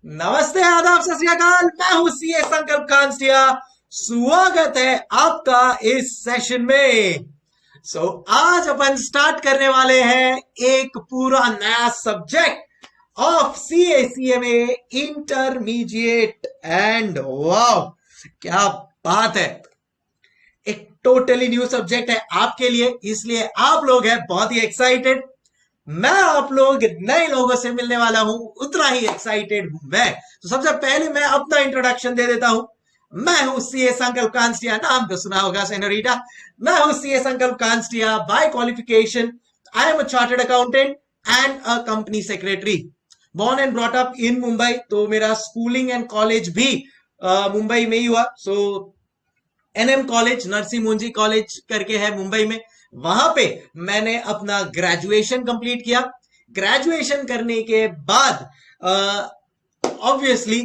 नमस्ते, आदाब, सत श्री अकाल। मैं हूं सीए संकल्प कांस्टिया। स्वागत है आपका इस सेशन में। आज अपन स्टार्ट करने वाले हैं एक पूरा नया subject of CA CMA intermediate. And wow, क्या बात है! एक टोटली न्यू सब्जेक्ट है आपके लिए, इसलिए आप लोग हैं बहुत ही एक्साइटेड। मैं आप लोग नए लोगों से मिलने वाला हूं, उतना ही एक्साइटेड हूं मैं। तो सबसे पहले मैं अपना इंट्रोडक्शन दे देता हूं। मैं हूं सीए संकल्प कांस्टिया, नाम तो सुना होगा सेनोरिटा। मैं हूं CA Sankalp Kanstiya by qualification. I am a chartered accountant and a company secretary. Born and brought up in Mumbai, तो मेरा स्कूलिंग एंड कॉलेज भी मुंबई में ही हुआ। एनएम कॉलेज, नरसिंह मुंजी कॉलेज करके है मुंबई में। वहां पे मैंने अपना ग्रेजुएशन कंप्लीट किया। ग्रेजुएशन करने के बाद ऑब्वियसली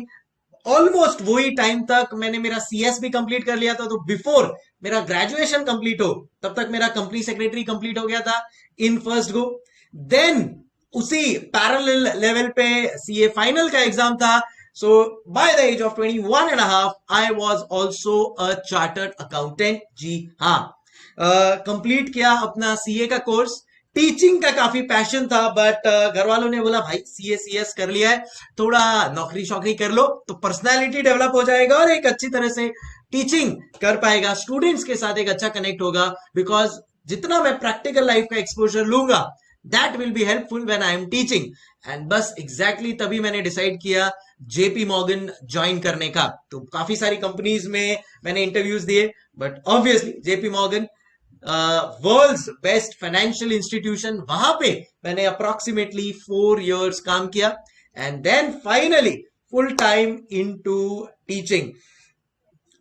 ऑलमोस्ट वही टाइम तक मैंने मेरा सीएस भी कंप्लीट कर लिया था। तो बिफोर मेरा ग्रेजुएशन कंप्लीट हो तब तक मेरा कंपनी सेक्रेटरी कंप्लीट हो गया था इन फर्स्ट गो। देन उसी पैरेलल लेवल पे सीए फाइनल का एग्जाम था। So by the age of 21 and a half, I was also a chartered accountant. जी हाँ, कंप्लीट किया अपना सीए का कोर्स। टीचिंग का काफी पैशन था, बट घर वालों ने बोला भाई सीए सीएस कर लिया है, थोड़ा नौकरी शौकरी कर लो तो पर्सनालिटी डेवलप हो जाएगा और एक अच्छी तरह से टीचिंग कर पाएगा, स्टूडेंट्स के साथ एक अच्छा कनेक्ट होगा। बिकॉज जितना मैं प्रैक्टिकल लाइफ का एक्सपोजर लूंगा, that will be helpful when I am teaching. And बस एग्जैक्टली तभी मैंने डिसाइड किया जेपी मॉर्गन ज्वाइन करने का। तो काफी सारी कंपनीज में मैंने इंटरव्यूज दिए, but obviously JP Morgan world's best financial institution, वहां पे मैंने अप्रोक्सीमेटली 4 years काम किया। And then finally full time into teaching.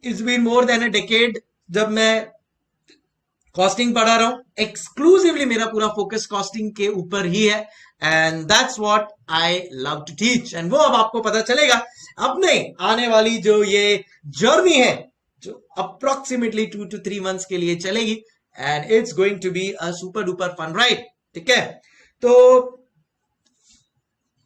It's been more than a decade जब मैं कॉस्टिंग पढ़ा रहा हूं। एक्सक्लूसिवली मेरा पूरा फोकस कॉस्टिंग के ऊपर ही है, and that's what I love to teach. And वो अब आपको पता चलेगा अपने आने वाली जो ये जर्नी है, जो अप्रोक्सीमेटली 2 to 3 months के लिए चलेगी। And it's going to be a super duper fun ride. ठीक है, तो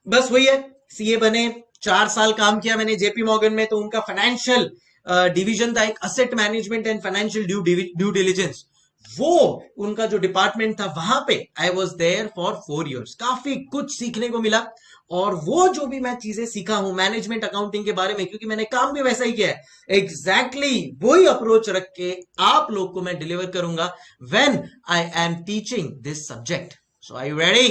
बस वही है। सीए बने, 4 साल काम किया मैंने जेपी मॉर्गन में। तो उनका फाइनेंशियल डिवीजन था, एक asset management and financial due diligence. वो उनका जो डिपार्टमेंट था, वहां पे I was there for 4 years। काफी कुछ सीखने को मिला। और वो जो भी मैं चीजें सीखा हूं मैनेजमेंट अकाउंटिंग के बारे में, क्योंकि मैंने काम भी वैसा ही किया है, एग्जैक्टली वही अप्रोच रख के आप लोग को मैं डिलीवर करूंगा when I am teaching this subject. So are you ready?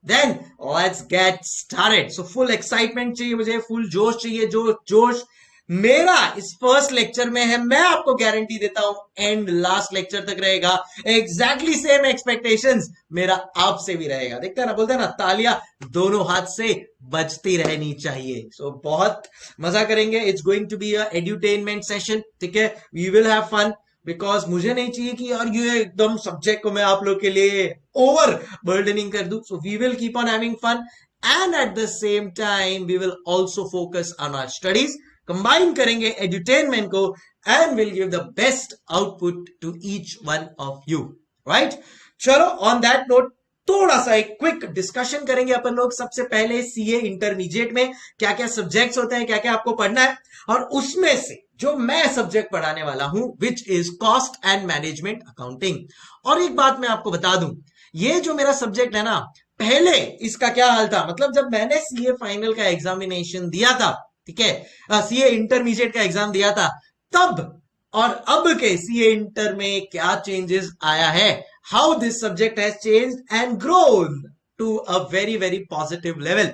Then let's get started. So full excitement चाहिए मुझे, full जोश चाहिए। जो जोश मेरा इस फर्स्ट लेक्चर में है, मैं आपको गारंटी देता हूं एंड लास्ट लेक्चर तक रहेगा। एग्जैक्टली सेम एक्सपेक्टेशंस मेरा आपसे भी रहेगा। देखते हैं ना, बोलते हैं ना, तालियां दोनों हाथ से बजती रहनी चाहिए। सो बहुत मजा करेंगे। It's going to be a edutainment session. ठीक है, we will have fun. Because मुझे नहीं चाहिए कि यार ये एकदम सब्जेक्ट को मैं आप लोग के लिए ओवर बर्डनिंग कर दूं। So we will keep on having fun, and at the same time we will also focus on our studies. Combine करेंगे एड्यूटेनमेंट को and will give the best output to each one of you. Right, चलो on that note थोड़ा सा एक quick discussion करेंगे अपन लोग। सबसे पहले सीए इंटरमीडिएट में क्या क्या सब्जेक्ट्स होते हैं, क्या क्या आपको पढ़ना है, और उसमें से जो मैं सब्जेक्ट पढ़ाने वाला हूं which is cost and management accounting. और एक बात मैं आपको बता दूं, ये जो मेरा सब्जेक्ट है ना, पहले इसका क्या हाल था, मतलब जब मैंने सीए फाइनल का एग्जामिनेशन दिया था, ठीक है, सीए इंटरमीडिएट का एग्जाम दिया था, तब और अब के सीए इंटर में क्या चेंजेस आया है, how this subject has changed and grown to a very very positive level.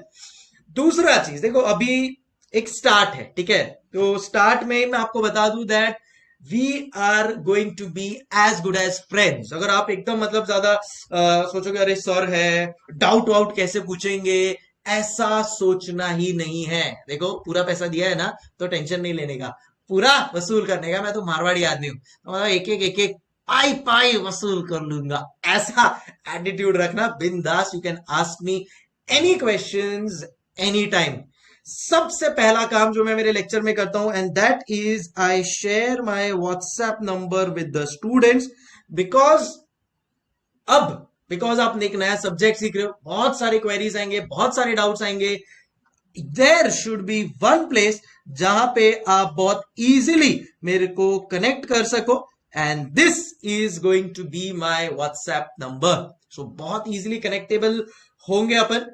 दूसरा चीज देखो, अभी एक स्टार्ट है, ठीक है, तो स्टार्ट में मैं आपको बता दूं that we are going to be as good as friends. अगर आप एकदम मतलब ज्यादा सोचोगे अरे सर है, डाउट वाउट कैसे पूछेंगे, ऐसा सोचना ही नहीं है। देखो पूरा पैसा दिया है ना, तो टेंशन नहीं लेने का, पूरा वसूल करने का। मैं तो मारवाड़ी आदमी हूं, तो मतलब एक एक पाई पाई वसूल कर लूंगा, ऐसा एटीट्यूड रखना। बिंदास, you can ask me any questions any time. सबसे पहला काम जो मैं मेरे लेक्चर में करता हूं, and that is I share my WhatsApp number with the students. Because आप एक नया सब्जेक्ट सीख रहे हो, बहुत सारे क्वेरीज आएंगे, बहुत सारे डाउट्स आएंगे। There should be one place जहां पे आप बहुत इजीली मेरे को कनेक्ट कर सको, and this is going to be my WhatsApp number. So बहुत इजीली कनेक्टेबल होंगे अपन।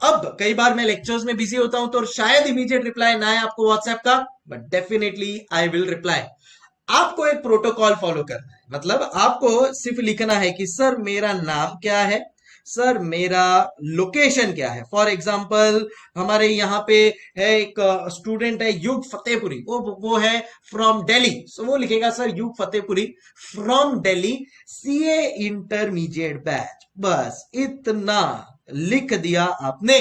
अब कई बार मैं लेक्चर्स में बिजी होता हूं तो शायद इमीडिएट रिप्लाई ना है आपको व्हाट्सएप का, but definitely I will reply. आपको एक प्रोटोकॉल फॉलो करना है, मतलब आपको सिर्फ लिखना है कि सर मेरा नाम क्या है, सर मेरा लोकेशन क्या है। फॉर एग्जाम्पल हमारे यहाँ पे है एक स्टूडेंट है युग फतेहपुरी, वो है फ्रॉम दिल्ली, सो वो लिखेगा सर युग Fatehpuri from Delhi, CA intermediate batch. बस इतना लिख दिया आपने,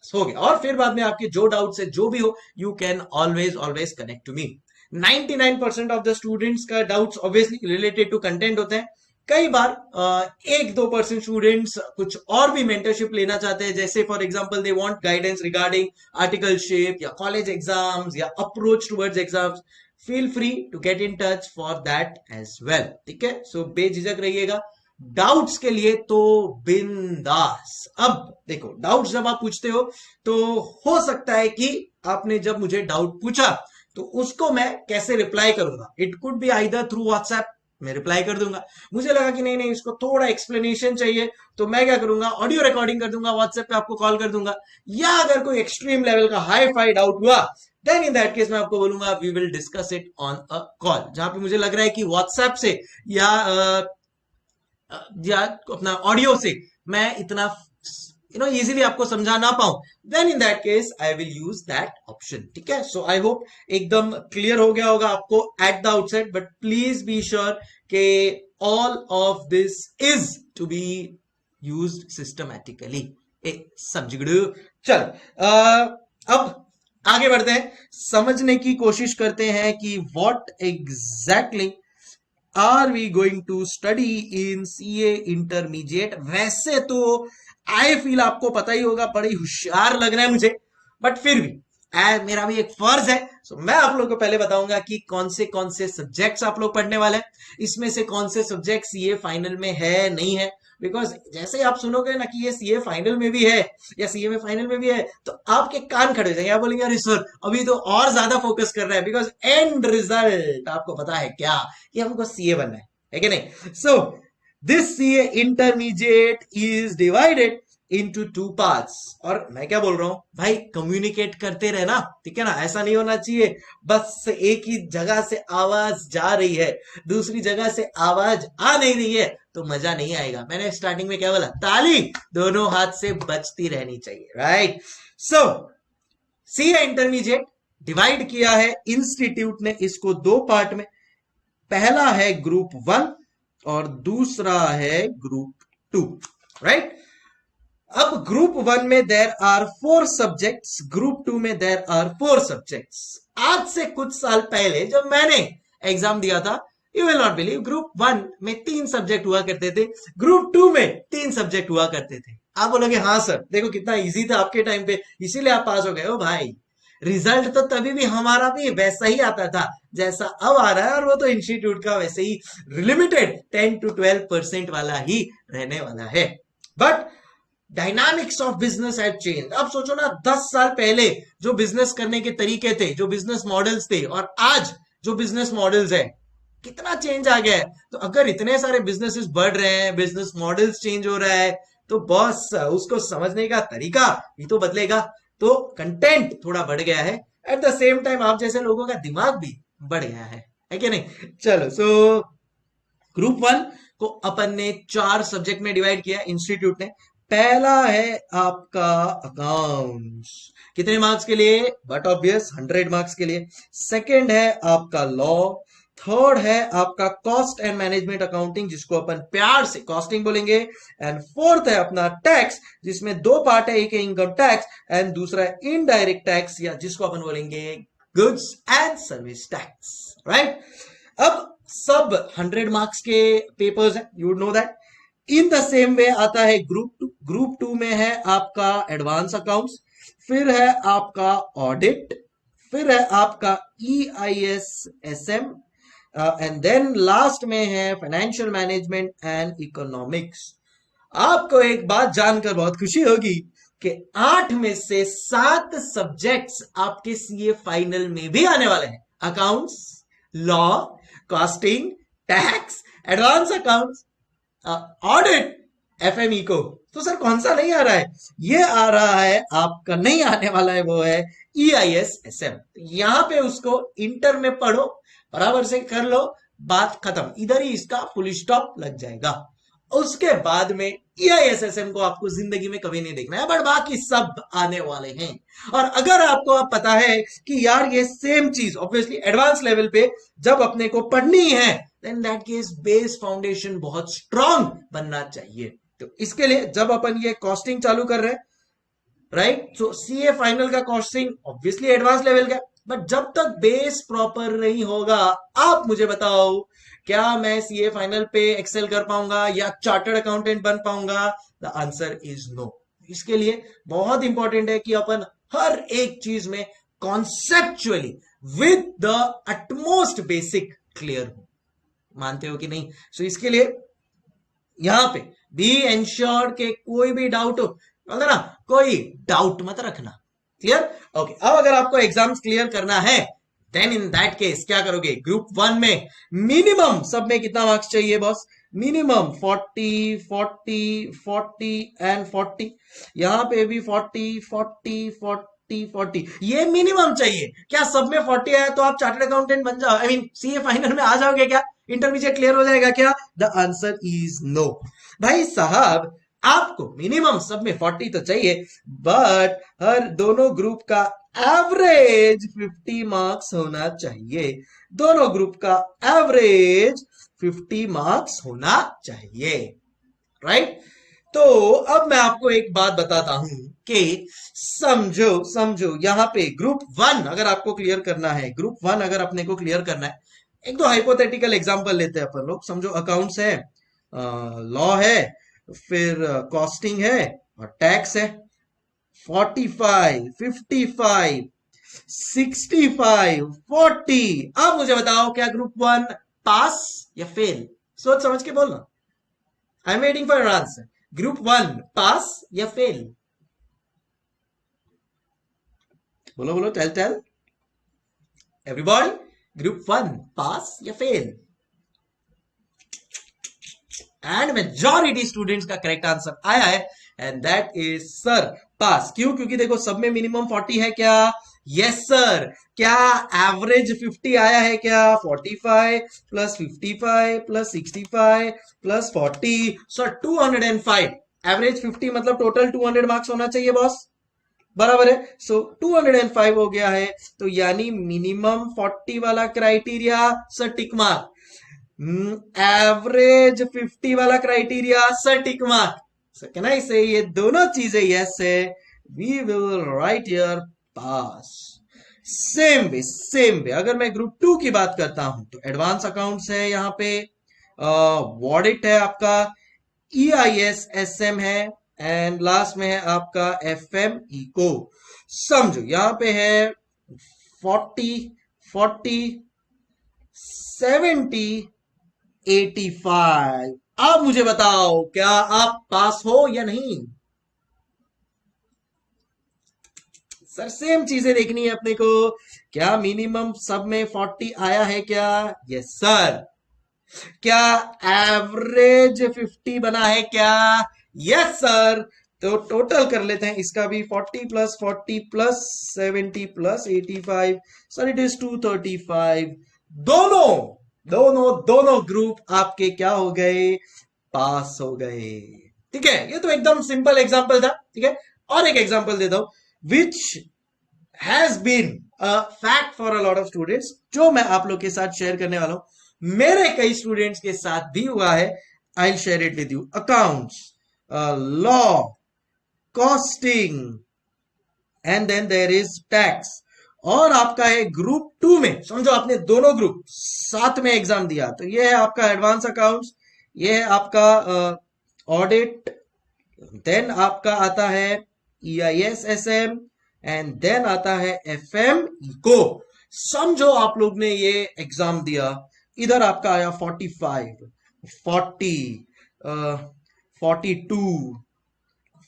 हो गया। और फिर बाद में आपके जो डाउट्स है जो भी हो, you can always always connect to me. 99% of the students का doubts obviously related to content होते हैं। कई बार 1-2% स्टूडेंट्स कुछ और भी मेंटरशिप लेना चाहते हैं, जैसे for example they want guidance regarding articleship या कॉलेज एग्जाम्स या approach towards exams. Feel free to get in touch for that as well, ठीक है। सो बेझिझक रहिएगा डाउट्स के लिए, तो बिंदास। अब देखो, डाउट्स जब आप पूछते हो तो हो सकता है कि आपने जब मुझे डाउट पूछा तो उसको मैं कैसे रिप्लाई करूंगा। It could be either through WhatsApp, मैं रिप्लाई कर दूंगा। मुझे लगा कि नहीं नहीं इसको थोड़ा एक्सप्लेनेशन चाहिए, तो मैं क्या करूंगा, ऑडियो रिकॉर्डिंग कर दूंगा, व्हाट्सएप पे आपको कॉल कर दूंगा। या अगर कोई एक्सट्रीम लेवल का हाई फाई डाउट हुआ, देन इन दैट केस मैं आपको बोलूंगा we will discuss it on a call. जहां पे मुझे लग रहा है कि व्हाट्सएप से या अपना ऑडियो से मैं इतना इजीली आपको समझा ना पाऊं, then in that case I will use that option, ठीक है। सो आई होप एकदम क्लियर हो गया होगा आपको at the outset, but please be sure के all of this is to be used systematically. समझ चल, अब आगे बढ़ते हैं, समझने की कोशिश करते हैं कि what exactly are we going to study in CA intermediate. वैसे तो आई फील आपको पता ही होगा, बड़ी होशियार लग रहा है मुझे, बट फिर भी मेरा भी एक फर्ज है। सो मैं आप लोगों को पहले बताऊंगा कि कौन से सब्जेक्ट्स आप लोग पढ़ने वाले हैं, इसमें से कौन से सब्जेक्ट सीए फाइनल में है नहीं है। बिकॉज जैसे ही आप सुनोगे ना कि ये सीए फाइनल में भी है या सीए में फाइनल में भी है, तो आपके कान खड़े हो जाएंगे, आप बोलेंगे अरे सर अभी तो और ज्यादा फोकस कर रहा है, बिकॉज एंड रिजल्ट आपको पता है क्या, कि हमको सीए बनना है कि नहीं। So this CA intermediate is divided into 2 parts। और मैं क्या बोल रहा हूं भाई, कम्युनिकेट करते रहना, ठीक है ना। ऐसा नहीं होना चाहिए बस एक ही जगह से आवाज जा रही है, दूसरी जगह से आवाज आ नहीं रही है, तो मजा नहीं आएगा। मैंने स्टार्टिंग में क्या बोला, ताली दोनों हाथ से बजती रहनी चाहिए, राइट। सो सीए इंटरमीडिएट डिवाइड किया है इंस्टीट्यूट ने इसको 2 पार्ट में। पहला है ग्रुप 1 और दूसरा है ग्रुप 2, राइट। अब ग्रुप 1 में देयर आर 4 सब्जेक्ट्स, ग्रुप 2 में देयर आर 4 सब्जेक्ट्स। आज से कुछ साल पहले जब मैंने एग्जाम दिया था, you will not believe, group 1 में 3 सब्जेक्ट हुआ करते थे, ग्रुप 2 में 3 सब्जेक्ट हुआ करते थे। आप बोलोगे हाँ सर देखो कितना इजी था आपके टाइम पे, इसीलिए आप पास हो गए हो। भाई रिजल्ट तो तभी भी हमारा भी वैसा ही आता था जैसा अब आ रहा है, और वो तो इंस्टीट्यूट का वैसे ही लिमिटेड 10 to 12% वाला ही रहने वाला है। But dynamics of business have change. अब सोचो ना, 10 साल पहले जो बिजनेस करने के तरीके थे, जो बिजनेस मॉडल्स थे, और आज जो बिजनेस मॉडल्स है, कितना चेंज आ गया है। तो अगर इतने सारे बिजनेसेस बढ़ रहे हैं, बिजनेस मॉडल्स चेंज हो रहा है, तो बॉस उसको समझने का तरीका भी तो बदलेगा। तो कंटेंट थोड़ा बढ़ गया है, एट द सेम टाइम आप जैसे लोगों का दिमाग भी बढ़ गया है कि नहीं। चलो, सो ग्रुप 1 को अपन ने 4 सब्जेक्ट में डिवाइड किया इंस्टीट्यूट ने। पहला है आपका अकाउंट्स, कितने मार्क्स के लिए, बट ऑब्वियस 100 मार्क्स के लिए। सेकंड है आपका लॉ। थर्ड है आपका कॉस्ट एंड मैनेजमेंट अकाउंटिंग, जिसको अपन प्यार से कॉस्टिंग बोलेंगे। एंड फोर्थ है अपना टैक्स, जिसमें 2 पार्ट है, एक है इनकम टैक्स एंड दूसरा है इनडायरेक्ट टैक्स, या जिसको अपन बोलेंगे goods and service tax, right. अब सब 100 मार्क्स के पेपर्स हैं, you know that. In the same way आता है ग्रुप 2। ग्रुप 2 में है आपका एडवांस अकाउंट्स, फिर है आपका ऑडिट, फिर है आपका EISSM, एंड देन लास्ट में है फाइनेंशियल मैनेजमेंट एंड इकोनॉमिक्स। आपको एक बात जानकर बहुत खुशी होगी कि 8 में से 7 सब्जेक्ट्स आपके सीए फाइनल में भी आने वाले हैं। Accounts, law, costing, tax, advance accounts, audit, FME को। तो सर कौन सा नहीं आ रहा है? ये आ रहा है आपका, नहीं आने वाला है वो है EIS-SM। यहां पे उसको इंटर में पढ़ो, बराबर से कर लो, बात खत्म, इधर ही इसका फुल स्टॉप लग जाएगा। उसके बाद में EIS-SM को आपको जिंदगी में कभी नहीं देखना है, बट बाकी सब आने वाले हैं। और अगर आपको अब पता है कि यार ये सेम चीज ऑब्वियसली एडवांस लेवल पे जब अपने को पढ़नी है, then that case base foundation बहुत स्ट्रांग बनना चाहिए। तो इसके लिए जब अपन ये कॉस्टिंग चालू कर रहे हैं, राइट, सो सीए फाइनल का कॉस्टिंग ऑब्वियसली एडवांस लेवल का, बट जब तक बेस प्रॉपर नहीं होगा, आप मुझे बताओ क्या मैं सीए फाइनल पे एक्सेल कर पाऊंगा या चार्टर्ड अकाउंटेंट बन पाऊंगा? The answer is no. इसके लिए बहुत इंपॉर्टेंट है कि अपन हर एक चीज में conceptually with the utmost basic clear हो। मानते हो कि नहीं? सो इसके लिए यहां पे बी एंश्योर्ड के कोई भी डाउट हो ना, कोई डाउट मत रखना। क्लियर? ओके, अब अगर आपको एग्जाम्स क्लियर करना है, देन इन दैट केस क्या करोगे? ग्रुप 1 में मिनिमम सब में कितना मार्क्स चाहिए बॉस? Minimum 40, 40, 40 and 40। यहां पे भी 40, 40, 40, 40, ये मिनिमम चाहिए। क्या सब में 40 आया तो आप चार्टर्ड अकाउंटेंट बन जाओ, आई मीन सीए फाइनल में आ जाओगे क्या? इंटरमीडिएट क्लियर हो जाएगा क्या? The answer is no. भाई साहब, आपको मिनिमम सब में 40 तो चाहिए, बट हर दोनों ग्रुप का एवरेज 50 मार्क्स होना चाहिए। दोनों ग्रुप का एवरेज 50 मार्क्स होना चाहिए, राइट? तो अब मैं आपको एक बात बताता हूं कि समझो यहां पे ग्रुप 1 अगर आपको क्लियर करना है, ग्रुप 1 अगर अपने को क्लियर करना है, एक दो हाइपोथेटिकल एग्जांपल लेते हैं अपन लोग। समझो अकाउंट्स है, लॉ है, फिर कॉस्टिंग है और टैक्स है। 45, 55, 65, 40। अब मुझे बताओ क्या ग्रुप 1 पास या फेल? सोच समझ के बोलना। I am waiting for your answer. Group 1 पास या फेल? बोलो बोलो, टेल एवरीबॉडी। ग्रुप 1 पास या फेल? एंड मेजॉरिटी स्टूडेंट्स का करेक्ट आंसर आया है, एंड दैट इज सर पास। क्यों? क्योंकि देखो सब में मिनिमम 40 है क्या? Yes sir. क्या एवरेज 50 आया है क्या? 45 plus 55 plus 65 plus 40, sir 205। Average 50 मतलब टोटल 200 मार्क्स होना चाहिए बॉस, बराबर है। सो 205 हो गया है, तो यानी मिनिमम 40 वाला criteria sir tick mark, average 50 वाला criteria sir tick mark. So can I say ये दोनों चीजें यस है, we will write your pass. Same way अगर मैं ग्रुप 2 की बात करता हूं तो एडवांस अकाउंट्स है, यहाँ पे ऑडिट है आपका, EIS-SM है, एंड लास्ट में है आपका FME को। समझो यहां पे है 40, 40, 70, 85। अब मुझे बताओ क्या आप पास हो या नहीं? सर सेम चीजें देखनी है अपने को। क्या मिनिमम सब में 40 आया है क्या? Yes sir. क्या एवरेज 50 बना है क्या? Yes sir. तो टोटल कर लेते हैं इसका भी, 40 plus 40 plus 70 plus 85, sir it is 235। दोनों ग्रुप आपके क्या हो गए? पास हो गए। ठीक है, ये तो एकदम सिंपल एग्जांपल था। ठीक है, और एक एग्जांपल देता हूं which has been a fact for a lot of students, जो मैं आप लोग के साथ शेयर करने वाला हूं। मेरे कई स्टूडेंट्स के साथ भी हुआ है। I share it with you. Accounts, law, costing, and then there is tax. और आपका है ग्रुप 2 में, समझो आपने दोनों ग्रुप साथ में एग्जाम दिया, तो ये है आपका एडवांस अकाउंट्स, ये है आपका ऑडिट, देन आपका आता है EIS-SM, एंड देन आता है FME को। समझो आप लोग ने ये एग्जाम दिया, इधर आपका आया 45, 40, 42,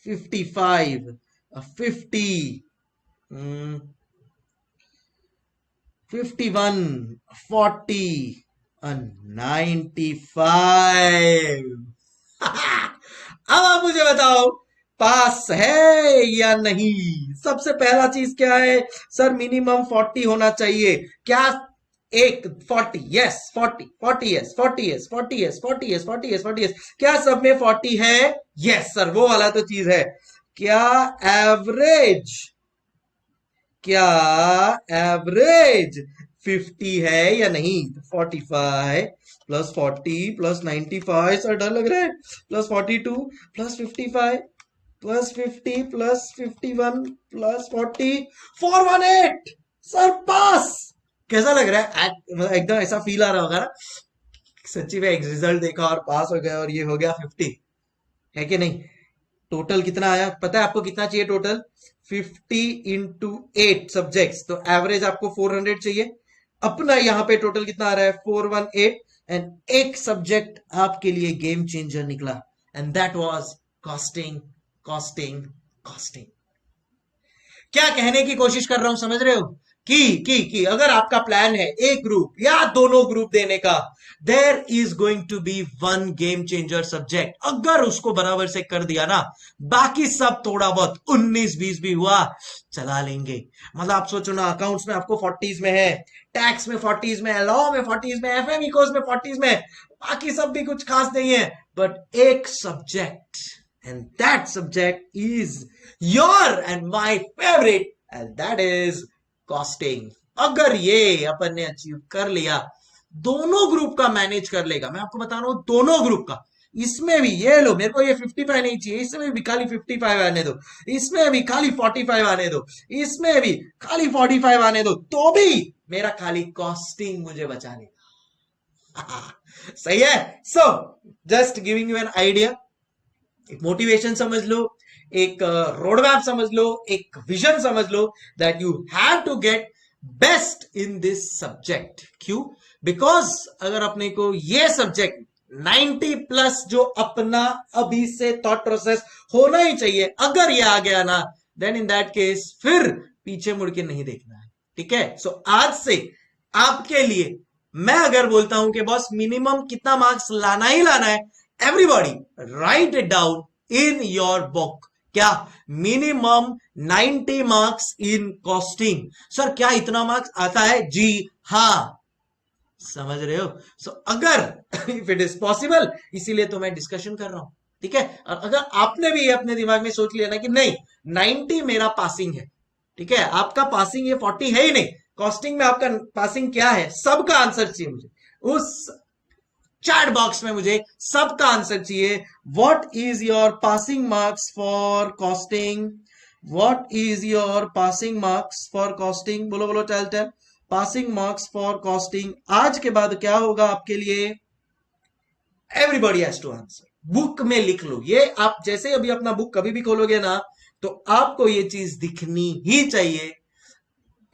55, 50, 51, 40 and 95। अब आप मुझे बताओ पास है या नहीं। सबसे पहला चीज क्या है सर, मिनिमम 40 होना चाहिए क्या? एक 40, yes 40, 40 yes, 40 yes, 40 yes, 40 yes, 40 yes, 40 yes. क्या सब में 40 है? यस सर, वो वाला तो चीज है। क्या एवरेज, क्या एवरेज 50 है या नहीं? 45 प्लस 40 प्लस 95, सर डर लग रहा है, plus 42 plus 55 plus 50 plus 51 plus 40, 418। Sir pass. कैसा लग रहा है? मतलब एकदम ऐसा फील आ रहा होगा ना, सच्ची में एक रिजल्ट देखा और पास हो गया और ये हो गया 50, है कि नहीं? टोटल कितना आया पता है आपको? कितना चाहिए टोटल? 50 इंटू 8 सब्जेक्ट्स, तो एवरेज आपको 400 चाहिए। अपना यहाँ पे टोटल कितना आ रहा है? 418। एंड एक सब्जेक्ट आपके लिए गेम चेंजर निकला, and that was costing, costing, costing. क्या कहने की कोशिश कर रहा हूं, समझ रहे हो? कि अगर आपका प्लान है एक ग्रुप या दोनों ग्रुप देने का, there is going to be one game changer subject. अगर उसको बराबर से कर दिया ना, बाकी सब थोड़ा बहुत 19-20 भी हुआ चला लेंगे। मतलब आप सोचो ना, अकाउंट्स में आपको 40s में है, टैक्स में 40s में है, लॉ में 40s में, एफएम इकोस में 40s में, बाकी सब भी कुछ खास नहीं है, बट एक subject, and that subject is your and my favorite, and that is costing। अगर ये अपन ने अचीव कर लिया, दोनों ग्रुप का मैनेज कर लेगा, मैं आपको बता रहा हूं दोनों ग्रुप का। इसमें भी ये लो, मेरे को ये 55 नहीं चाहिए, इसमें भी खाली 55 आने दो, इसमें भी खाली 45 आने दो, इसमें भी खाली 45 आने दो, तो भी मेरा खाली कॉस्टिंग मुझे बचा लेगा। सही है? So just giving you an idea, एक मोटिवेशन समझ लो, एक रोड मैप समझ लो, एक विजन समझ लो, that you have to get best in this subject. क्यों? बिकॉज अगर अपने को ये सब्जेक्ट 90 प्लस जो अपना अभी से थॉट प्रोसेस होना ही चाहिए, अगर ये आ गया ना, देन इन दैट केस फिर पीछे मुड़ के नहीं देखना है। ठीक है? सो आज से आपके लिए मैं अगर बोलता हूं कि बॉस मिनिमम कितना मार्क्स लाना ही लाना है, everybody write it down in your book। क्या? Minimum 90 marks in costing. Sir क्या इतना मार्क्स आता है? जी हाँ, समझ रहे हो? सो अगर इफ इट इज पॉसिबल, इसीलिए तो मैं डिस्कशन कर रहा हूं। ठीक है? और अगर आपने भी अपने दिमाग में सोच लिया ना कि नहीं 90 मेरा पासिंग है, ठीक है, आपका पासिंग ये 40 है ही नहीं, कॉस्टिंग में आपका पासिंग क्या है, सबका आंसर चाहिए मुझे। उस चैट बॉक्स में मुझे सबका आंसर चाहिए। What is your passing marks for costing? What is your passing marks for costing? बोलो बोलो, tell tell, passing marks for costing. आज के बाद क्या होगा आपके लिए? Everybody has to answer. Book में लिख लो ये। आप जैसे अभी अपना बुक कभी भी खोलोगे ना, तो आपको ये चीज दिखनी ही चाहिए।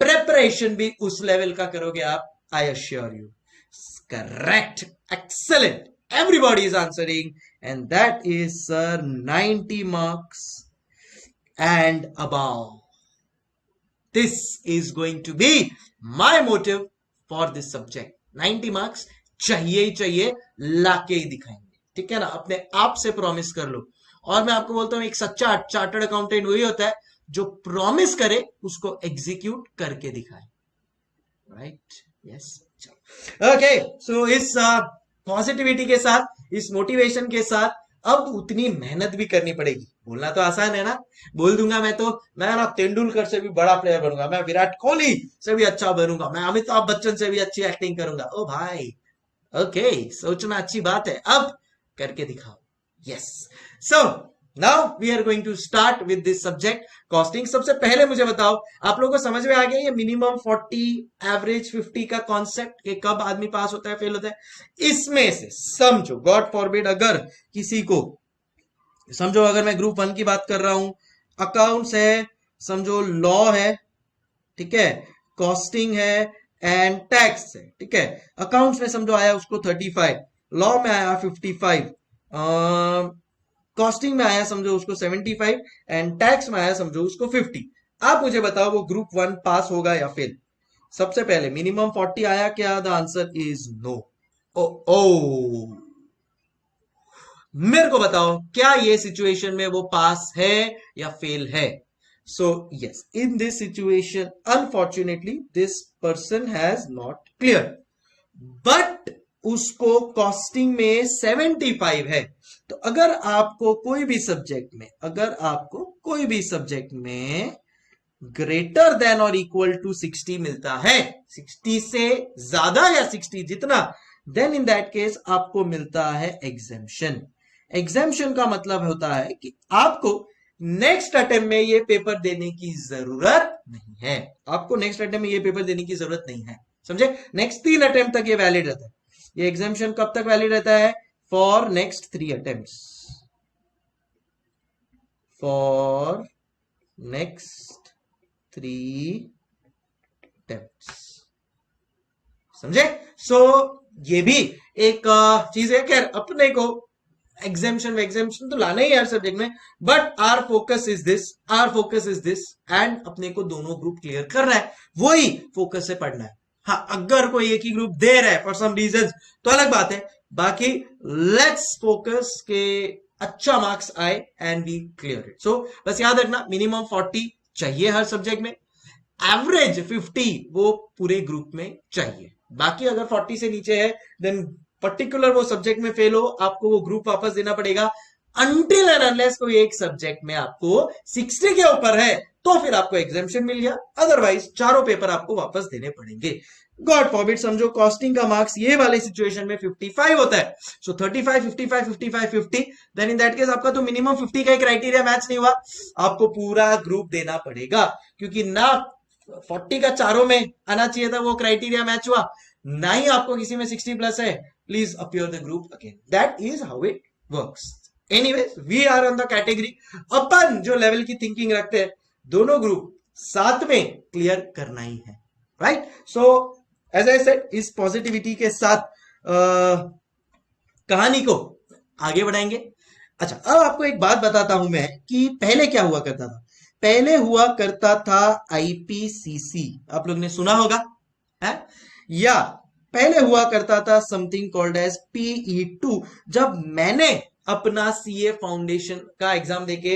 प्रेपरेशन भी उस लेवल का करोगे आप, I assure you. Correct, excellent, everybody is answering, and that is 90 marks and above। this is going to be my motive for this subject। 90 marks चाहिए ही चाहिए, लाके ही दिखाएंगे। ठीक है ना? अपने आप से प्रॉमिस कर लो। और मैं आपको बोलता हूं, एक सच्चा चार्टर्ड अकाउंटेंट वही होता है जो प्रॉमिस करे उसको एग्जीक्यूट करके दिखाए। राइट? यस। ओके, सो इस पॉजिटिविटी के साथ, इस मोटिवेशन के साथ, अब उतनी मेहनत भी करनी पड़ेगी। बोलना तो आसान है ना, बोल दूंगा मैं ना तेंदुलकर से भी बड़ा प्लेयर बनूंगा, मैं विराट कोहली से भी अच्छा बनूंगा, मैं अमिताभ बच्चन से भी अच्छी एक्टिंग करूंगा। ओ भाई, ओके, सोचना अच्छी बात है, अब करके दिखाओ। Yes. So now we are going to start with this subject costing. सबसे पहले मुझे बताओ, आप लोगों को समझ में आ गया ये मिनिमम 40 एवरेज 50 का कॉन्सेप्ट, कि कब आदमी पास होता है फेल होता है? इसमें से समझो, गॉड फॉरबिड अगर किसी को, समझो अगर मैं ग्रुप 1 की बात कर रहा हूं, अकाउंट्स है, समझो लॉ है, ठीक है, कॉस्टिंग है एंड टैक्स है। ठीक है? अकाउंट्स में समझो आया उसको 35, लॉ में आया 55, कॉस्टिंग में आया समझो उसको 75 एंड टैक्स में आया समझो उसको 50। आप मुझे बताओ वो ग्रुप 1 पास होगा या फेल। सबसे पहले मिनिमम 40 आया क्या? The answer is no. ओ मेरे को बताओ क्या ये सिचुएशन में वो पास है या फेल है? So yes, in this situation unfortunately this person has not clear, but उसको कॉस्टिंग में 75 है। तो अगर आपको कोई भी सब्जेक्ट में ग्रेटर देन और इक्वल टू 60 मिलता है, 60 से ज्यादा या 60 जितना, देन इन दैट केस आपको मिलता है एग्जेम्पशन। एग्जेम्पशन का मतलब होता है कि आपको नेक्स्ट अटेम्प्ट में ये पेपर देने की जरूरत नहीं है। आपको नेक्स्ट अटेम्प्ट में ये पेपर देने की जरूरत नहीं है, समझे? नेक्स्ट 3 अटेम्प्ट तक ये वैलिड रहता है। ये एग्जेम्पशन कब तक वैलिड रहता है? For next 3 attempts, for next 3 attempts, समझे? सो ये भी एक चीज है। खैर अपने को एग्जेम्पशन तो लाना ही है हर सब्जेक्ट में, but our focus is this and अपने को दोनों ग्रुप क्लियर करना है, वही फोकस से पढ़ना है। हाँ, अगर कोई एक ही ग्रुप दे रहा है फॉर सम रीजन तो अलग बात है, बाकी लेट्स फोकस के अच्छा मार्क्स आए एंड वी क्लियर इट। सो बस याद रखना मिनिमम 40 चाहिए हर सब्जेक्ट में, एवरेज 50 वो पूरे ग्रुप में चाहिए। बाकी अगर 40 से नीचे है देन पर्टिकुलर वो सब्जेक्ट में फेल हो, आपको वो ग्रुप वापस देना पड़ेगा। अनटिल एंड अनलेस कोई एक सब्जेक्ट में आपको 60 के ऊपर है तो फिर आपको एग्जेम्पशन मिल गया, अदरवाइज चारों पेपर आपको वापस देने पड़ेंगे। गॉड फॉरबिड, समझो कॉस्टिंग का मार्क्स ये वाले सिचुएशन में 55 होता है, सो 35 55 55 50, देन इन दैट केस आपका तो मिनिमम 50 का क्राइटेरिया मैच नहीं हुआ, आपको पूरा ग्रुप देना पड़ेगा, क्योंकि ना 40 का चारों में आना चाहिए था वो क्राइटेरिया मैच हुआ, ना ही आपको किसी में 60 प्लस है। Please appear the group again, that is how it works. Anyways we are on the category, अपन जो लेवल की थिंकिंग रखते हैं दोनों ग्रुप साथ में क्लियर करना ही है, right? So as I said, इस पॉजिटिविटी के साथ कहानी को आगे बढ़ाएंगे। अच्छा, अब आपको एक बात बताता हूं मैं कि पहले क्या हुआ करता था। पहले हुआ करता था आईपीसीसी, आप लोग ने सुना होगा है? या पहले हुआ करता था समथिंग कॉल्ड एज PE2। जब मैंने अपना सीए फाउंडेशन का एग्जाम देके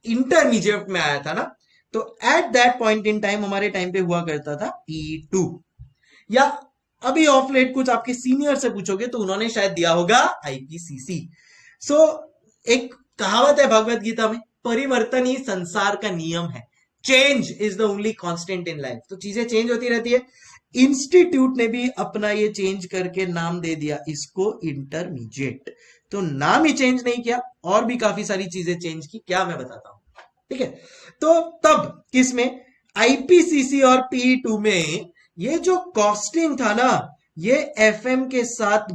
इंटरमीडिएट में आया था ना, तो at that point in time हमारे टाइम पे हुआ करता था PE2। या अभी ऑफ लेट कुछ आपके सीनियर से पूछोगे तो उन्होंने शायद दिया होगा आईपीसीसी। सो एक कहावत है भगवत गीता में, परिवर्तन ही संसार का नियम है, change is the only constant in life. तो चीजें चेंज होती रहती है। इंस्टीट्यूट ने भी अपना ये चेंज करके नाम दे दिया इसको इंटरमीडिएट। तो नाम ही चेंज नहीं किया, और भी काफी सारी चीजें चेंज की, क्या मैं बताता हूं, ठीक है? तो तब किसमें, आईपीसीसी और PE2 में ये जो कॉस्टिंग था ना, ये एफएम के साथ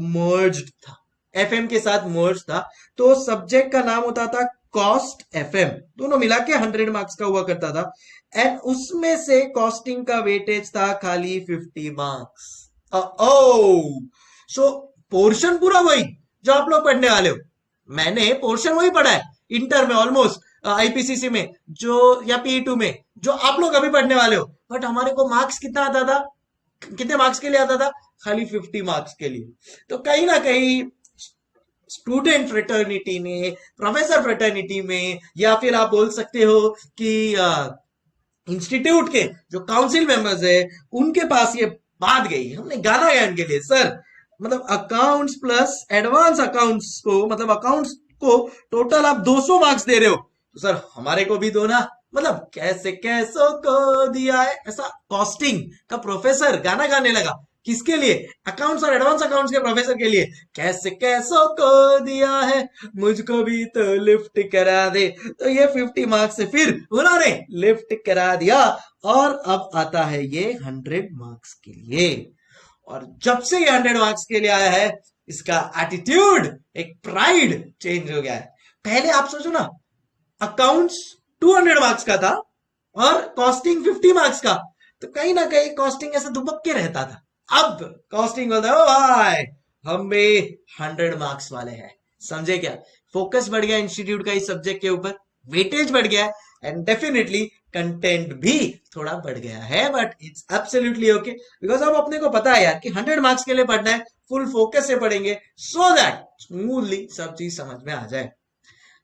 मर्ज्ड था, तो सब्जेक्ट का नाम होता था कॉस्ट एफएम, दोनों मिला के 100 मार्क्स का हुआ करता था, एंड उसमें से कॉस्टिंग का वेटेज था खाली 50 मार्क्स। सो पोर्शन पूरा वही जो आप लोग पढ़ने वाले हो, मैंने पोर्शन वही पढ़ा है इंटर में ऑलमोस्ट, आईपीसीसी में जो, या PE2 में जो आप लोग अभी पढ़ने वाले हो, बट हमारे को मार्क्स कितना आता था, कितने मार्क्स के लिए आता था? खाली 50 मार्क्स के लिए। तो कहीं ना कहीं स्टूडेंट फ्रेटर्निटी ने, प्रोफेसर फ्रेटर्निटी में, या फिर आप बोल सकते हो कि इंस्टीट्यूट के जो काउंसिल मेंबर्स है उनके पास ये बात गई, हमने गाना गाया उनके लिए, सर मतलब अकाउंट्स प्लस एडवांस अकाउंट्स को, मतलब अकाउंट्स को टोटल आप 200 मार्क्स दे रहे हो, तो सर हमारे को भी दो ना, मतलब कैसे कैसों को दिया है। ऐसा कॉस्टिंग का प्रोफेसर गाना गाने लगा, किसके लिए? अकाउंट्स और एडवांस अकाउंट्स के प्रोफेसर के लिए, कैसे कैसों को दिया है मुझको भी तो लिफ्ट करा दे। तो ये 50 मार्क्स से फिर उन्होंने लिफ्ट करा दिया, और अब आता है ये 100 मार्क्स के लिए। और जब से ये 100 मार्क्स के लिए आया है, इसका एटीट्यूड, एक प्राइड चेंज हो गया है। पहले आप सोचो ना, अकाउंट्स 200 मार्क्स का था और कॉस्टिंग 50 मार्क्स का, तो कहीं ना कहीं कॉस्टिंग ऐसा दुबक के रहता था। अब कॉस्टिंग बोलता है, ओ भाई हम भी 100 मार्क्स वाले हैं, समझे क्या? फोकस बढ़ गया इंस्टीट्यूट का इस सब्जेक्ट के ऊपर, वेटेज बढ़ गया एंड डेफिनेटली कंटेंट भी थोड़ा बढ़ गया है, but it's absolutely okay because अब अपने को पता है यार कि 100 मार्क्स के लिए पढ़ना है, फुल फोकस से पढ़ेंगे सो दैट स्मूथली सब चीज समझ में आ जाए।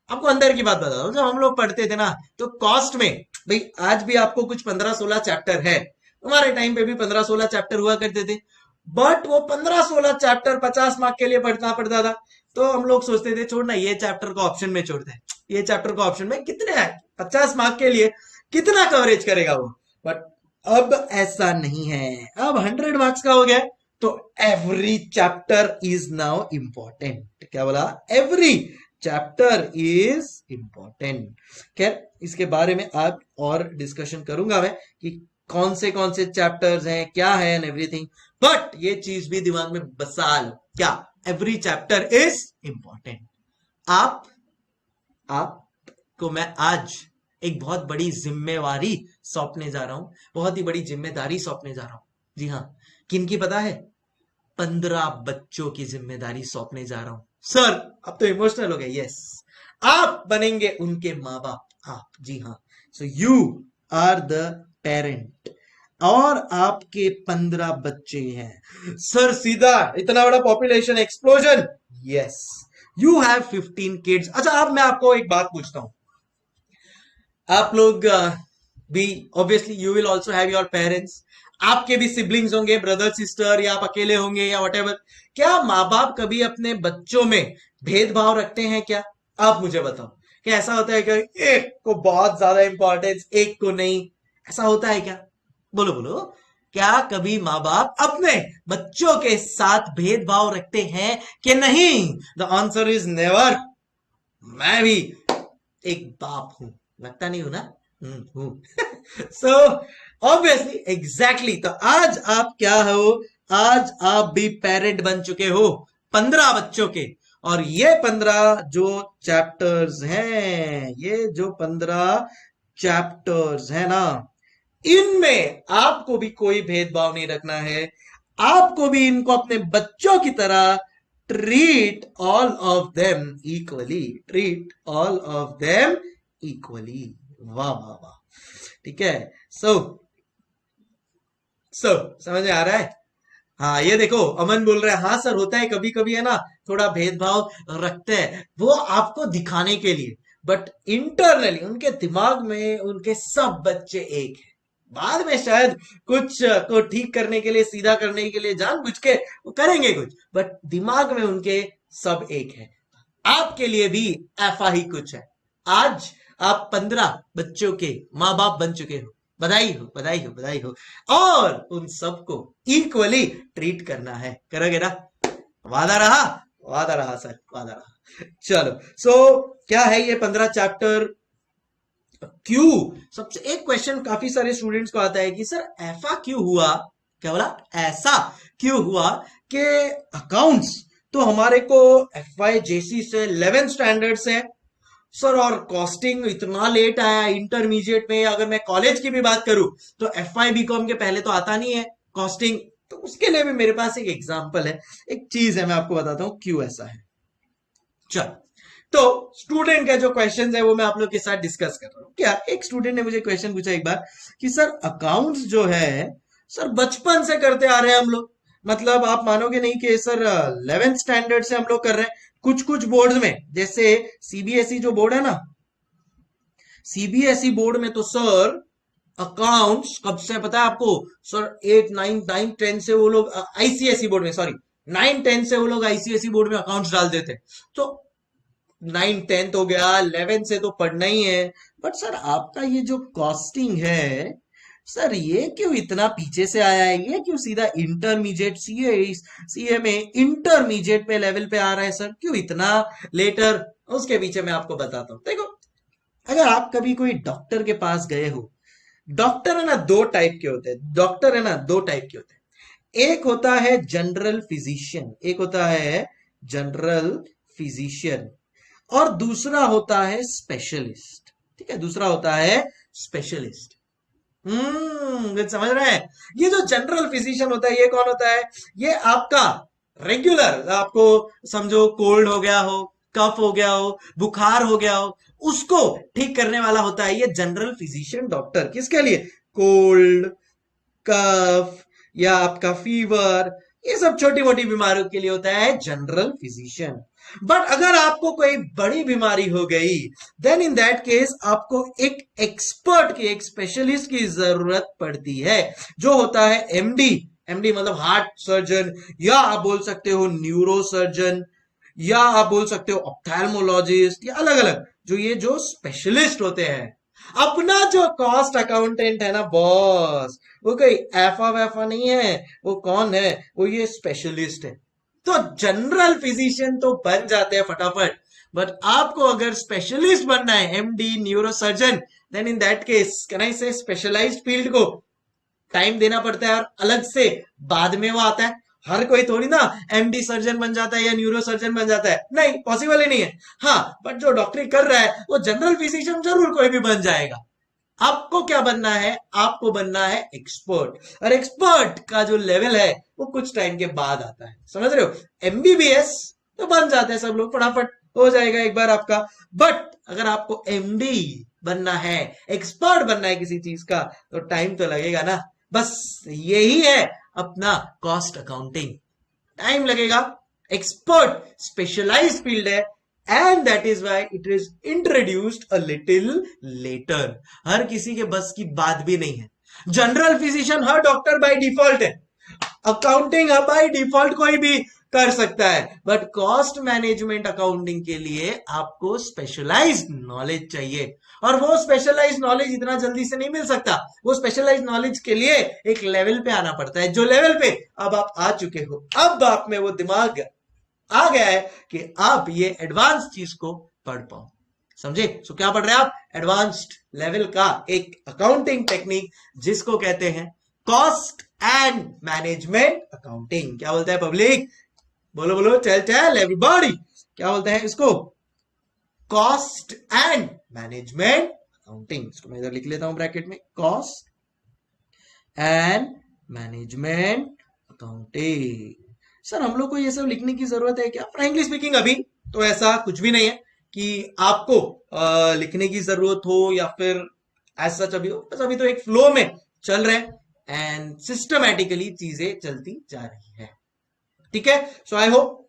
आपको अंदर की बात बता दो, जब हम लोग पढ़ते थे ना तो कॉस्ट में भाई आज भी आपको कुछ 15-16 चैप्टर है, हमारे टाइम पे भी 15-16 चैप्टर हुआ करते थे, बट वो 15-16 चैप्टर 50 मार्क के लिए पढ़ना पड़ता था। तो हम लोग सोचते थे छोड़ना, ये चैप्टर को ऑप्शन में छोड़ते हैं, ये चैप्टर को ऑप्शन में कितने है 50 मार्क के लिए कितना कवरेज करेगा वो। बट अब ऐसा नहीं है, अब 100 मार्क्स का हो गया तो every chapter is now important. क्या बोला? Every chapter is important. खैर इसके बारे में आज और डिस्कशन करूंगा मैं कि कौन से चैप्टर्स हैं, क्या है एंड एवरीथिंग, बट ये चीज भी दिमाग में बसा लो, क्या एवरी चैप्टर इज इंपॉर्टेंट। आपको मैं आज एक बहुत बड़ी जिम्मेवारी सौंपने जा रहा हूं, बहुत ही बड़ी जिम्मेदारी सौंपने जा रहा हूं। जी हाँ, किनकी पता है? 15 बच्चों की जिम्मेदारी सौंपने जा रहा हूं। सर अब तो इमोशनल हो गए। यस, आप बनेंगे उनके माँ बाप, आप। जी हाँ, so you are the parent और आपके 15 बच्चे हैं। सर सीधा इतना बड़ा population explosion. Yes, you have 15 kids. अच्छा, अब मैं आपको एक बात पूछता हूं, आप लोग भी obviously you will also have your parents, आपके भी सिबलिंग्स होंगे, ब्रदर सिस्टर, या आप अकेले होंगे या व्हाटएवर। क्या माँ बाप कभी अपने बच्चों में भेदभाव रखते हैं क्या? आप मुझे बताओ, क्या ऐसा होता है कि एक को बहुत ज्यादा इंपॉर्टेंस, एक को नहीं? ऐसा होता है क्या? बोलो बोलो, क्या कभी माँ बाप अपने बच्चों के साथ भेदभाव रखते हैं कि नहीं? The answer is never. मैं भी एक बाप हूं, लगता नहीं हूं ना? सो ऑब्वियसली एग्जैक्टली, तो आज आप क्या हो? आज आप भी पेरेंट बन चुके हो 15 बच्चों के, और ये 15 जो चैप्टर्स हैं, ये जो 15 चैप्टर्स है ना, इनमें आपको भी कोई भेदभाव नहीं रखना है। आपको भी इनको अपने बच्चों की तरह treat all of them equally, treat all of them equally. वाह वाह वाह, ठीक है। सो समझ में आ रहा है? हाँ, ये देखो अमन बोल रहा है हाँ सर होता है कभी कभी, है ना, थोड़ा भेदभाव रखते हैं, वो आपको दिखाने के लिए, बट इंटरनली उनके दिमाग में उनके सब बच्चे एक है। बाद में शायद कुछ को ठीक करने के लिए, सीधा करने के लिए जानबूझ के वो करेंगे कुछ, बट दिमाग में उनके सब एक है। आपके लिए भी ऐसा ही कुछ है। आज आप 15 बच्चों के माँ बाप बन चुके हो, बधाई हो बधाई हो बधाई हो, और उन सबको इक्वली ट्रीट करना है। करोगे ना? वादा रहा? वादा रहा सर, वादा रहा। चलो, सो क्या है ये 15 चैप्टर? क्यों? सबसे एक क्वेश्चन काफी सारे स्टूडेंट्स को आता है कि सर ऐसा क्यों हुआ? क्या बोला? ऐसा क्यों हुआ कि अकाउंट्स तो हमारे को FY JC से 11th स्टैंडर्ड से सर, और कॉस्टिंग इतना लेट आया इंटरमीडिएट में। अगर मैं कॉलेज की भी बात करूं तो FY BCom के पहले तो आता नहीं है कॉस्टिंग, तो उसके लिए भी मेरे पास एक एग्जांपल है, एक चीज है, मैं आपको बताता हूं क्यों ऐसा है। चल, तो स्टूडेंट का जो क्वेश्चन है वो मैं आप लोग के साथ डिस्कस कर रहा हूं। क्या एक स्टूडेंट ने मुझे क्वेश्चन पूछा एक बार कि सर अकाउंट्स जो है सर बचपन से करते आ रहे हैं हम लोग, मतलब आप मानोगे नहीं कि सर 11th स्टैंडर्ड से हम लोग कर रहे हैं। कुछ कुछ बोर्ड में, जैसे CBSE जो बोर्ड है ना, CBSE बोर्ड में तो सर अकाउंट्स कब से पता है आपको? सर 8, 9, 10 से वो लोग ICSE बोर्ड में, सॉरी 9, 10 से वो लोग ICSE बोर्ड में अकाउंट्स डाल देते। तो 9, 10 हो गया, 11 से तो पढ़ना ही है। बट सर आपका ये जो कॉस्टिंग है सर, ये क्यों इतना पीछे से आया है? ये क्यों सीधा इंटरमीडिएट CA में इंटरमीडिएट पे लेवल पे आ रहा है सर? क्यों इतना लेटर? उसके पीछे मैं आपको बताता हूं। देखो, अगर आप कभी कोई डॉक्टर के पास गए हो, डॉक्टर है ना 2 टाइप के होते हैं, डॉक्टर है ना 2 टाइप के होते हैं। एक होता है जनरल फिजिशियन, एक होता है जनरल फिजिशियन, और दूसरा होता है स्पेशलिस्ट। ठीक है, दूसरा होता है स्पेशलिस्ट। समझ रहे हैं? ये जो जनरल फिजिशियन होता है, ये कौन होता है? ये आपका रेगुलर, आपको समझो कोल्ड हो गया हो, कफ हो गया हो, बुखार हो गया हो, उसको ठीक करने वाला होता है ये जनरल फिजिशियन डॉक्टर। किसके लिए? कोल्ड, कफ या आपका फीवर, ये सब छोटी मोटी बीमारियों के लिए होता है जनरल फिजिशियन। बट अगर आपको कोई बड़ी बीमारी हो गई, देन इन दैट केस आपको एक एक्सपर्ट की, एक स्पेशलिस्ट की जरूरत पड़ती है, जो होता है एमडी। एमडी मतलब हार्ट सर्जन, या आप बोल सकते हो न्यूरो सर्जन, या आप बोल सकते हो ऑप्थेल्मोलॉजिस्ट, या अलग अलग जो स्पेशलिस्ट होते हैं। अपना जो कॉस्ट अकाउंटेंट है ना बॉस, वो कोई एफा वैफा नहीं है, वो कौन है? वो ये स्पेशलिस्ट है। तो जनरल फिजिशियन तो बन जाते हैं फटाफट, बट आपको अगर स्पेशलिस्ट बनना है, MD, neuro surgeon, then in that case can I say specialised field को टाइम देना पड़ता है, और अलग से बाद में वो आता है। हर कोई थोड़ी ना एमडी सर्जन बन जाता है या न्यूरो सर्जन बन जाता है, नहीं, पॉसिबल ही नहीं है। हाँ, बट जो डॉक्टरी कर रहा है वो जनरल फिजिशियन जरूर कोई भी बन जाएगा। आपको क्या बनना है? आपको बनना है एक्सपर्ट, और एक्सपर्ट का जो लेवल है वो कुछ टाइम के बाद आता है, समझ रहे हो? एमबीबीएस तो बन जाते हैं सब लोग, फटाफट हो जाएगा एक बार आपका। बट अगर आपको एमडी बनना है, एक्सपर्ट बनना है किसी चीज का, तो टाइम तो लगेगा ना। बस यही है अपना कॉस्ट अकाउंटिंग, टाइम लगेगा, एक्सपर्ट स्पेशलाइज्ड फील्ड है, and that is why it is introduced a little later. हर किसी के बस की बात भी नहीं है। जनरल फिजिशियन हर डॉक्टर बाय डिफॉल्ट है, अकाउंटिंग बाय डिफॉल्ट कोई भी कर सकता है, बट कॉस्ट मैनेजमेंट अकाउंटिंग के लिए आपको स्पेशलाइज्ड नॉलेज चाहिए, और वो स्पेशलाइज्ड नॉलेज इतना जल्दी से नहीं मिल सकता। वो स्पेशलाइज्ड नॉलेज के लिए एक लेवल पे आना पड़ता है, जो लेवल पे अब आप आ चुके हो। अब आप में वो दिमाग आ गया है कि आप ये एडवांस चीज को पढ़ पाओ, समझे? सो क्या पढ़ रहे हैं आप? एडवांस्ड लेवल का एक अकाउंटिंग टेक्निक, जिसको कहते हैं कॉस्ट एंड मैनेजमेंट अकाउंटिंग। क्या बोलता है पब्लिक? बोलो बोलो, चल चल एवरीबॉडी, क्या बोलते हैं इसको? Cost and management accounting. इसको मैं इधर लिख लेता हूं ब्रैकेट में, cost and management accounting. Sir हम लोग को ये सब लिखने की जरूरत है क्या? फ्रैंकली स्पीकिंग अभी तो ऐसा कुछ भी नहीं है कि आपको लिखने की जरूरत हो या फिर ऐसा अभी हो। बस अभी तो एक फ्लो में चल रहे हैं एंड सिस्टमैटिकली चीजें चलती जा रही है, ठीक है? सो आई होप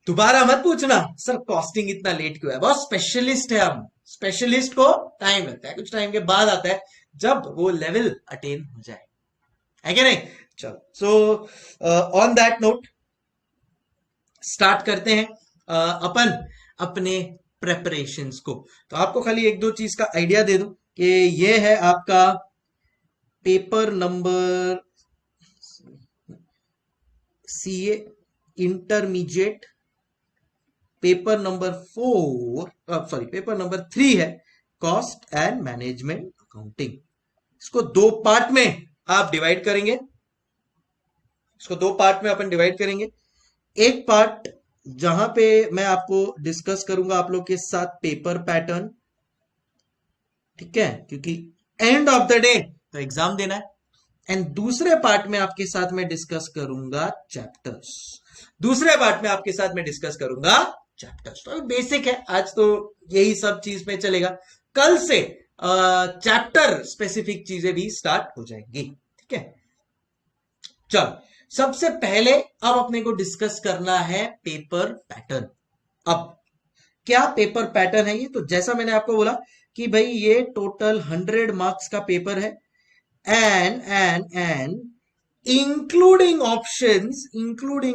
दोबारा मत पूछना सर कॉस्टिंग इतना लेट क्यों है। बहुत स्पेशलिस्ट है हम, स्पेशलिस्ट को टाइम लगता है, कुछ टाइम के बाद आता है जब वो लेवल अटेन हो जाए, है क्या नहीं? चलो, so on that note start करते हैं अपन अपने प्रेपरेशंस को। तो आपको खाली एक दो चीज का आइडिया दे दूं कि ये है आपका paper number CA intermediate, paper number 3 है कॉस्ट एंड मैनेजमेंट अकाउंटिंग। इसको दो पार्ट में आप डिवाइड करेंगे, इसको दो पार्ट में अपन डिवाइड करेंगे। एक पार्ट जहां पे मैं आपको डिस्कस करूंगा आप लोग के साथ पेपर पैटर्न, ठीक है, क्योंकि एंड ऑफ द डे तो एग्जाम देना है। एंड दूसरे पार्ट में आपके साथ में डिस्कस करूंगा चैप्टर्स, दूसरे पार्ट में आपके साथ में डिस्कस करूंगा चैप्टर्स। तो बेसिक है, आज तो यही सब चीज में चलेगा, कल से चैप्टर स्पेसिफिक चीजें भी स्टार्ट हो जाएंगी, ठीक है? चलो, सबसे पहले अब अपने को डिस्कस करना है पेपर पैटर्न। अब क्या पेपर पैटर्न है ये? तो जैसा मैंने आपको बोला कि भाई ये टोटल 100 मार्क्स का पेपर है, एंड इंक्लूडिंग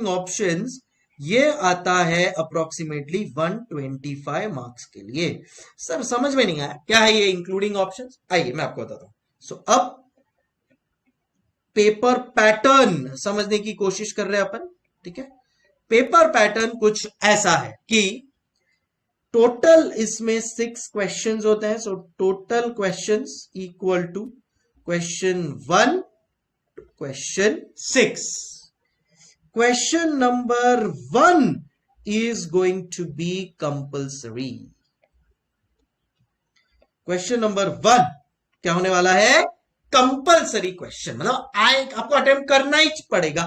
ऑप्शंस ये आता है अप्रोक्सीमेटली 125 मार्क्स के लिए। सर समझ में नहीं आया क्या है ये इंक्लूडिंग ऑप्शंस? आइए मैं आपको बताता हूं। सो अब पेपर पैटर्न समझने की कोशिश कर रहे हैं अपन, ठीक है? पेपर पैटर्न कुछ ऐसा है कि टोटल इसमें 6 क्वेश्चंस होते हैं। So total questions equal to question 1 to question 6। Question number 1 is going to be compulsory. Question number 1 क्या होने वाला है? कंपल्सरी क्वेश्चन, मतलब आपको अटेम्प्ट करना ही पड़ेगा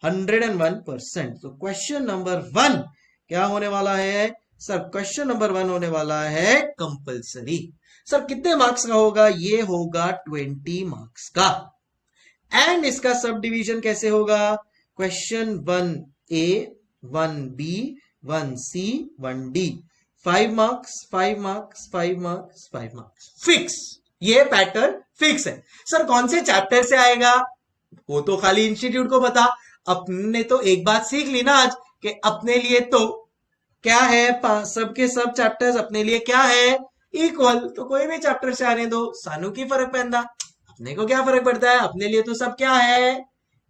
101%। तो क्वेश्चन नंबर 1 क्या होने वाला है सर? क्वेश्चन नंबर 1 होने वाला है कंपलसरी। सर कितने मार्क्स का होगा? ये होगा 20 मार्क्स का। एंड इसका सब डिवीजन कैसे होगा? Question 1A 1B 1C 1D 5 marks 5 marks 5 marks 5 marks fix. ये पैटर्न फिक्स है। सर कौन से चैप्टर से आएगा? वो तो खाली इंस्टीट्यूट को पता। अपने तो एक बात सीख ली ना आज कि अपने लिए तो क्या है, सबके सब चैप्टर्स अपने लिए क्या है? इक्वल। तो कोई भी चैप्टर से आने दो, सानू की फर्क पैंदा, अपने को क्या फर्क पड़ता है? अपने लिए तो सब क्या है?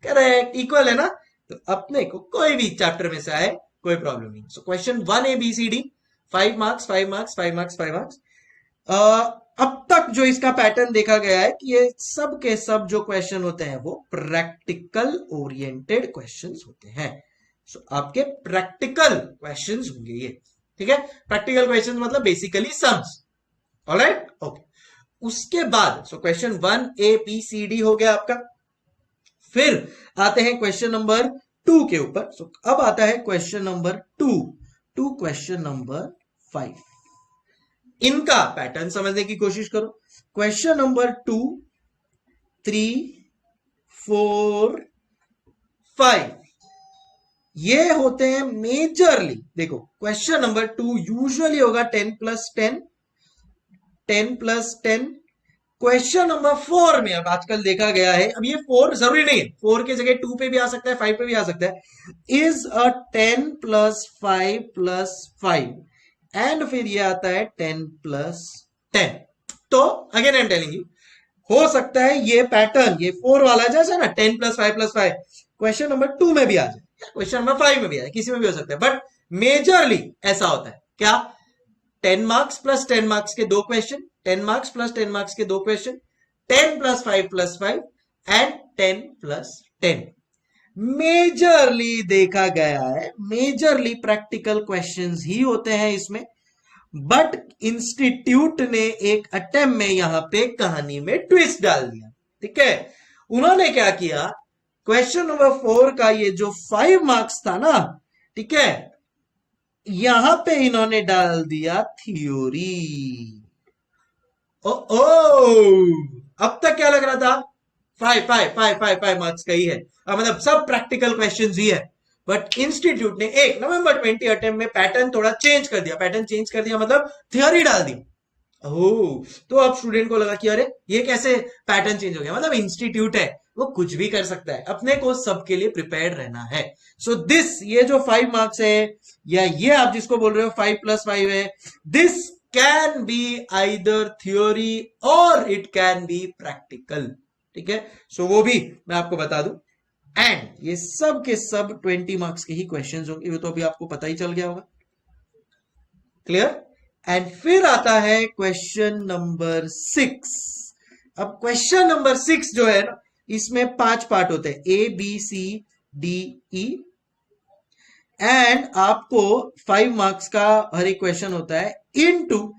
करेक्ट, इक्वल है ना। तो अपने को कोई भी चैप्टर में से आए कोई प्रॉब्लम नहीं। So question 1ABCD 5 marks 5 marks 5 marks 5 marks. अब तक जो इसका पैटर्न देखा गया है कि ये सब के सब जो क्वेश्चन होते हैं वो प्रैक्टिकल ओरिएंटेड क्वेश्चंस होते हैं। सो आपके प्रैक्टिकल क्वेश्चंस होंगे ये, ठीक है। प्रैक्टिकल क्वेश्चंस मतलब बेसिकली सम्स। Alright, okay. उसके बाद सो क्वेश्चन 1ABCD हो गया आपका। फिर आते हैं क्वेश्चन नंबर 2 के ऊपर। सो अब आता है question number 2 to question number 5। इनका पैटर्न समझने की कोशिश करो। क्वेश्चन नंबर 2 3 4 5 ये होते हैं मेजरली। देखो क्वेश्चन नंबर 2 यूजुअली होगा 10 + 10 10 + 10। क्वेश्चन नंबर 4 में अब आजकल देखा गया है, अब ये 4 जरूरी नहीं है, 4 की जगह 2 पे भी आ सकता है, 5 पे भी आ सकता है, इज अ 10 + 5 + 5 एंड फिर ये आता है 10 + 10। तो again I am telling you, हो सकता है ये पैटर्न, ये 4 वाला जैसा ना 10 + 5 + 5 क्वेश्चन नंबर 2 में भी आ जाए, क्वेश्चन नंबर 5 में भी आए, किसी में भी हो सकता है, बट मेजरली ऐसा होता है क्या? 10 मार्क्स + 10 मार्क्स के 2 क्वेश्चन, 10 मार्क्स + 10 मार्क्स के 2 क्वेश्चन, 10 + 5 + 5 एंड 10 + 10। मेजरली देखा गया है, मेजरली प्रैक्टिकल क्वेश्चंस ही होते हैं इसमें। बट इंस्टीट्यूट ने एक अटेम्प्ट में यहां पे कहानी में ट्विस्ट डाल दिया, ठीक है। उन्होंने क्या किया, क्वेश्चन नंबर 4 का ये जो 5 मार्क्स था ना, ठीक है, यहां पे इन्होंने डाल दिया थ्योरी। ओ अब तक क्या लग रहा था? 5 मार्क्स का ही है, मतलब सब प्रैक्टिकल क्वेश्चंस ही है। बट इंस्टीट्यूट ने एक नवंबर 20 अटेम्प्ट में पैटर्न थोड़ा चेंज कर दिया, पैटर्न चेंज कर दिया मतलब थ्योरी डाल दी। ओह, तो अब स्टूडेंट को लगा कि अरे ये कैसे पैटर्न चेंज हो गया, मतलब इंस्टीट्यूट है वो कुछ भी कर सकता है, अपने को सबके लिए प्रिपेयर्ड रहना है। सो दिस, ये जो 5 मार्क्स है या ये आप जिसको बोल रहे हो 5 + 5 है, this can be either theory और इट कैन बी प्रैक्टिकल, ठीक है। सो वो भी मैं आपको बता दूं। एंड ये सब के सब 20 मार्क्स के ही क्वेश्चंस होंगे, वो तो अभी आपको पता ही चल गया होगा, क्लियर। एंड फिर आता है क्वेश्चन नंबर 6। अब क्वेश्चन नंबर 6 जो है ना, इसमें 5 पार्ट होते हैं, ABCDE एंड आपको 5 मार्क्स का हर एक क्वेश्चन होता है, इनटू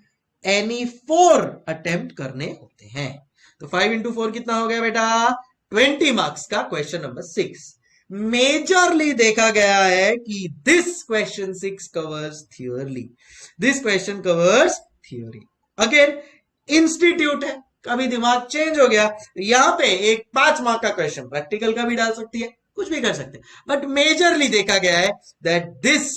एनी 4 अटेम्प्ट करने होते हैं। तो 5 × 4 कितना हो गया बेटा? 20 मार्क्स का क्वेश्चन नंबर 6। मेजरली देखा गया है कि this question 6 covers theory, this question covers theory. Again institute है, कभी दिमाग चेंज हो गया, यहां पे एक 5 मार्क का क्वेश्चन प्रैक्टिकल का भी डाल सकती है, कुछ भी कर सकते हैं, बट मेजरली देखा गया है that this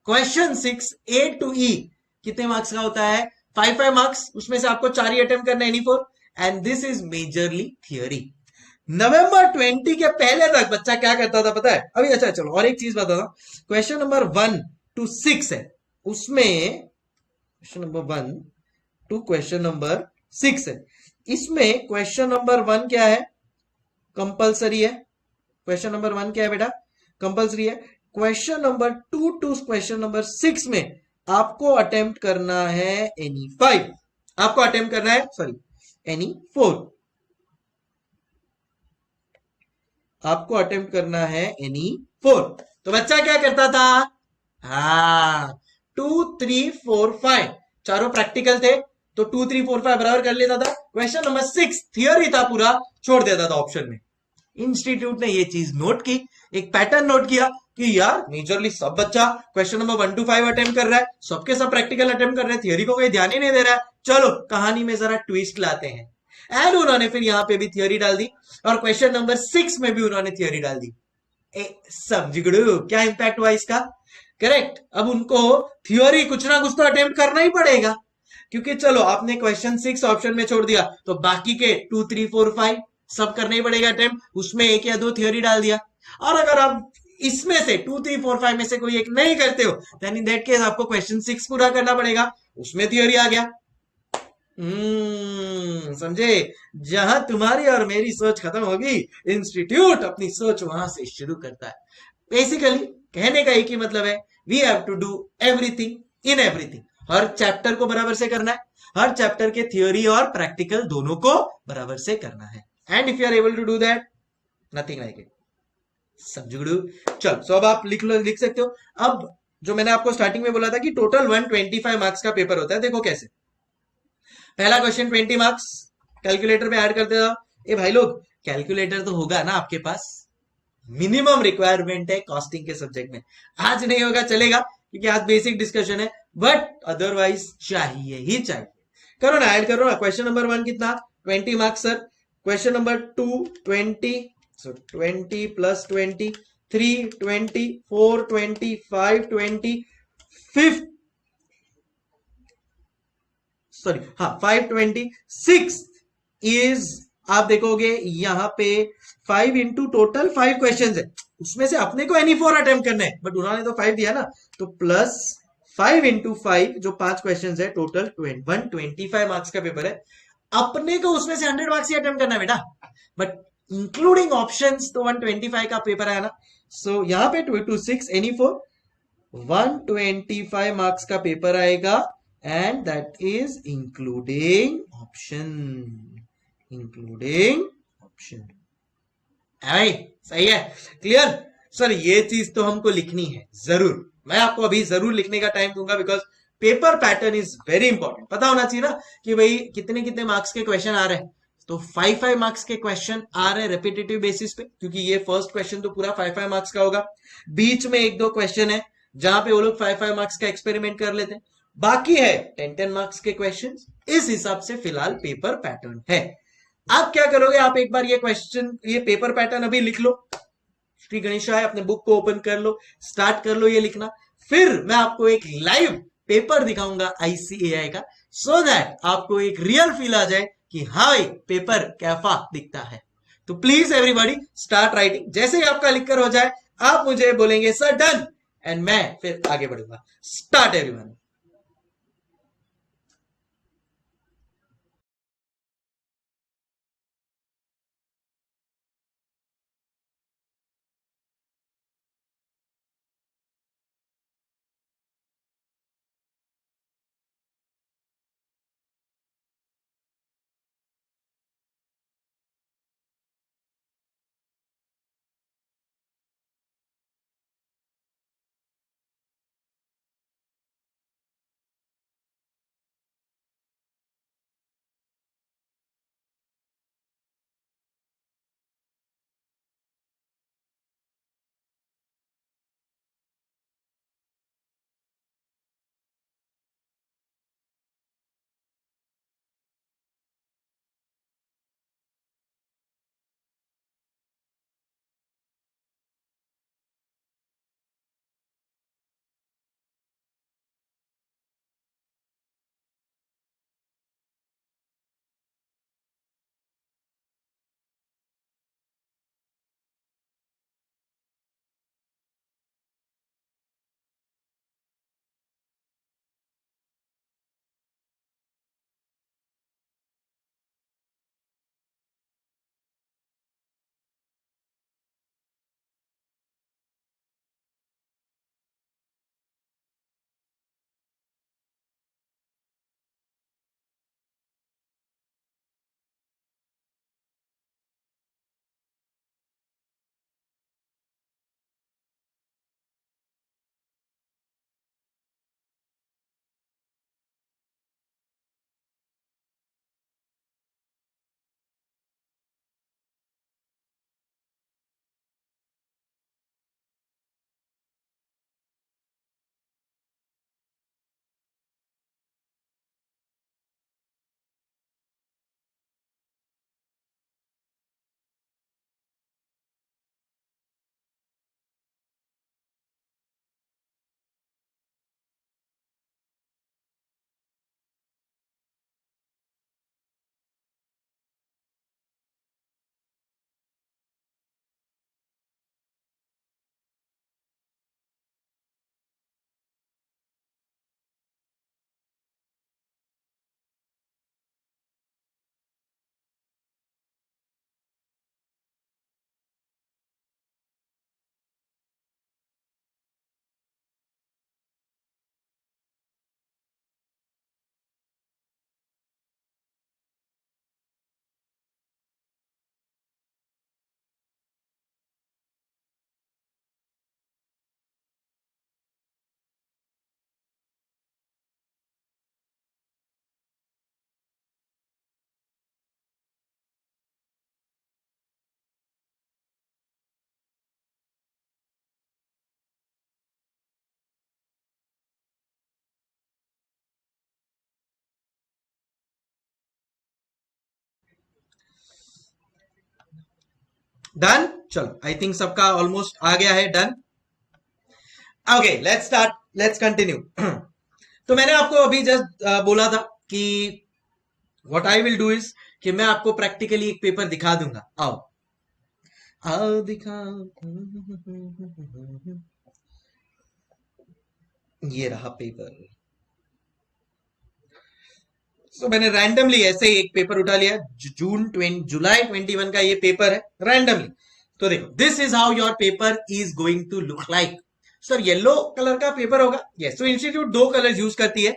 question 6 A to E कितने मार्क्स का होता है? 5 मार्क्स, उसमें से आपको 4 ही अटेम्प्ट करना है, any 4, and this is majorly theory. नवंबर 20 के पहले तक बच्चा क्या करता था पता है? अभी अच्छा चलो और एक चीज बताता हूं, क्वेश्चन नंबर 1 to 6 है, उसमें question number 1 to question number 6 है, इसमें क्वेश्चन नंबर 1 क्या है? कंपलसरी है। क्वेश्चन नंबर 1 क्या है बेटा? कंपलसरी है। Question number 2 to question number 6 में आपको अटेम्प्ट करना है एनी 5, आपको अटेम्प्ट करना है सॉरी एनी 4, आपको अटेम्प्ट करना है एनी 4। तो बच्चा क्या करता था? हाँ 2 3 4 5 चारों प्रैक्टिकल थे, तो 2 3 4 5 बराबर कर लेता था। क्वेश्चन नंबर 6 थियोरी था, पूरा छोड़ देता था ऑप्शन में। इंस्टीट्यूट ने ये चीज नोट की, एक पैटर्न नोट किया, कि यार मेजरली सब बच्चा क्वेश्चन नंबर 1 to 5 अटेम्प्ट कर रहा है, सबके सब प्रैक्टिकल अटेम्प्ट कर रहे हैं, थियरी को कोई ध्यान ही नहीं दे रहा है, चलो कहानी में जरा ट्विस्ट लाते हैं। एंड उन्होंने फिर यहां पे भी थियरी डाल दी, और क्वेश्चन नंबर 6 में भी उन्होंने थियरी डाल दी। समझगड़ू क्या इंपैक्ट हुआ इसका? करेक्ट। अब उनको थियोरी कुछ ना कुछ तो अटेम्प्ट करना ही पड़ेगा, क्योंकि चलो आपने क्वेश्चन 6 ऑप्शन में छोड़ दिया, तो बाकी के 2 3 4 5 सब करना ही पड़ेगा अटेम्प्ट, उसमें एक या दो थियोरी डाल दिया। और अगर आप इसमें से 2 3 4 5 में से कोई एक नहीं करते हो, देन इन दैट केस आपको क्वेश्चन 6 पूरा करना पड़ेगा, उसमें थियोरी आ गया। समझे? जहां तुम्हारी और मेरी सोच खत्म होगी, इंस्टीट्यूट अपनी सोच वहां से शुरू करता है। बेसिकली कहने का एक ही मतलब है, we have to do everything in everything. हर चैप्टर को बराबर से करना है, हर चैप्टर के थियोरी और प्रैक्टिकल दोनों को बराबर से करना है। And if you are able to do that, nothing like it. समझू? चल, सो अब आप लिख लो, लिख सकते हो। अब जो मैंने आपको स्टार्टिंग में बोला था कि टोटल 125 मार्क्स का पेपर होता है, देखो कैसे। पहला क्वेश्चन 20 मार्क्स, कैलकुलेटर पे ऐड करते जाओ। ए भाई लोग, कैलकुलेटर तो होगा ना आपके पास? मिनिमम रिक्वायरमेंट है कॉस्टिंग के सब्जेक्ट में। आज नहीं होगा चलेगा, क्योंकि आज बेसिक डिस्कशन है, बट अदरवाइज चाहिए ही चाहिए। करो ना, ऐड करो ना। क्वेश्चन नंबर 1 कितना? 20 मार्क्स सर। क्वेश्चन नंबर 2 20, सो 20 प्लस 20, 3 20, 4 20, 5 20, 5 सॉरी हाँ 526 इज, आप देखोगे यहां पे 5 इंटू टोटल 5 क्वेश्चन है, उसमें से अपने को एनी 4 अटेम्प्ट करने हैं, बट उन्होंने तो 5 दिया ना, तो प्लस 5 इंटू 5 जो 5 क्वेश्चन है, टोटल 125 मार्क्स का पेपर है। अपने को उसमें से 100 मार्क्स ही अटेम्प्ट करना है बेटा, बट इंक्लूडिंग ऑप्शंस तो 125 का पेपर है ना। सो यहाँ पे 226 एनी 4 125 मार्क्स का पेपर आएगा, and that is including option, including option. भाई सही है? क्लियर? सर ये चीज तो हमको लिखनी है जरूर, मैं आपको अभी जरूर लिखने का टाइम दूंगा, because paper pattern is very important. पता होना चाहिए ना कि भाई कितने कितने मार्क्स के क्वेश्चन आ रहे हैं। तो 5 मार्क्स के क्वेश्चन आ रहे हैं रेपिटेटिव बेसिस पे, क्योंकि ये फर्स्ट क्वेश्चन तो पूरा 5 मार्क्स का होगा। बीच में एक दो क्वेश्चन है जहां पे वो लोग 5 मार्क्स का एक्सपेरिमेंट कर लेते हैं, बाकी है 10 मार्क्स के क्वेश्चन। इस हिसाब से फिलहाल पेपर पैटर्न है। आप क्या करोगे, आप एक बार ये क्वेश्चन, ये पेपर पैटर्न अभी लिख लो, श्री गणेशाय अपने बुक को ओपन कर लो, स्टार्ट कर लो ये लिखना। फिर मैं आपको एक लाइव पेपर दिखाऊंगा आईसीएआई का, सो दैट आपको एक रियल फील आ जाए कि हाँ भाई पेपर कैफा दिखता है। तो प्लीज एवरीबॉडी स्टार्ट राइटिंग। जैसे ही आपका लिखकर हो जाए, आप मुझे बोलेंगे सर डन, एंड मैं फिर आगे बढ़ूंगा। Start everyone. डन, चलो आई थिंक सबका ऑलमोस्ट आ गया है, done. Okay let's start, let's continue. तो मैंने आपको अभी जस्ट बोला था कि what I will do is कि मैं आपको प्रैक्टिकली एक पेपर दिखा दूंगा। आओ आओ दिखा, ये रहा पेपर। तो मैंने रैंडमली ऐसे ही एक पेपर उठा लिया, जुलाई 21 का ये पेपर है, रैंडमली। तो देखो, this is how your paper is going to look like. Sir yellow colour का पेपर होगा, यस। तो इंस्टीट्यूट दो कलर यूज करती है,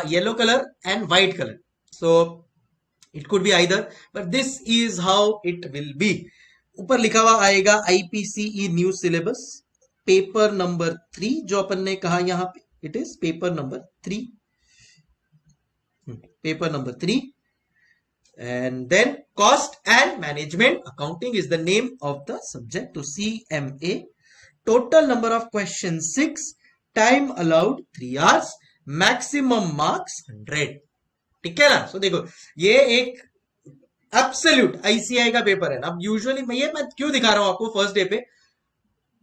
yellow colour and white colour. So it could be either, but this is how it will be. ऊपर लिखा हुआ आएगा IPCE new syllabus paper number 3, जो अपन ने कहा यहां पे, it is paper number 3, paper number 3, and then cost and management accounting is the name of the subject. To CMA, total number of questions 6, time allowed 3 hours, maximum marks 100। ठीक है ना? सो देखो, ये एक एब्सोल्यूट ICI का paper है ना। अब यूजुअली मैं क्यों दिखा रहा हूं आपको फर्स्ट डे पे,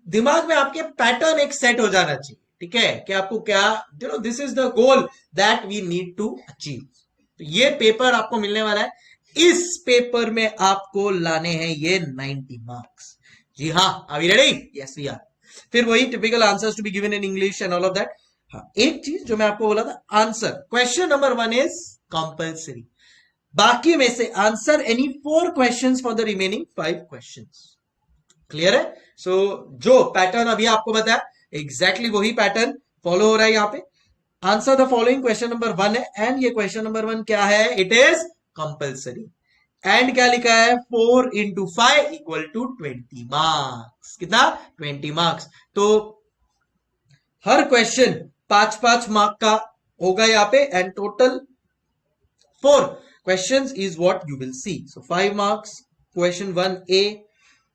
दिमाग में आपके पैटर्न एक सेट हो जाना चाहिए, ठीक है, कि आपको क्या, this is the goal that we need to achieve. तो ये पेपर आपको मिलने वाला है, इस पेपर में आपको लाने हैं ये 90 मार्क्स। जी हाँ, are we ready? Yes we are. फिर वही typical answers to be given in English and all of that. हाँ, एक चीज जो मैं आपको बोला था, answer question number 1 is compulsory, बाकी में से answer any 4 questions for the remaining 5 questions. Clear है? सो जो पैटर्न अभी आपको बताया, एग्जैक्टली वही पैटर्न फॉलो हो रहा है यहाँ पे। Answer the following question number 1 है, एंड ये क्वेश्चन नंबर 1 क्या है? It is compulsory. एंड क्या लिखा है? 4 into 5 इक्वल टू 20 मार्क्स। कितना? 20 मार्क्स। तो हर क्वेश्चन 5-5 मार्क का होगा यहाँ पे, and total 4 questions is what you will see. So 5 marks question 1A,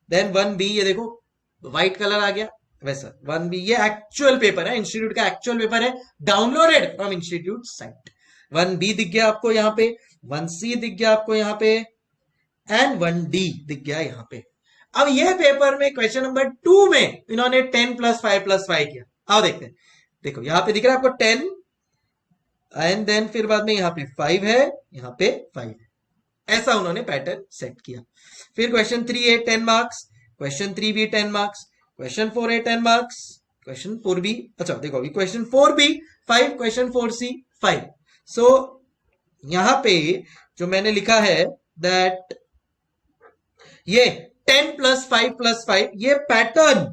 then 1B, ये देखो व्हाइट कलर आ गया वैसा 1B, ये एक्चुअल पेपर है, इंस्टीट्यूट का एक्चुअल पेपर है, downloaded from institute site. 1B दिख गया आपको यहाँ पे, 1C दिख गया आपको यहाँ पे, एंड 1D दिख गया यहाँ पे। अब ये पेपर में क्वेश्चन नंबर 2 में इन्होंने 10 + 5 + 5 किया। आओ देखते हैं। देखो यहाँ पे दिख रहा है आपको 10, एंड देन फिर बाद में यहाँ पे 5 है, यहाँ पे 5 है, ऐसा उन्होंने पैटर्न सेट किया। फिर question 3A 10 marks, question 3B 10 marks, question 4A 10 marks, question 4B, अच्छा देखो अभी क्वेश्चन 4B 5, क्वेश्चन 4C 5। सो यहां पे जो मैंने लिखा है दैट ये 10 + 5 + 5, ये पैटर्न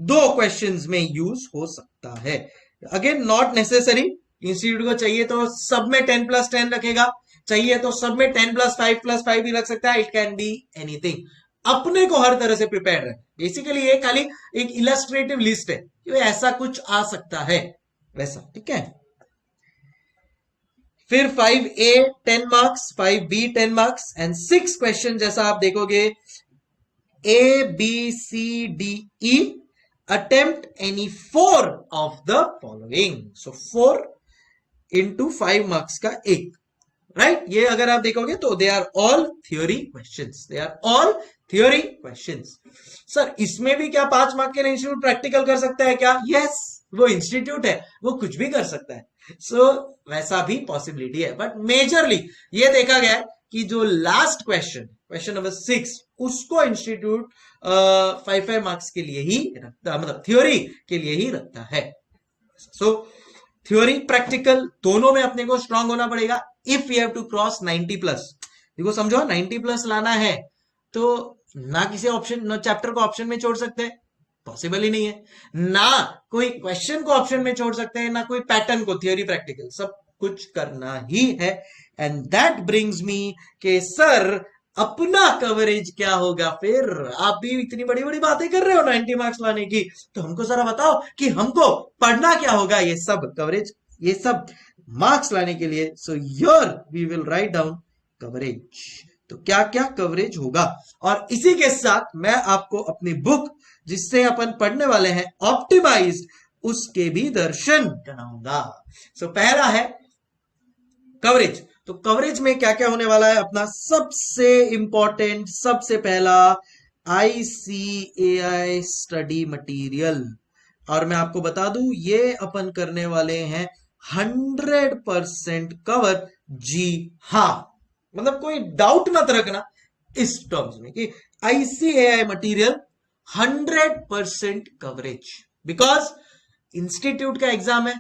2 क्वेश्चंस में यूज हो सकता है। अगेन नॉट नेसेसरी, इंस्टीट्यूट को चाहिए तो सब में 10 + 10 रखेगा, चाहिए तो सब में 10 + 5 + 5 भी रख सकता है। इट कैन बी एनीथिंग, अपने को हर तरह से प्रिपेयर रहे। बेसिकली ये खाली एक इलस्ट्रेटिव लिस्ट है कि ऐसा कुछ आ सकता है वैसा, ठीक है। फिर 5A 10 marks, 5B 10 marks, and 6 question जैसा आप देखोगे ABCDE, attempt any 4 of the following। So 4 into 5 marks का एक, राइट। ये अगर आप देखोगे तो they are all theory questions, they are all theory questions. Sir इसमें भी क्या 5 मार्क के लिए इंस्टीट्यूट प्रैक्टिकल कर सकता है क्या? यस, वो इंस्टीट्यूट है, वो कुछ भी कर सकता है। सो वैसा भी पॉसिबिलिटी है, बट मेजरली ये देखा गया है कि जो लास्ट क्वेश्चन, क्वेश्चन नंबर 6, उसको इंस्टीट्यूट 5 मार्क्स के लिए ही रखता, मतलब थ्योरी के लिए ही रखता है। सो थ्योरी प्रैक्टिकल दोनों में अपने को स्ट्रांग होना पड़ेगा if you have to cross 90+। देखो समझो 90+ लाना है तो ना किसी ऑप्शन, ना चैप्टर को ऑप्शन में छोड़ सकते हैं, पॉसिबल ही नहीं है, ना कोई क्वेश्चन को ऑप्शन में छोड़ सकते हैं, ना कोई पैटर्न को, थ्योरी प्रैक्टिकल सब कुछ करना ही है। एंड दैट ब्रिंग्स मी के सर अपना कवरेज क्या होगा? फिर आप भी इतनी बड़ी बड़ी बातें कर रहे हो 90 मार्क्स लाने की, तो हमको जरा बताओ कि हमको पढ़ना क्या होगा ये सब कवरेज, ये सब मार्क्स लाने के लिए। So here we will write down coverage, तो क्या क्या कवरेज होगा। और इसी के साथ मैं आपको अपनी बुक जिससे अपन पढ़ने वाले हैं ऑप्टिमाइज, उसके भी दर्शन कराऊंगा। सो पहला है कवरेज। तो कवरेज में क्या क्या होने वाला है अपना सबसे इंपॉर्टेंट, सबसे पहला ICAI स्टडी मटेरियल। और मैं आपको बता दूं ये अपन करने वाले हैं 100% कवर। जी हाँ, मतलब कोई डाउट मत रखना इस टर्म्स में कि ICAI material 100% coverage, because institute का एग्जाम है,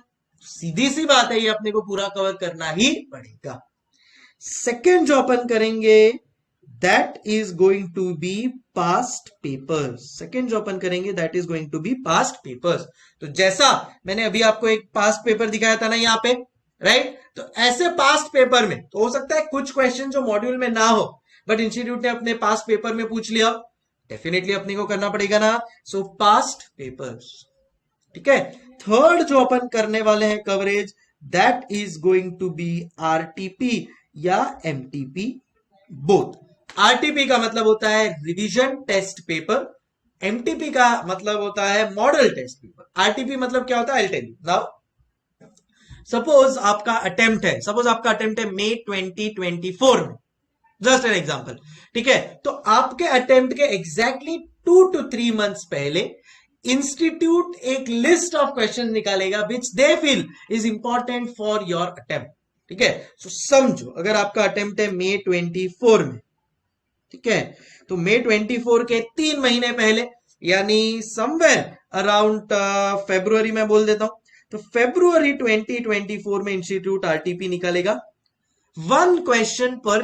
सीधी सी बात है ये अपने को पूरा कवर करना ही पड़ेगा। सेकेंड जो अपन करेंगे that is going to be past papers. Second जो अपन करेंगे that is going to be past papers. तो जैसा मैंने अभी आपको एक पास्ट पेपर दिखाया था ना यहाँ पे, राइट, तो ऐसे पास्ट पेपर में तो हो सकता है कुछ क्वेश्चन जो मॉड्यूल में ना हो बट इंस्टीट्यूट ने अपने पास्ट पेपर में पूछ लिया, डेफिनेटली अपने को करना पड़ेगा ना। सो पास्ट पेपर्स, ठीक है। थर्ड जो अपन करने वाले हैं coverage that is going to be RTP या MTP बोथ। RTP का मतलब होता है रिवीजन टेस्ट पेपर, MTP का मतलब होता है मॉडल टेस्ट पेपर। RTP मतलब क्या होता है, I'll tell you now। Suppose आपका अटेम्प्ट है, मई 2024 में, जस्ट एन एग्जांपल, ठीक है। तो आपके अटेम्प्ट के एग्जैक्टली 2 to 3 मंथ्स पहले इंस्टीट्यूट एक लिस्ट ऑफ क्वेश्चन निकालेगा which they feel is important for your attempt, ठीक है। सो समझो अगर आपका अटेम्प्ट है मई 24 में, ठीक है, तो मई 24 के 3 महीने पहले यानी समवेयर अराउंड फरवरी में बोल देता हूं, तो फरवरी 2024 में इंस्टीट्यूट RTP निकालेगा 1 क्वेश्चन पर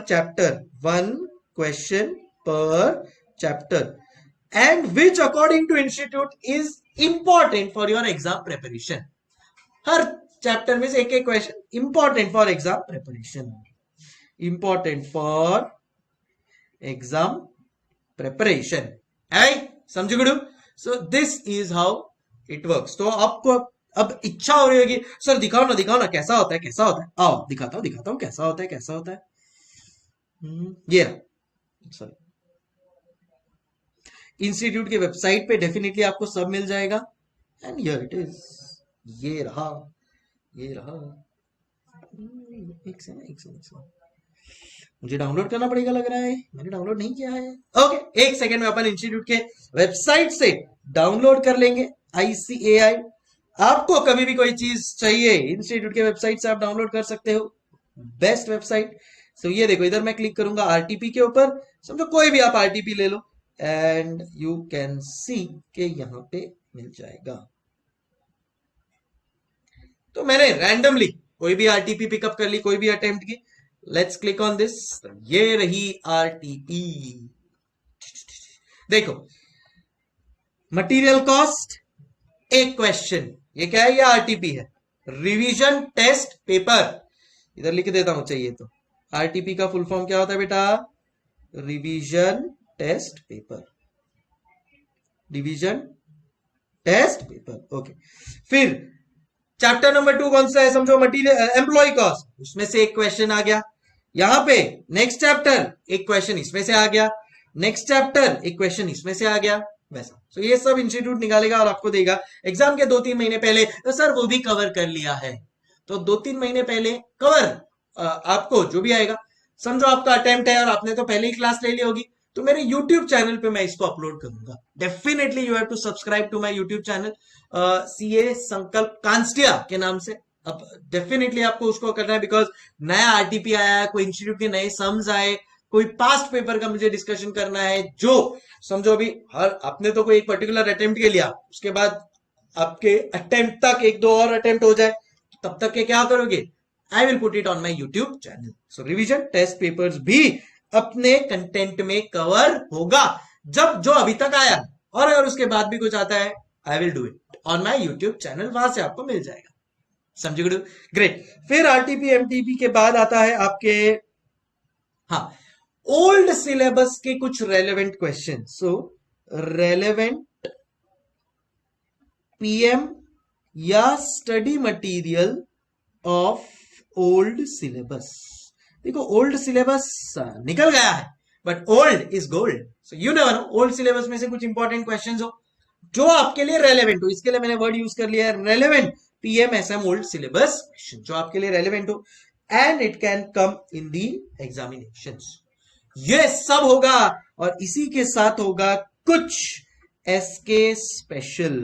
chapter and which according to institute is important for your exam preparation। Her chapter में से एक एक question important for exam preparation, है समझो गुरु। सो this is how it works. तो आपको अब इच्छा हो रही होगी सर दिखाओ ना कैसा होता है, आओ दिखाता हूं कैसा होता है। ये रहा, सॉरी, इंस्टीट्यूट के वेबसाइट पे डेफिनेटली आपको सब मिल जाएगा। एंड हियर इट इज, ये रहा। एक सेकंड, मुझे डाउनलोड करना पड़ेगा लग रहा है, मैंने डाउनलोड नहीं किया है। ओके, एक सेकंड में अपन इंस्टीट्यूट के वेबसाइट से डाउनलोड कर लेंगे ICAI। आपको कभी भी कोई चीज चाहिए इंस्टीट्यूट के वेबसाइट से आप डाउनलोड कर सकते हो, बेस्ट वेबसाइट। सो ये देखो, इधर मैं क्लिक करूंगा RTP के ऊपर, समझो कोई भी आप RTP ले लो एंड यू कैन सी के यहां पे मिल जाएगा। तो मैंने रैंडमली कोई भी RTP पिकअप कर ली, कोई भी अटेम्प्ट की। लेट्स क्लिक ऑन दिस, ये रही RTP। देखो, मटेरियल कॉस्ट एक क्वेश्चन, ये क्या है, ये RTP है, रिवीजन टेस्ट पेपर। इधर लिख देता हूं चाहिए तो। RTP का फुल फॉर्म क्या होता है बेटा, रिवीजन टेस्ट पेपर, ओके। फिर चैप्टर नंबर 2 कौन सा है, समझो मटेरियल एम्प्लॉय कॉस्ट, उसमें से एक क्वेश्चन आ गया। यहां पे नेक्स्ट चैप्टर एक क्वेश्चन इसमें से आ गया, नेक्स्ट चैप्टर एक क्वेश्चन इसमें से आ गया, वैसा। तो ये सब इंस्टीट्यूट निकालेगा और आपको देगा एग्जाम के 2-3 महीने पहले। तो सर वो भी कवर कर लिया है, तो 2-3 महीने पहले कवर आपको जो भी आएगा, समझो आपका अटेम्प्ट है और आपने तो पहले ही क्लास ले ली होगी, तो मेरे YouTube चैनल पे मैं इसको अपलोड करूंगा। Definitely you have to subscribe to my YouTube channel CA Sankalp कांस्टिया के नाम से। अब डेफिनेटली आपको उसको करना है, बिकॉज नया RTP आया है, कोई इंस्टीट्यूट के नए सम्स आए, कोई पास्ट पेपर का मुझे डिस्कशन करना है, जो समझो अभी हर आपने तो कोई एक पर्टिकुलर अटेम्प्ट के लिया, उसके बाद आपके अटेम्प्ट तक 1-2 और अटेम्प्ट हो जाए, तब तक के क्या करोगे, I will put it on my YouTube channel. So revision test papers भी अपने कंटेंट में कवर होगा, जब जो अभी तक आया, और अगर उसके बाद भी कुछ आता है I will do it on my YouTube channel, वहां से आपको मिल जाएगा। समझे गुरु, ग्रेट। फिर RTP MTP के बाद आता है आपके, हाँ, ओल्ड सिलेबस के कुछ रेलेवेंट क्वेश्चन। सो रेलेवेंट PM या study material of old syllabus. देखो ओल्ड सिलेबस निकल गया है but old is gold, so you never know, old syllabus में से कुछ इंपॉर्टेंट क्वेश्चंस हो जो आपके लिए रेलेवेंट हो। इसके लिए मैंने वर्ड यूज कर लिया है relevant PM SM old syllabus question, जो आपके लिए रेलेवेंट हो। And it can come in the examinations. ये सब होगा और इसी के साथ होगा कुछ एसके स्पेशल।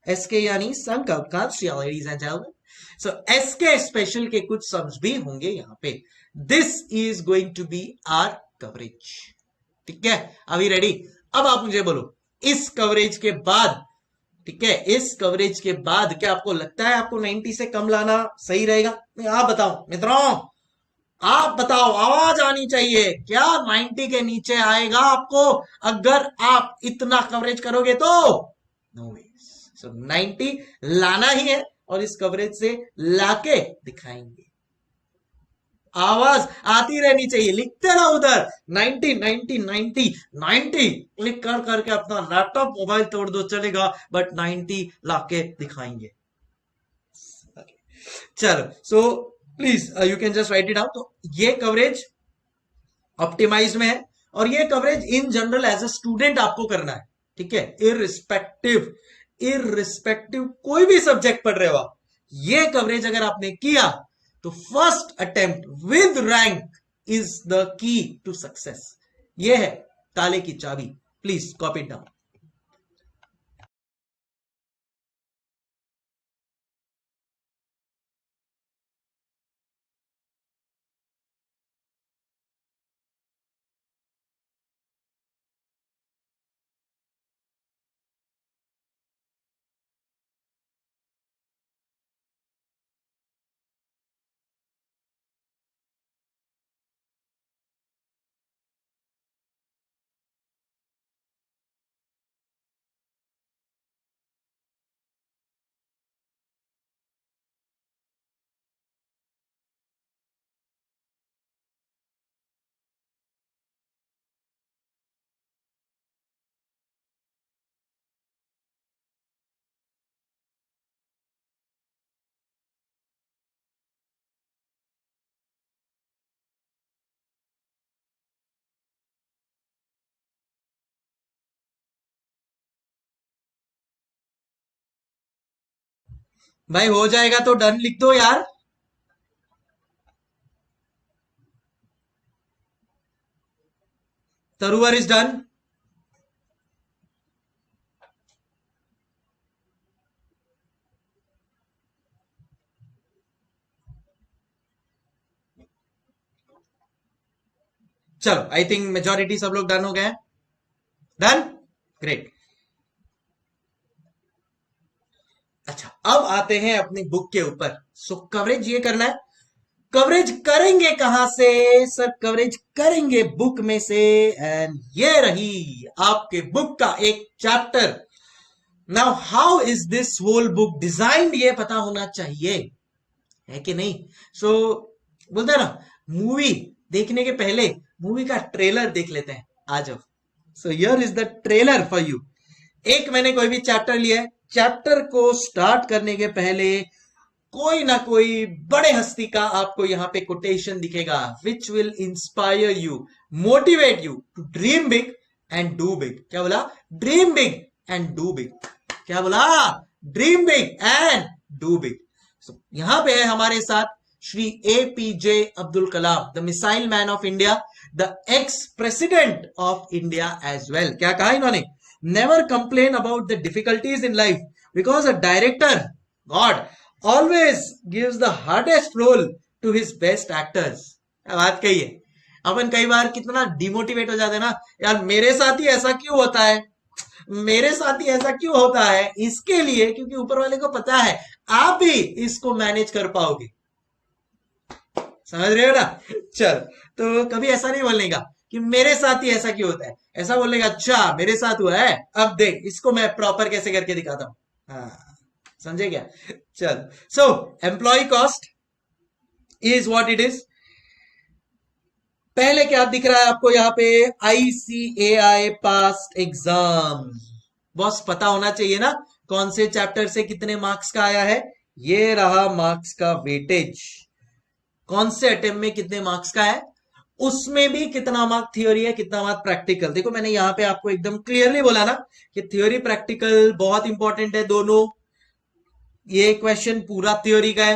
एसके यानी संक अवकाश, ladies and gentleman. So SK special के कुछ सम्स भी होंगे यहां पे। This is going to be our coverage. ठीक है, अभी रेडी? अब आप मुझे बोलो, इस कवरेज के बाद, ठीक है, इस कवरेज के बाद क्या आपको लगता है आपको 90 से कम लाना सही रहेगा? आप बताओ मित्रों, आप बताओ, आवाज आनी चाहिए। क्या 90 के नीचे आएगा आपको अगर आप इतना कवरेज करोगे तो? नो वे। सो 90 लाना ही है और इस कवरेज से लाके दिखाएंगे। आवाज आती रहनी चाहिए, लिखते ना उधर 90 90 90 90 क्लिक कर करके अपना लैपटॉप मोबाइल तोड़ दो, चलेगा, बट 90 लाके दिखाएंगे। चलो, so please you can just write it out. तो ये कवरेज ऑप्टिमाइज में है और ये coverage in general as a student आपको करना है। ठीक है, इररिस्पेक्टिव कोई भी सब्जेक्ट पढ़ रहे हो आप, ये कवरेज अगर आपने किया तो first attempt with rank is the key to success. ये है ताले की चाबी। Please copy it down. भाई हो जाएगा तो डन लिख दो यार। Taruvar is done. चलो, आई थिंक मेजोरिटी सब लोग डन हो गए। Done, great. अच्छा, अब आते हैं अपनी बुक के ऊपर। सो कवरेज ये करना है। कवरेज करेंगे कहां से सर? कवरेज करेंगे बुक में से, एंड ये रही आपके बुक का एक chapter. Now how is this whole book designed, ये पता होना चाहिए, है कि नहीं? सो बोलते हैं ना, मूवी देखने के पहले मूवी का ट्रेलर देख लेते हैं। आ जाओ। So here is the trailer for you. एक मैंने कोई भी चैप्टर लिया है, चैप्टर को स्टार्ट करने के पहले कोई ना कोई बड़े हस्ती का आपको यहां पे कोटेशन दिखेगा, which will inspire you, motivate you to dream big and do big. क्या बोला? Dream big and do big. क्या बोला? Dream big and do big. यहां पे है हमारे साथ Shri APJ Abdul Kalam, the missile man of India, the ex president of India as well. क्या कहा इन्होंने? Never complain about the difficulties in life because a director God always gives the hardest role to his best actors। बात कही है। अपन कई बार कितना demotivate हो जाते हैं ना, यार मेरे साथ ही ऐसा क्यों होता है, मेरे साथ ही ऐसा क्यों होता है? इसके लिए क्योंकि ऊपर वाले को पता है आप ही इसको मैनेज कर पाओगे। समझ रहे हो ना? चल, तो कभी ऐसा नहीं बोलने का कि मेरे साथ ही ऐसा क्यों होता है, ऐसा बोलने का अच्छा मेरे साथ हुआ है, अब देख इसको मैं प्रॉपर कैसे करके दिखाता हूं। हाँ, समझे क्या? चल, so employ cost is what it is. पहले क्या दिख रहा है आपको यहाँ पे? ICAI past exam. बॉस पता होना चाहिए ना कौन से चैप्टर से कितने मार्क्स का आया है। ये रहा मार्क्स का वेटेज, कौन से अटेम्प्ट में कितने मार्क्स का है, उसमें भी कितना मार्क थ्योरी है, कितना मार्क प्रैक्टिकल। देखो मैंने यहाँ पे आपको एकदम क्लियरली बोला ना कि थ्योरी प्रैक्टिकल बहुत इंपॉर्टेंट है दोनों। ये क्वेश्चन पूरा थ्योरी का है।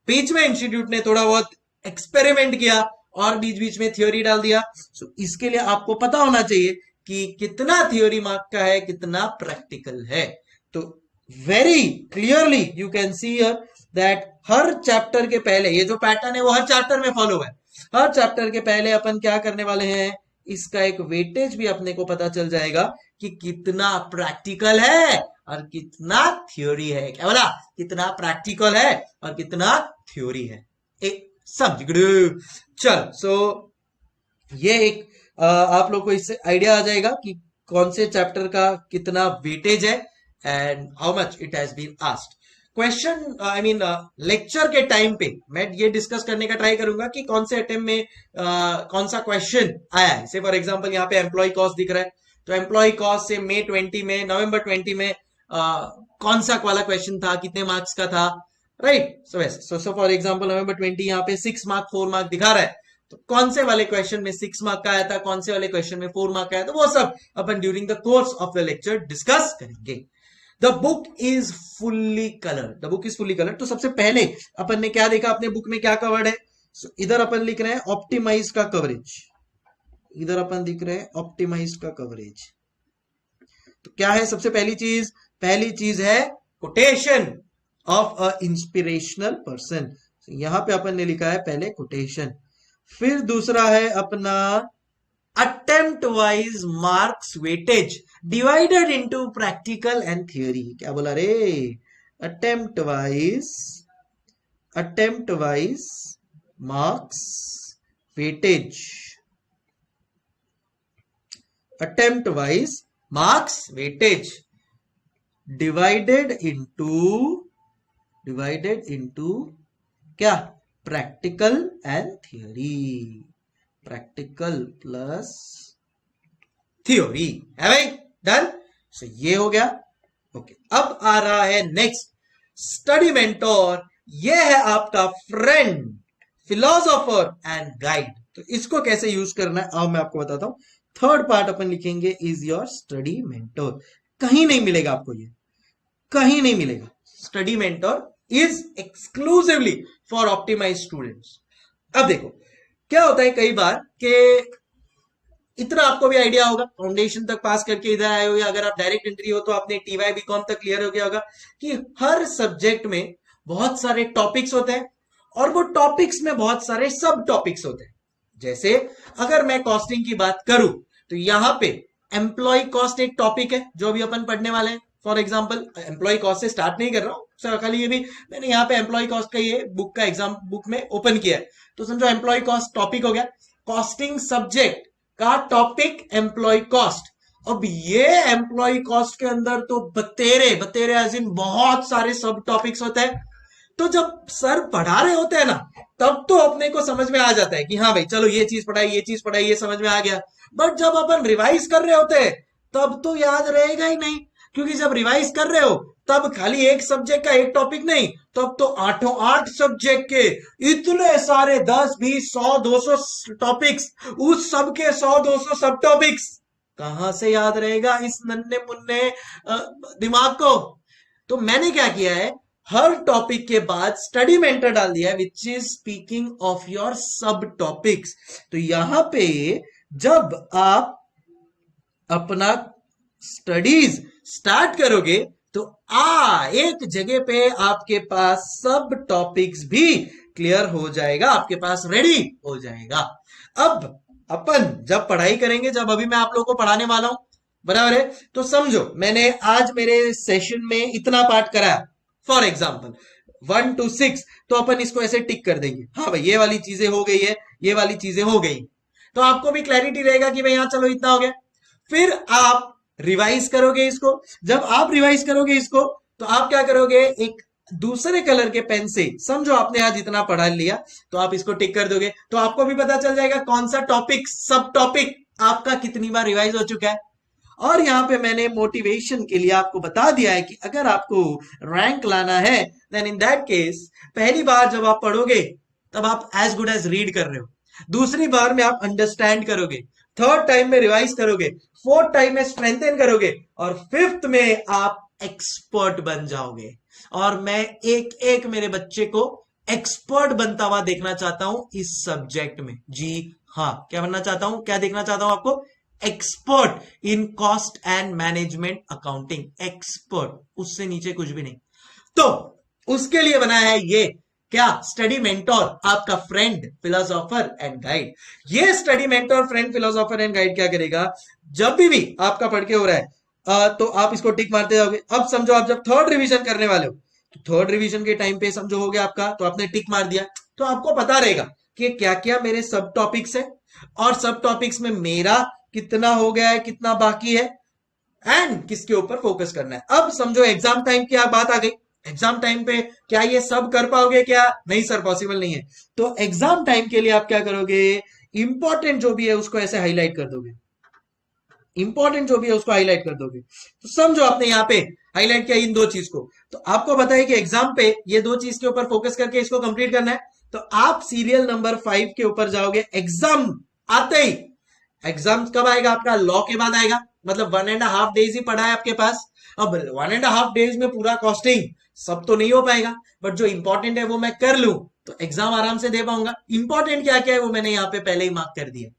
बीच में इंस्टीट्यूट ने थोड़ा बहुत एक्सपेरिमेंट किया और बीच बीच में थ्योरी डाल दिया। सो इसके लिए आपको पता होना चाहिए कि कितना थ्योरी मार्क का है, कितना प्रैक्टिकल है। तो very clearly you can see here that her chapter के पहले ये जो पैटर्न है वो हर चैप्टर में फॉलो है। हर चैप्टर के पहले अपन क्या करने वाले हैं, इसका एक वेटेज भी अपने को पता चल जाएगा कि कितना प्रैक्टिकल है और कितना थ्योरी है। क्या बोला, कितना प्रैक्टिकल है और कितना थ्योरी है। एक समझ गए। चल सो ये एक आप लोग को इससे आइडिया आ जाएगा कि कौन से चैप्टर का कितना वेटेज है and how much it has been asked. Question I mean lecture के टाइम पे मैं ये डिस्कस करने का ट्राई करूंगा कि कौन से अटेम्प्ट में कौन सा क्वेश्चन आया है। से फॉर एग्जांपल यहाँ पे एम्प्लॉय कॉस्ट दिख रहा है, तो एम्प्लॉय कॉस्ट से मई 20 में नवंबर 20 में कौन सा वाला क्वेश्चन था, कितने मार्क्स का था, राइट। सो वैसे सो फॉर एग्जांपल नवंबर 20 यहाँ पे 6 मार्क 4 मार्क दिखा रहा है, तो कौन से वाले क्वेश्चन में 6 मार्क का आया था, कौन से वाले क्वेश्चन में 4 मार्क का आया था, वो सब अपन during the course of the lecture discuss करेंगे। The book is fully coloured, the book is fully coloured. तो सबसे पहले अपन ने क्या देखा, अपने बुक में क्या कवर्ड है। so, इधर अपन लिख रहे हैं ऑप्टिमाइज का कवरेज, इधर अपन लिख रहे हैं ऑप्टिमाइज का कवरेज। तो क्या है सबसे पहली चीज है quotation of a inspirational person. यहां पे अपन ने लिखा है पहले कोटेशन। फिर दूसरा है अपना attempt wise marks weightage divided into practical and theory. क्या बोला रे, attempt wise marks weightage, attempt wise marks weightage divided into क्या, practical and theory, practical plus theory है भाई। डन। सो ये हो गया। ओके, अब आ रहा है नेक्स्ट स्टडी मेंटोर। ये है आपका फ्रेंड, फिलोसोफर एंड गाइड। तो इसको कैसे यूज करना है अब मैं आपको बताता हूं। थर्ड पार्ट अपन लिखेंगे इज योर स्टडी मेंटोर। कहीं नहीं मिलेगा आपको, ये कहीं नहीं मिलेगा। Study mentor is exclusively for optimize students. अब देखो क्या होता है, कई बार के इतना आपको भी आइडिया होगा, फाउंडेशन तक पास करके इधर आए हो या अगर आप डायरेक्ट एंट्री हो तो आपने टीवाई बीकॉम तक क्लियर हो गया होगा कि हर सब्जेक्ट में बहुत सारे टॉपिक्स होते हैं और वो टॉपिक्स में बहुत सारे सब टॉपिक्स होते हैं। जैसे अगर मैं कॉस्टिंग की बात करूं तो यहाँ पे एम्प्लॉय कॉस्ट एक टॉपिक है जो अभी अपन पढ़ने वाले हैं। फॉर एग्जाम्पल एम्प्लॉय कॉस्ट से स्टार्ट नहीं कर रहा हूँ सर, खाली ये भी मैंने यहाँ पे एम्प्लॉय कॉस्ट का ये बुक का एग्जाम बुक में ओपन किया है, तो समझो एम्प्लॉय कॉस्ट टॉपिक हो गया। कॉस्टिंग सब्जेक्ट का टॉपिक एम्प्लॉय कॉस्ट। अब ये एम्प्लॉय कॉस्ट के अंदर तो बतेरे एज इन बहुत सारे सब टॉपिक्स होते हैं। तो जब सर पढ़ा रहे होते हैं ना, तब तो अपने को समझ में आ जाता है कि हाँ भाई चलो ये चीज पढ़ाई ये समझ में आ गया। बट जब अपन रिवाइज कर रहे होते हैं तब तो याद रहेगा ही नहीं, क्योंकि जब रिवाइज कर रहे हो तब खाली एक सब्जेक्ट का एक टॉपिक नहीं, तब तो 8 सब्जेक्ट के इतने सारे 10 20 100 200 टॉपिक्स, उस सब के 100 200 सब टॉपिक्स कहां से याद रहेगा इस नन्हे मुन्ने दिमाग को। तो मैंने क्या किया है, हर टॉपिक के बाद स्टडी मेंटर डाल दिया है which is speaking of your सब टॉपिक्स। तो यहां पे जब आप अपना स्टडीज स्टार्ट करोगे तो एक जगह पे आपके पास सब टॉपिक्स भी क्लियर हो जाएगा, आपके पास रेडी हो जाएगा। अब अपन जब पढ़ाई करेंगे, जब अभी मैं आप लोगों को पढ़ाने वाला हूं, बराबर है, तो समझो मैंने आज मेरे सेशन में इतना पार्ट कराया, फॉर एग्जाम्पल 1 to 6, तो अपन इसको ऐसे टिक कर देंगे, हाँ भाई ये वाली चीजें हो गई है, ये वाली चीजें हो गई, तो आपको भी क्लैरिटी रहेगा कि भाई यहाँ चलो इतना हो गया। फिर आप रिवाइज करोगे इसको। जब आप रिवाइज करोगे इसको तो आप क्या करोगे, एक दूसरे कलर के पेन से समझो आपने आज इतना पढ़ा लिया, तो आप इसको टिक कर दोगे, तो आपको भी पता चल जाएगा कौन सा टॉपिक सब टॉपिक आपका कितनी बार रिवाइज हो चुका है। और यहाँ पे मैंने मोटिवेशन के लिए आपको बता दिया है कि अगर आपको रैंक लाना है देन इन दैट केस पहली बार जब आप पढ़ोगे तब आप एज गुड एज रीड कर रहे हो, दूसरी बार में आप अंडरस्टैंड करोगे, थर्ड टाइम में रिवाइज करोगे, फोर्थ टाइम में स्ट्रेंथन करोगे और फिफ्थ में आप एक्सपर्ट बन जाओगे। और मैं एक एक मेरे बच्चे को एक्सपर्ट बनता हुआ देखना चाहता हूं इस सब्जेक्ट में। जी हाँ, क्या बनना चाहता हूं, क्या देखना चाहता हूं आपको? Expert in cost and management accounting, expert, उससे नीचे कुछ भी नहीं। तो उसके लिए बनाया है ये क्या, स्टडी मेंटोर, आपका फ्रेंड फिलोसोफर एंड गाइड। ये study mentor friend philosopher and guide क्या करेगा, जब भी आपका पढ़ के हो रहा है तो आप इसको टिक मारते जाओगे। अब समझो आप जब थर्ड रिवीजन करने वाले हो, तो थर्ड रिवीजन के टाइम पे समझो हो गया आपका, तो आपने टिक मार दिया, तो आपको पता रहेगा कि क्या क्या मेरे सब टॉपिक्स है और सब टॉपिक्स में मेरा कितना हो गया है, कितना बाकी है, एंड किसके ऊपर फोकस करना है। अब समझो एग्जाम टाइम की बात आ गई, एग्जाम टाइम पे क्या ये सब कर पाओगे? क्या नहीं सर, पॉसिबल नहीं है। तो एग्जाम टाइम के लिए आप क्या करोगे, इंपॉर्टेंट जो भी है उसको ऐसे हाईलाइट कर दोगे, इंपॉर्टेंट जो भी है उसको हाईलाइट कर दोगे। तो समझो आपने यहाँ पे हाईलाइट किया इन दो चीज को, तो आपको पता है कि एग्जाम पे ये दो चीज के ऊपर फोकस करके इसको कंप्लीट करना है। तो आप सीरियल नंबर 5 के ऊपर जाओगे, एग्जाम आते ही, एग्जाम कब आएगा आपका, लॉ के बाद आएगा, मतलब 1.5 डेज ही पढ़ा है आपके पास। अब 1.5 डेज में पूरा कॉस्टिंग सब तो नहीं हो पाएगा, बट जो इंपॉर्टेंट है वो मैं कर लूं तो एग्जाम आराम से दे पाऊंगा। इंपॉर्टेंट क्या क्या है वो मैंने यहाँ पे पहले ही मार्क कर दिया।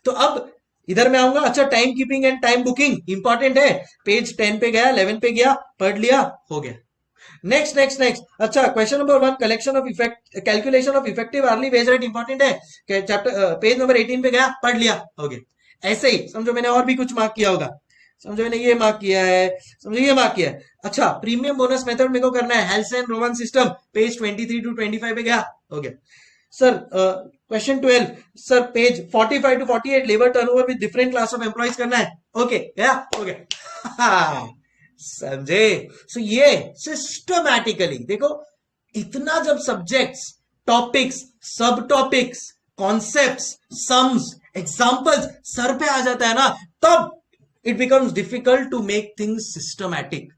तो अब इधर मैं आऊंगा, अच्छा time keeping and time booking important है, पेज 10 पे गया, 11 पे गया, पढ़ लिया, हो गया। नेक्स्ट नेक्स्ट नेक्स्ट, अच्छा question number 1, collection of effect, calculation of effective early wage rate important है, चैप्टर पेज नंबर 18 पे गया, पढ़ लिया, हो गया। ऐसे ही समझो मैंने और भी कुछ मार्क किया होगा, समझो मैंने ये मार्क किया है, समझो ये मार्क किया है। अच्छा प्रीमियम बोनस मेथड मेरे को करना है, Halsey Rowan system, page 23 to 25 पे गया, हो गया। Sir question 12, sir page 45 to 48 labour turnover with different class of employees करना है, ओके गया, हो गया। समझे? सो ये सिस्टमैटिकली देखो, इतना जब सब्जेक्ट्स, टॉपिक्स, सब टॉपिक्स, कॉन्सेप्ट्स, सम्स, एग्जांपल्स सर पे आ जाता है ना, तब it becomes difficult to make things systematic.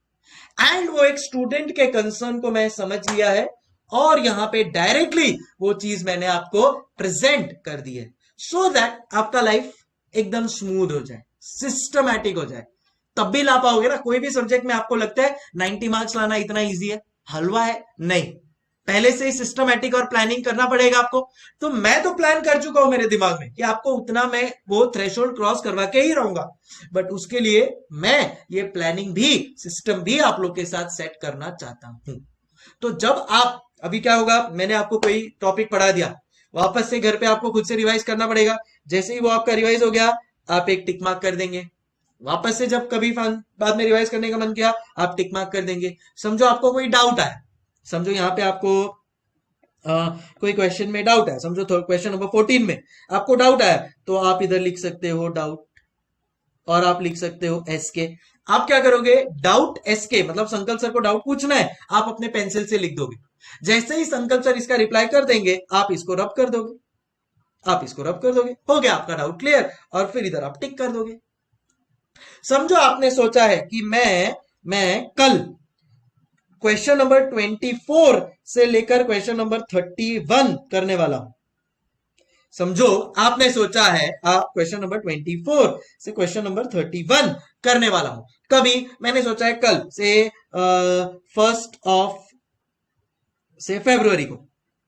And वो एक स्टूडेंट के कंसर्न को मैं समझ लिया है और यहां पे डायरेक्टली वो चीज मैंने आपको प्रेजेंट कर दी है, सो दैट आपका लाइफ एकदम स्मूथ हो जाए, सिस्टमैटिक हो जाए। तब भी ला पाओगे ना। कोई भी सब्जेक्ट में आपको लगता है 90 मार्क्स लाना इतना इजी है, हलवा है? नहीं, पहले से ही सिस्टमैटिक और प्लानिंग करना पड़ेगा आपको। तो मैं तो प्लान कर चुका हूं मेरे दिमाग में कि आपको उतना मैं वो थ्रेशोल्ड क्रॉस करवा के ही रहूंगा, बट उसके लिए मैं ये प्लानिंग भी, सिस्टम भी आप लोग के साथ सेट करना चाहता हूं। तो जब आप, अभी क्या होगा, मैंने आपको कोई टॉपिक पढ़ा दिया, वापस से घर पे आपको खुद से रिवाइज करना पड़ेगा। जैसे ही वो आपका रिवाइज हो गया, आप एक टिक मार्क कर देंगे। वापस से जब कभी बाद में रिवाइज करने का मन किया, आप टिक मार्क कर देंगे। समझो आपको कोई डाउट आया, समझो यहाँ पे आपको कोई क्वेश्चन में डाउट है, समझो क्वेश्चन नंबर 14 में आपको डाउट आया, तो आप इधर लिख सकते हो डाउट, और आप लिख सकते हो एसके। आप क्या करोगे, डाउट एसके, मतलब संकल्प सर को डाउट पूछना है, आप अपने पेंसिल से लिख दोगे। जैसे ही संकल्प सर इसका रिप्लाई कर देंगे, आप इसको रब कर दोगे, आप इसको रब कर दोगे, हो गया आपका डाउट क्लियर, और फिर इधर आप टिक कर दोगे। समझो आपने सोचा है कि मैं कल क्वेश्चन नंबर 24 से लेकर क्वेश्चन नंबर 31 करने वाला हूं। समझो आपने सोचा है आप क्वेश्चन नंबर 24 से क्वेश्चन नंबर 31 करने वाला हूं। कभी मैंने सोचा है कल से 1 फरवरी को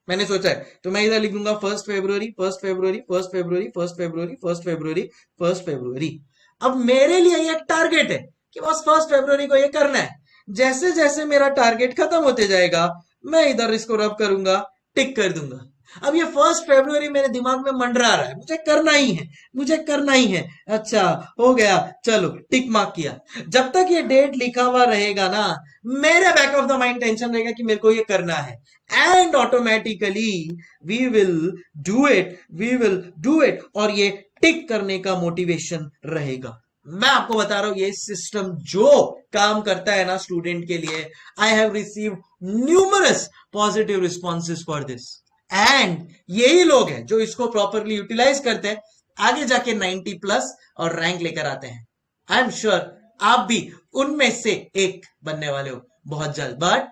मैंने सोचा है, तो मैं इधर लिख दूंगा 1 फरवरी, 1 फरवरी, 1 फरवरी, 1 फरवरी, 1 फरवरी, 1 फरवरी। अब मेरे लिए ये टारगेट है कि बस 1 फरवरी को ये करना है। जैसे जैसे मेरा टारगेट खत्म होते जाएगा, मैं इधर इसको रब करूंगा, टिक कर दूंगा। अब ये 1 फरवरी मेरे दिमाग में मंडरा रहा है, मुझे करना ही है, मुझे करना ही है। अच्छा हो गया, चलो टिक मार्क किया। जब तक ये डेट लिखा हुआ रहेगा ना, मेरे back of the mind tension रहेगा कि मेरे को ये करना है, and automatically we will do it, we will do it, और ये टिक करने का मोटिवेशन रहेगा। मैं आपको बता रहा हूं, ये सिस्टम जो काम करता है ना स्टूडेंट के लिए, I have received numerous positive responses for this, and यही लोग हैं जो इसको प्रॉपरली यूटिलाइज करते हैं, आगे जाके 90+ और रैंक लेकर आते हैं। आई एम श्योर आप भी उनमें से एक बनने वाले हो बहुत जल्द, बट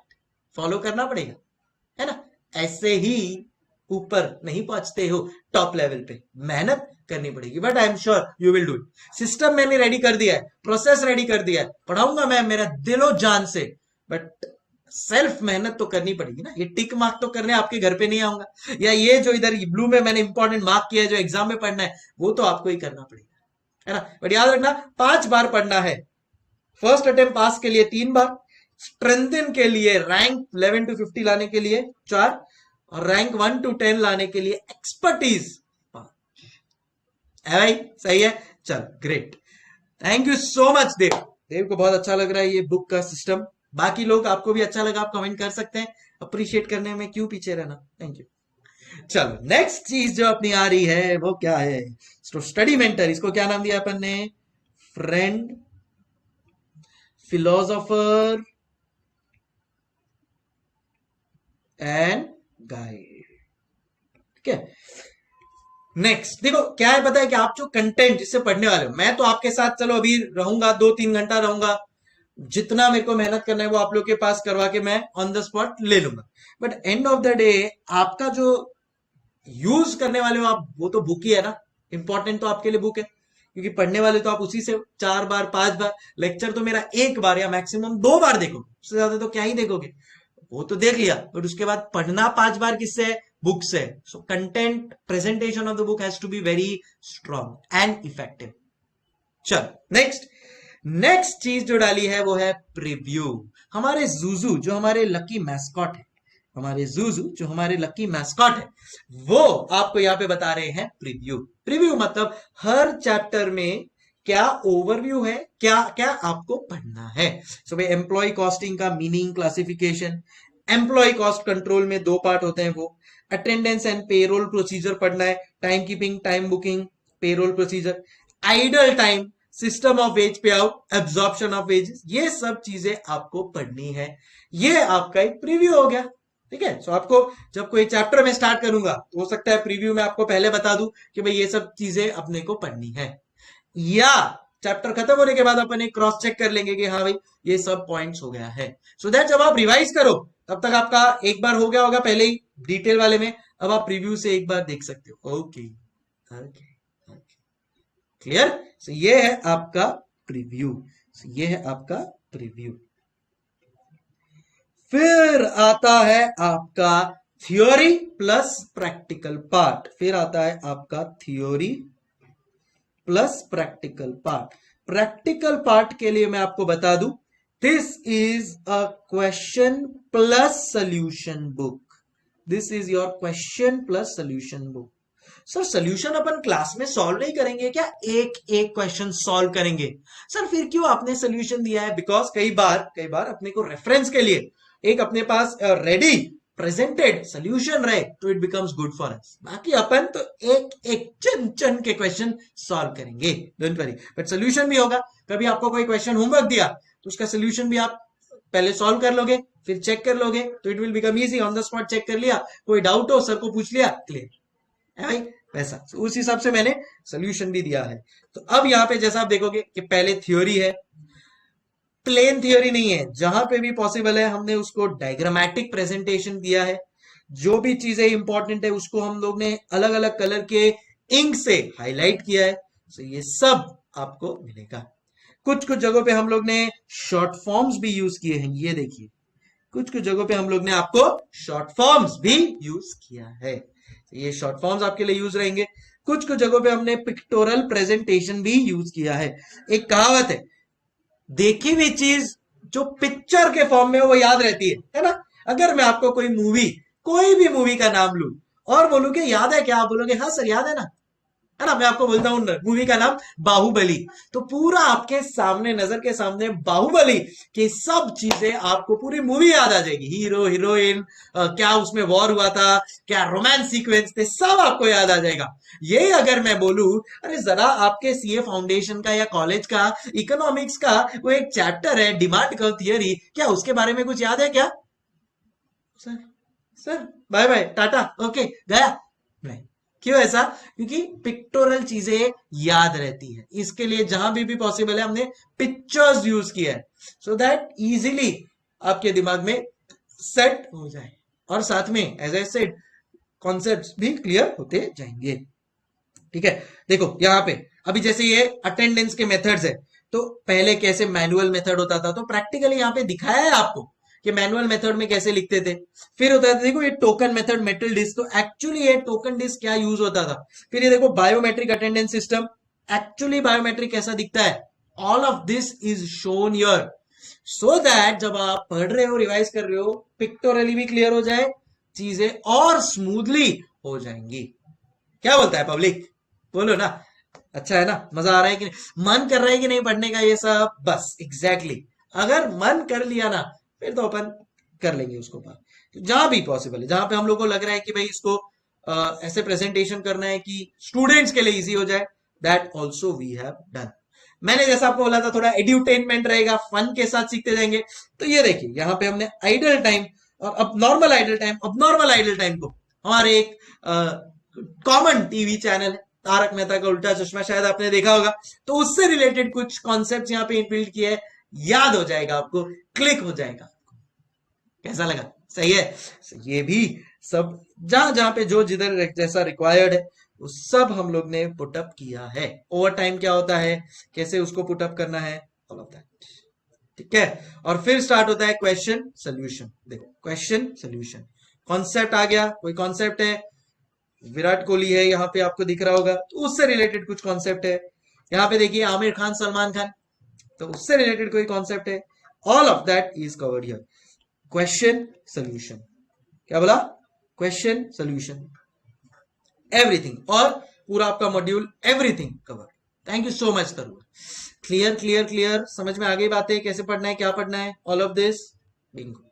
फॉलो करना पड़ेगा, है ना। ऐसे ही ऊपर नहीं पहुंचते हो टॉप लेवल पे, मेहनत करनी पड़ेगी, but I am sure you will do it. System मैंने रेडी कर दिया है, प्रोसेस रेडी कर दिया है, पढ़ाऊंगा मैं मेरा दिलो जान से, बट सेल्फ मेहनत तो करनी पड़ेगी ना। ये टिक मार्क तो करने आपके घर पे नहीं आऊंगा, या ये जो इधर ब्लू में मैंने इंपॉर्टेंट मार्क किया है जो एग्जाम में पढ़ना है वो तो आपको ही करना पड़ेगा, है ना। बट याद रखना 5 बार पढ़ना है, फर्स्ट अटेम्प्ट पास के लिए 3 बार, स्ट्रेंथन के लिए रैंक 11 to 50 लाने के लिए 4, और रैंक 1 to 10 लाने के लिए एक्सपर्टीज 5 है भाई, सही है। चल great, thank you so much Dev. Dev को बहुत अच्छा लग रहा है ये बुक का सिस्टम। बाकी लोग आपको भी अच्छा लगा, आप कमेंट कर सकते हैं, अप्रिशिएट करने में क्यों पीछे रहना, थैंक यू। चलो नेक्स्ट चीज जो अपनी आ रही है वो क्या है, तो स्टडी मेंटर, इसको क्या नाम दिया अपन ने, फ्रेंड, फिलोसोफर एंड गाइड, ठीक है। नेक्स्ट देखो क्या है, पता है कि आप जो कंटेंट जिससे पढ़ने वाले हो, मैं तो आपके साथ चलो अभी रहूंगा, 2-3 घंटा रहूंगा, जितना मेरे को मेहनत करना है वो आप लोग के पास करवा के मैं ऑन द स्पॉट ले लूंगा। But end of the day आपका जो यूज करने वाले हो आप, वो तो बुक ही है ना, इंपॉर्टेंट तो आपके लिए बुक है, क्योंकि पढ़ने वाले तो आप उसी से 4 बार 5 बार, लेक्चर तो मेरा 1 बार या मैक्सिमम 2 बार देखोगे, उससे ज्यादा तो क्या ही देखोगे, वो तो देख लिया। बट उसके बाद पढ़ना 5 बार किससे है, बुक से। So content presentation of the book has to be very strong and effective. चल नेक्स्ट चीज जो डाली है वो है प्रीव्यू। हमारे जूजू जो हमारे लकी मैस्कॉट है, हमारे जूजू जो हमारे लकी मैस्कॉट है, वो आपको यहाँ पे बता रहे हैं प्रीव्यू। प्रीव्यू मतलब हर चैप्टर में क्या ओवरव्यू है, क्या क्या आपको पढ़ना है। सो भाई एम्प्लॉय कॉस्टिंग का meaning, classification, employ cost control में 2 पार्ट होते हैं, वो अटेंडेंस एंड पेरोल प्रोसीजर पढ़ना है, time keeping, time booking, payroll procedure, idle time, system of ways पे आउट, एब्जॉर्प्शन ऑफ वेजेस, ये सब चीजें आपको पढ़नी है। ये आपका एक प्रीव्यू हो गया, ठीक है। सो आपको जब कोई चैप्टर में स्टार्ट करूंगा तो हो सकता है प्रीव्यू में आपको पहले बता दूं कि भाई ये सब चीजें अपने को पढ़नी है, या चैप्टर खत्म होने के बाद अपन एक क्रॉस चेक कर लेंगे कि हाँ भाई ये सब पॉइंट्स हो गया है। सो दैट जब आप रिवाइज करो तब तक आपका एक बार हो गया होगा पहले ही डिटेल वाले में, अब आप प्रीव्यू से एक बार देख सकते हो। Okay okay clear. सो ये है आपका प्रीव्यू, ये है आपका प्रीव्यू। फिर आता है आपका थ्योरी प्लस प्रैक्टिकल पार्ट, फिर आता है आपका theory plus practical part. Practical part के लिए मैं आपको बता दूं, this is a question plus solution book, this is your question plus solution book. Sir solution upon class में सॉल्व नहीं करेंगे क्या, एक एक क्वेश्चन सॉल्व करेंगे। सर फिर क्यों आपने सॉल्यूशन दिया है, बिकॉज कई बार अपने को रेफरेंस के लिए एक अपने पास रेडी प्रेजेंटेड सॉल्यूशन रहे तो it becomes good for us. बाकी अपन तो एक एक चन के क्वेश्चन सॉल्व करेंगे, डोंट वरी। बट सॉल्यूशन भी होगा, कभी आपको कोई क्वेश्चन होमवर्क दिया तो उसका सॉल्यूशन भी आप पहले सॉल्व कर लोगे, फिर चेक कर लोगे, तो it will become easy, on the spot check कर लिया, कोई डाउट हो सर को पूछ लिया, क्लियर है भाई वैसा। तो उस हिसाब से मैंने सॉल्यूशन भी दिया है। तो अब यहाँ पे जैसा आप देखोगे कि पहले थ्योरी है, प्लेन थ्योरी नहीं है, जहां पे भी पॉसिबल है हमने उसको डायग्रामेटिक प्रेजेंटेशन दिया है, जो भी चीजें इंपॉर्टेंट है उसको हम लोग ने अलग अलग कलर के इंक से हाईलाइट किया है। तो ये सब आपको मिलेगा। कुछ कुछ जगहों पे हम लोग ने शॉर्ट फॉर्म्स भी यूज किए हैं, ये देखिए कुछ कुछ जगहों पे हम लोग ने आपको शॉर्ट फॉर्म्स भी यूज किया है, ये शॉर्ट फॉर्म्स आपके लिए यूज रहेंगे। कुछ कुछ जगहों पे हमने पिक्टोरल प्रेजेंटेशन भी यूज किया है। एक कहावत है, देखी हुई चीज जो पिक्चर के फॉर्म में वो याद रहती है ना। अगर मैं आपको कोई भी मूवी का नाम लूं और बोलूं कि याद है क्या, आप बोलोगे हाँ सर याद है ना, है ना। मैं आपको बोलता हूँ मूवी का नाम बाहुबली, तो पूरा आपके सामने नजर के सामने बाहुबली की सब चीजें आपको पूरी मूवी याद आ जाएगी, हीरो हीरोइन, क्या उसमें वॉर हुआ था, क्या रोमांस सीक्वेंस थे, सब आपको याद आ जाएगा। ये अगर मैं बोलूं अरे जरा आपके सीए फाउंडेशन का या कॉलेज का इकोनॉमिक्स का वो एक चैप्टर है डिमांड कर्व थियरी, क्या उसके बारे में कुछ याद है क्या, sir bye bye tata okay गया नहीं। क्यों ऐसा, क्योंकि पिक्टोरल चीजें याद रहती है, इसके लिए जहां भी पॉसिबल है हमने पिक्चर्स यूज किया है, सो दैट इजीली आपके दिमाग में सेट हो जाए, और साथ में एज आई सेड कॉन्सेप्ट्स भी क्लियर होते जाएंगे। ठीक है, देखो यहाँ पे अभी जैसे ये अटेंडेंस के मेथड्स है, तो पहले कैसे मैनुअल मेथड होता था, तो प्रैक्टिकली यहाँ पे दिखाया है आपको कि मैनुअल मेथड में कैसे लिखते थे। फिर होता था देखो ये टोकन मेथड मेटल डिस्क, तो एक्चुअली ये टोकन डिस्क क्या यूज होता था। फिर ये देखो biometric attendance system, actually biometric कैसा दिखता है। All of this is shown here so that जब आप पढ़ रहे हो रिवाइज कर रहे हो पिक्टोरली भी क्लियर हो जाए, चीजें और स्मूथली हो जाएंगी। क्या बोलता है पब्लिक, बोलो ना, अच्छा है ना, मजा आ रहा है कि नहीं, मन कर रहा है कि नहीं पढ़ने का ये सब, बस एग्जैक्टली अगर मन कर लिया ना फिर तो अपन कर लेंगे उसको पार। तो जहां भी पॉसिबल है, जहां पे हम लोग को लग रहा है कि भाई इसको ऐसे प्रेजेंटेशन करना है कि स्टूडेंट्स के लिए इजी हो जाए, that also we have done. मैंने जैसा आपको बोला था थोड़ा एड्यूटेनमेंट रहेगा, फन के साथ सीखते जाएंगे। तो ये देखिए यहाँ पे हमने आइडल टाइम और अब नॉर्मल आइडल टाइम, अब नॉर्मल आइडल टाइम को हमारे एक कॉमन टीवी चैनल है तारक मेहता का उल्टा चश्मा, शायद आपने देखा होगा, तो उससे रिलेटेड कुछ कॉन्सेप्ट यहाँ पे इनबिल्ट किए हैं, याद हो जाएगा आपको, क्लिक हो जाएगा। कैसा लगा, सही है। ये भी सब जहां जहां पे जो जिधर जैसा रिक्वायर्ड है वो सब हम लोग ने पुटअप किया है। ओवर टाइम क्या होता है, कैसे उसको पुटअप करना है, ऑल ऑफ दैट, ठीक है। और फिर स्टार्ट होता है क्वेश्चन सोल्यूशन। देखो क्वेश्चन सोल्यूशन, कॉन्सेप्ट आ गया, कोई कॉन्सेप्ट है, विराट कोहली है यहाँ पे आपको दिख रहा होगा, तो उससे रिलेटेड कुछ कॉन्सेप्ट है। यहाँ पे देखिए आमिर खान, सलमान खान, तो उससे रिलेटेड कोई कॉन्सेप्ट है। All of that is covered here. Question solution, क्या बोला, क्वेश्चन सोल्यूशन, एवरीथिंग, और पूरा आपका module everything cover. Thank you so much Tarun, clear clear clear, समझ में आ गई बातें, कैसे पढ़ना है, क्या पढ़ना है, ऑल ऑफ दिस, बिंगो,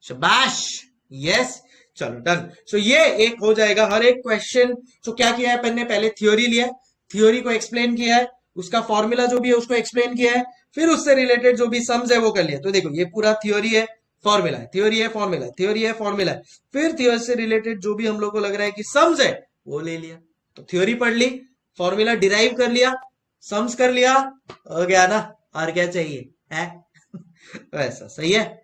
शाबाश, यस, चलो डन। सो ये एक हो जाएगा हर एक क्वेश्चन। सो क्या किया है अपन ने, पहले थ्योरी लिया है, थ्योरी को एक्सप्लेन किया है, उसका फॉर्मूला जो भी है उसको एक्सप्लेन किया है, फिर उससे रिलेटेड जो भी सम्स है वो कर लिया। तो देखो ये पूरा थ्योरी है, फॉर्मूला है, थ्योरी है, फॉर्मूला है, थ्योरी है, फॉर्मूला है, फिर थ्योरी से रिलेटेड जो भी हम लोग को लग रहा है कि सम्स है वो ले लिया। तो थ्योरी पढ़ ली, फॉर्मूला डिराइव कर लिया, सम्स कर लिया, हो गया ना, और क्या चाहिए है वैसा, सही है,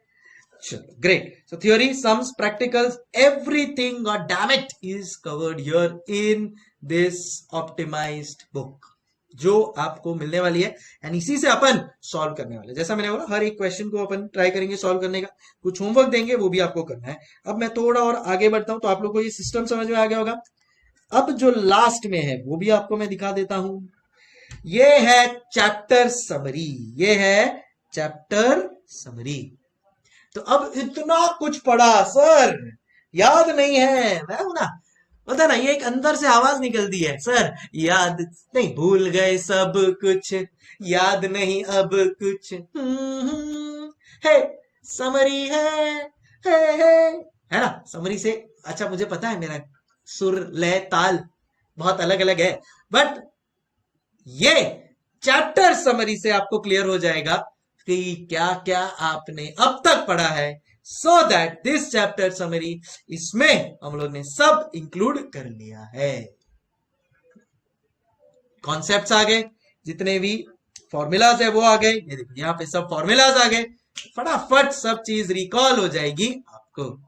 चलो great. So theory, sums, practicals, everything god damn it is covered here in this optimized book जो आपको मिलने वाली है, एंड इसी से अपन सॉल्व करने वाले। जैसा मैंने बोला हर एक क्वेश्चन को अपन ट्राई करेंगे सॉल्व करने का, कुछ होमवर्क देंगे वो भी आपको करना है। अब मैं थोड़ा और आगे बढ़ता हूं तो आप लोग को ये सिस्टम समझ में आ गया होगा। अब जो लास्ट में है वो भी आपको मैं दिखा देता हूं, ये है चैप्टर समरी, ये है चैप्टर समरी। तो अब इतना कुछ पढ़ा सर, याद नहीं है, मैं हूं ना, पता ना, ये एक अंदर से आवाज निकलती है, सर याद नहीं, भूल गए सब कुछ, याद नहीं अब कुछ, है समरी है ना, समरी से। अच्छा मुझे पता है मेरा सुर लय ताल बहुत अलग अलग है, बट ये चैप्टर समरी से आपको क्लियर हो जाएगा कि क्या क्या आपने अब तक पढ़ा है, so that this chapter summary, इसमें हम लोग ने सब इंक्लूड कर लिया है। कॉन्सेप्ट्स आ गए, जितने भी फॉर्मूलाज है वो आ गए, ये देखिए यहाँ पे सब फॉर्मूलाज आ गए, फटाफट सब चीज रिकॉल हो जाएगी आपको।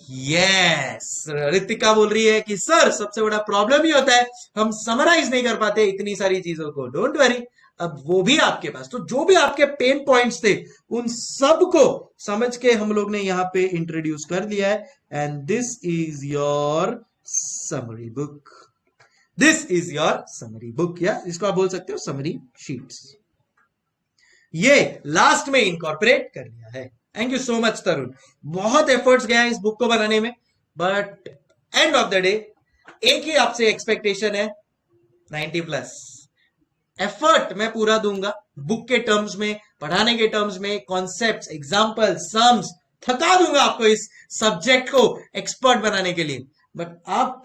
यस, रितिका बोल रही है कि सर सबसे बड़ा प्रॉब्लम ही होता है हम समराइज नहीं कर पाते इतनी सारी चीजों को। डोंट वरी, अब वो भी आपके पास, तो जो भी आपके पेन पॉइंट्स थे उन सब को समझ के हम लोग ने यहाँ पे इंट्रोड्यूस कर दिया है, and this is your summary book, this is your summary book, या इसको आप बोल सकते हो समरी शीट्स। ये लास्ट में इनकॉर्पोरेट कर लिया है। थैंक यू सो मच तरुण, बहुत एफर्ट्स गया इस बुक को बनाने में, but end of the day एक ही आपसे एक्सपेक्टेशन है, 90+ एफर्ट मैं पूरा दूंगा बुक के टर्म्स में, पढ़ाने के टर्म्स में, कॉन्सेप्ट्स, एग्जांपल, सम्स, थका दूंगा आपको इस सब्जेक्ट को एक्सपर्ट बनाने के लिए। बट आप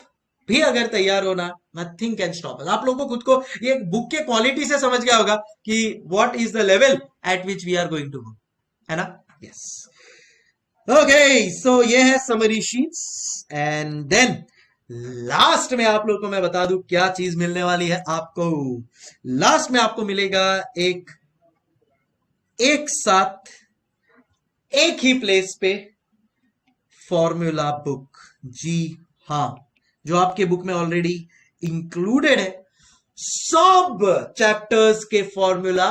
भी अगर तैयार हो ना, नथिंग कैन स्टॉप अस। आप लोगों को खुद को ये बुक के क्वालिटी से समझ गया होगा कि what is the level at which we are going to go, है ना, यस। ओके, सो ये है summary sheets, and then last में आप लोग को मैं बता दूं क्या चीज मिलने वाली है आपको। लास्ट में आपको मिलेगा एक साथ एक ही प्लेस पे फॉर्मूला बुक। जी हां, जो आपके बुक में ऑलरेडी इंक्लूडेड है, सब चैप्टर्स के formula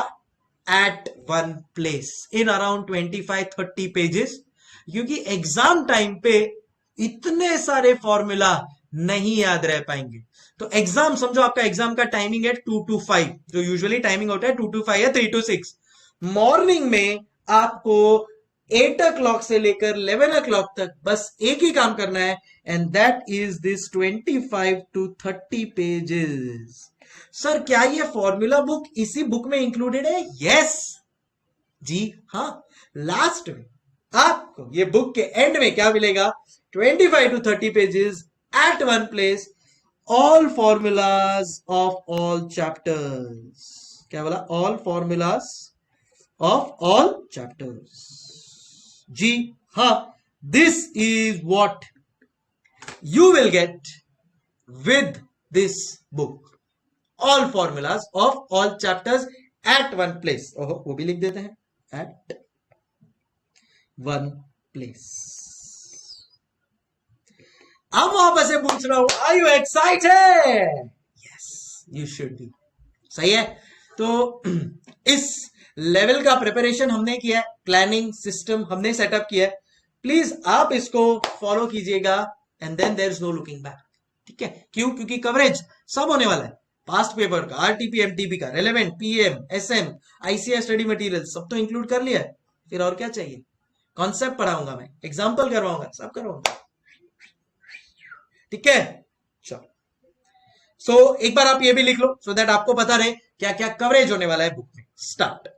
at one place in around 25-30 pages, क्योंकि एग्जाम टाइम पे इतने सारे फॉर्मूला नहीं याद रह पाएंगे। तो एग्जाम समझो, आपका एग्जाम का टाइमिंग है 2 to 5, जो यूजुअली टाइमिंग होता है 2 to 5 या 3 to 6। मॉर्निंग में आपको 8 o'clock से लेकर 11 o'clock तक बस एक ही काम करना है, and that is this 25 to 30 pages. Sir क्या ये फॉर्मूला बुक इसी बुक में इंक्लूडेड है? यस जी हाँ। लास्ट में आपको ये बुक के एंड में क्या मिलेगा? 25 to 30 pages at one place, all formulas of all chapters. क्या बोला? All formulas of all chapters. जी हाँ, this is what you will get with this book. All formulas of all chapters at one place. ओहो, वो भी लिख देते हैं, एट वन प्लेस। अब वापस से पूछ रहा हूं, are you excited? Yes, you should be. सही है। तो इस लेवल का प्रिपरेशन हमने किया है, प्लानिंग सिस्टम हमने सेटअप किया है। प्लीज आप इसको फॉलो कीजिएगा, and then there is no looking back. ठीक है? क्यों? क्योंकि कवरेज सब होने वाला है। पास्ट पेपर का, आरटीपी एमटीपी का, relevant, PM, SM, ICI study material सब तो इंक्लूड कर लिया है। फिर और क्या चाहिए? कॉन्सेप्ट पढ़ाऊंगा मैं, एग्जाम्पल करवाऊंगा, सब करवाऊंगा। ठीक है? चलो, सो एक बार आप ये भी लिख लो, सो दैट आपको पता रहे क्या क्या कवरेज होने वाला है बुक में। स्टार्ट।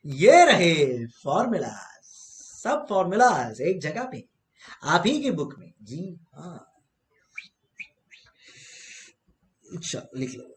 ये रहे फॉर्मूलाज, सब फॉर्मूलाज एक जगह पे, आप ही की बुक में। जी हाँ, अच्छा लिख लो।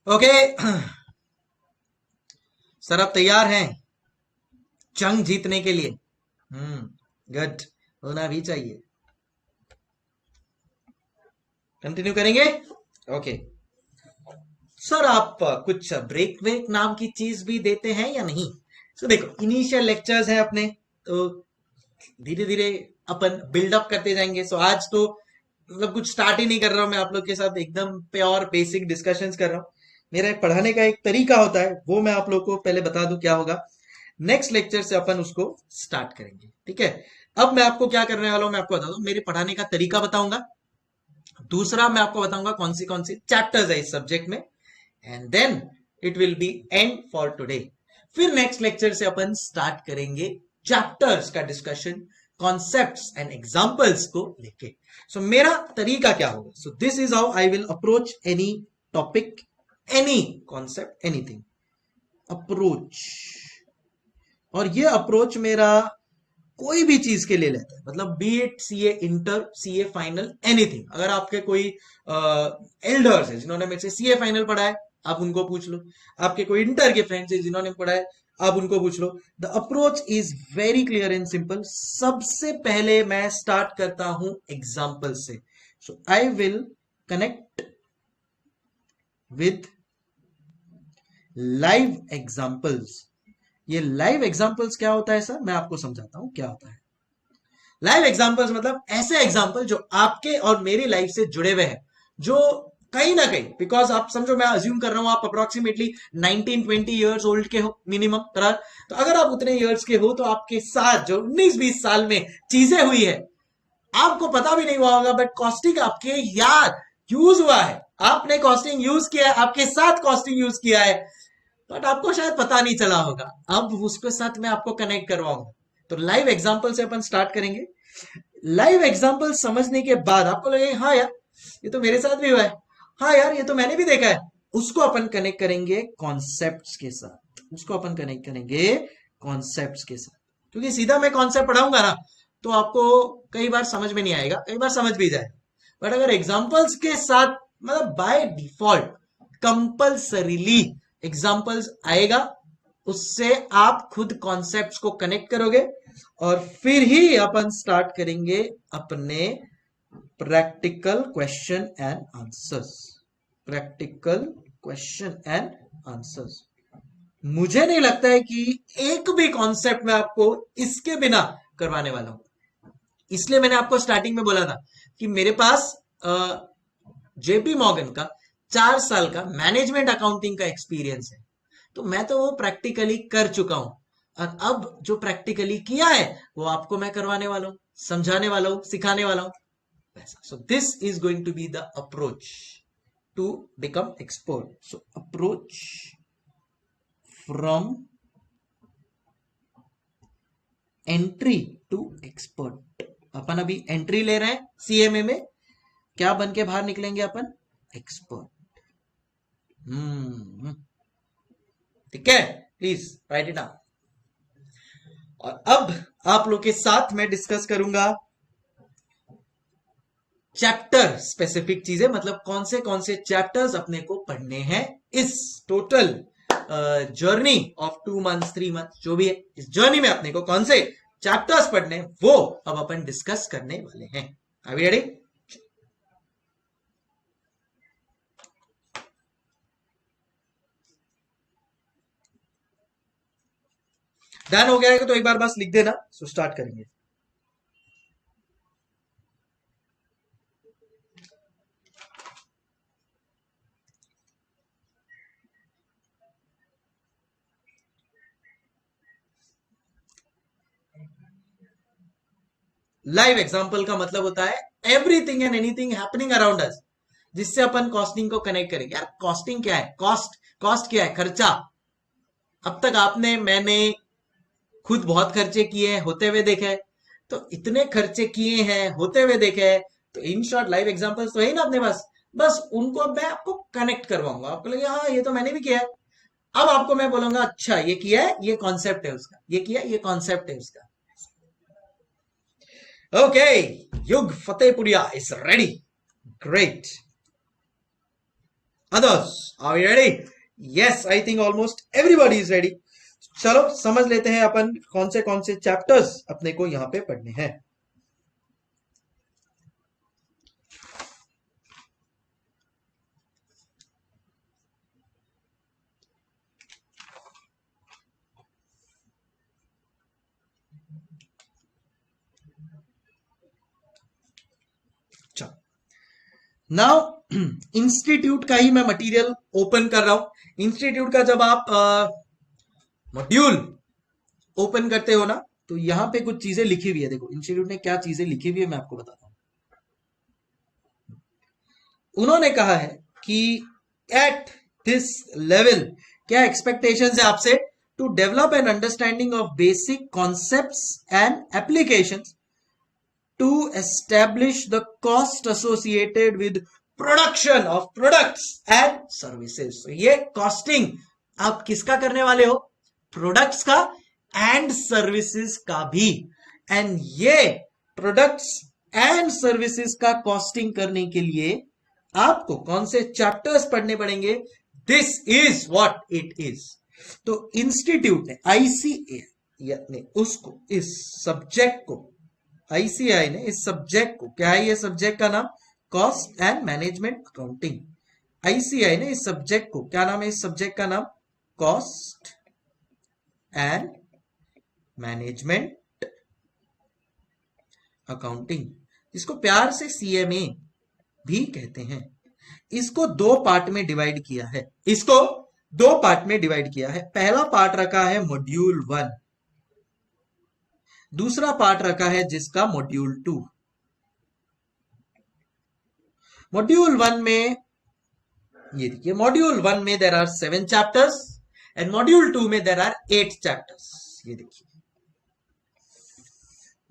ओके सर, आप तैयार हैं जंग जीतने के लिए? गुड, होना भी चाहिए। कंटिन्यू करेंगे? ओके सर, आप कुछ ब्रेक वेक नाम की चीज भी देते हैं या नहीं? सो देखो, इनिशियल लेक्चर्स हैं अपने, तो धीरे धीरे अपन बिल्डअप करते जाएंगे। सो आज तो मतलब कुछ स्टार्ट ही नहीं कर रहा हूं मैं आप लोग के साथ, एकदम प्योर बेसिक डिस्कशंस कर रहा हूं। मेरा एक पढ़ाने का एक तरीका होता है, वो मैं आप लोग को पहले बता दूं क्या होगा। नेक्स्ट लेक्चर से अपन उसको स्टार्ट करेंगे, ठीक है? अब मैं आपको क्या करने वाला हूं, मैं आपको बता दूं, मेरे पढ़ाने का तरीका बताऊंगा। दूसरा मैं आपको बताऊंगा कौन सी चैप्टर्स है इस सब्जेक्ट में, and then it will be end for today. फिर नेक्स्ट लेक्चर से अपन स्टार्ट करेंगे चैप्टर्स का डिस्कशन, कॉन्सेप्ट्स एंड एग्जांपल्स को लेके। सो मेरा तरीका क्या होगा? So this is how I will approach any topic, any concept, anything. Approach, और ये अप्रोच मेरा कोई भी चीज के लिए लेता है, मतलब B it CA inter, CA final, anything. अगर आपके कोई एल्डर्स है जिन्होंने मेरे से सीए फाइनल पढ़ा है, आप उनको पूछ लो। आपके कोई इंटर के फ्रेंड्स है जिन्होंने पढ़ा है, आप उनको पूछ लो। The approach is very clear and simple. सबसे पहले मैं स्टार्ट करता हूं एग्जाम्पल से। So I will connect with live examples. ये लाइव एग्जाम्पल्स क्या होता है सर? मैं आपको समझाता हूं क्या होता है। लाइव एग्जाम्पल्स मतलब ऐसे एग्जाम्पल जो आपके और मेरी लाइफ से जुड़े हुए हैं, जो कहीं ना कहीं, बिकॉज आप समझो, मैं अज्यूम कर रहा हूं आप अप्रोक्सीमेटली 19-20 ईयर्स ओल्ड के हो मिनिमम। तो अगर आप उतने ईयर्स के हो, तो आपके साथ जो 19-20 साल में चीजें हुई है, आपको पता भी नहीं हुआ होगा, बट कॉस्टिंग आपके याद यूज हुआ है, आपने कॉस्टिंग यूज किया है, आपके साथ कॉस्टिंग यूज किया है, बट आपको शायद पता नहीं चला होगा। अब उसके साथ मैं आपको कनेक्ट करवाऊंगा। तो लाइव एग्जांपल से अपन स्टार्ट करेंगे। लाइव एग्जांपल समझने के बाद आपको लगेगा हाँ यार, ये तो मेरे साथ भी हुआ है, हाँ यार ये तो मैंने भी देखा है। उसको अपन कनेक्ट करेंगे कॉन्सेप्ट्स के साथ, उसको अपन कनेक्ट करेंगे कॉन्सेप्ट्स के साथ। क्योंकि सीधा मैं कॉन्सेप्ट पढ़ाऊंगा ना, तो आपको कई बार समझ में नहीं आएगा, कई बार समझ भी जाए। बट अगर एग्जाम्पल्स के साथ, मतलब बाय डिफॉल्ट कंपल्सरीली एग्जाम्पल्स आएगा, उससे आप खुद कॉन्सेप्ट्स को कनेक्ट करोगे, और फिर ही अपन स्टार्ट करेंगे अपने practical question and answers. Practical question and answers. मुझे नहीं लगता है कि एक भी कॉन्सेप्ट में आपको इसके बिना करवाने वाला हूं। इसलिए मैंने आपको स्टार्टिंग में बोला था कि मेरे पास जेपी मॉर्गन का 4 साल का मैनेजमेंट अकाउंटिंग का एक्सपीरियंस है, तो मैं तो वो प्रैक्टिकली कर चुका हूं, और अब जो प्रैक्टिकली किया है वो आपको मैं करवाने वाला हूं, समझाने वाला हूं, सिखाने वाला हूं। So this is going to be the approach to become expert. So approach from entry to expert. अपन अभी एंट्री ले रहे हैं सीएमए में, क्या बन के बाहर निकलेंगे अपन? एक्सपर्ट। ठीक है, प्लीज राइट इट डाउन। और अब आप लोग के साथ मैं डिस्कस करूंगा चैप्टर स्पेसिफिक चीजें, मतलब कौन से चैप्टर्स अपने को पढ़ने हैं इस total journey of 2 months 3 months, जो भी है इस जर्नी में अपने को कौन से चैप्टर्स पढ़ने, वो अब अपन डिस्कस करने वाले हैं। Are we ready? डन हो गया है तो एक बार बस लिख देना। सो स्टार्ट करेंगे। लाइव एग्जाम्पल का मतलब होता है everything and anything happening around us, जिससे अपन कॉस्टिंग को कनेक्ट करेंगे। यार कॉस्टिंग क्या है? कॉस्ट क्या है? खर्चा। अब तक आपने, मैंने खुद बहुत खर्चे किए हैं, होते हुए देखे हैं, तो इतने खर्चे किए हैं, होते हुए देखे हैं, तो इन शॉर्ट लाइव एग्जांपल्स तो है ना अपने पास, बस उनको अब मैं आपको कनेक्ट करवाऊंगा। आपको लगे हाँ ये तो मैंने भी किया है। अब आपको मैं बोलूंगा अच्छा ये किया है, ये कॉन्सेप्ट है उसका, ये किया ये कॉन्सेप्ट है उसका। ओके, युग Fatehpuria is ready. Great. Others, are you ready? Yes, I think almost everybody is ready. चलो समझ लेते हैं अपन कौन से चैप्टर्स अपने को यहां पे पढ़ने हैं. नाउ इंस्टीट्यूट का ही मैं मटेरियल ओपन कर रहा हूं. इंस्टीट्यूट का जब आप मॉड्यूल ओपन करते हो ना, तो यहां पे कुछ चीजें लिखी हुई है. देखो इंस्टीट्यूट ने क्या चीजें लिखी हुई है, मैं आपको बताता हूं. उन्होंने कहा है कि एट दिस लेवल क्या एक्सपेक्टेशंस है आपसे, to develop an understanding of basic concepts and applications, to establish the cost associated with production of products and services. So, ये कॉस्टिंग आप किसका करने वाले हो, प्रोडक्ट्स का एंड सर्विसेज का भी. एंड ये प्रोडक्ट्स एंड सर्विसेज का कॉस्टिंग करने के लिए आपको कौन से चैप्टर्स पढ़ने पड़ेंगे, this is what it is. तो इंस्टीट्यूट ने आईसीए ने उसको इस सब्जेक्ट को, आईसीआई ने इस सब्जेक्ट को, क्या है ये सब्जेक्ट का नाम, cost and management accounting. ICI ने इस सब्जेक्ट को, क्या नाम है इस सब्जेक्ट का नाम, कॉस्ट एंड मैनेजमेंट अकाउंटिंग. इसको प्यार से सीएमए भी कहते हैं. इसको दो पार्ट में डिवाइड किया है. इसको दो पार्ट में डिवाइड किया है. पहला पार्ट रखा है मॉड्यूल 1, दूसरा पार्ट रखा है जिसका मॉड्यूल 2. मॉड्यूल 1 में ये देखिए, मॉड्यूल 1 में there are 7 chapters and module 2 में देयर आर 8 चैप्टर्स. ये देखिए,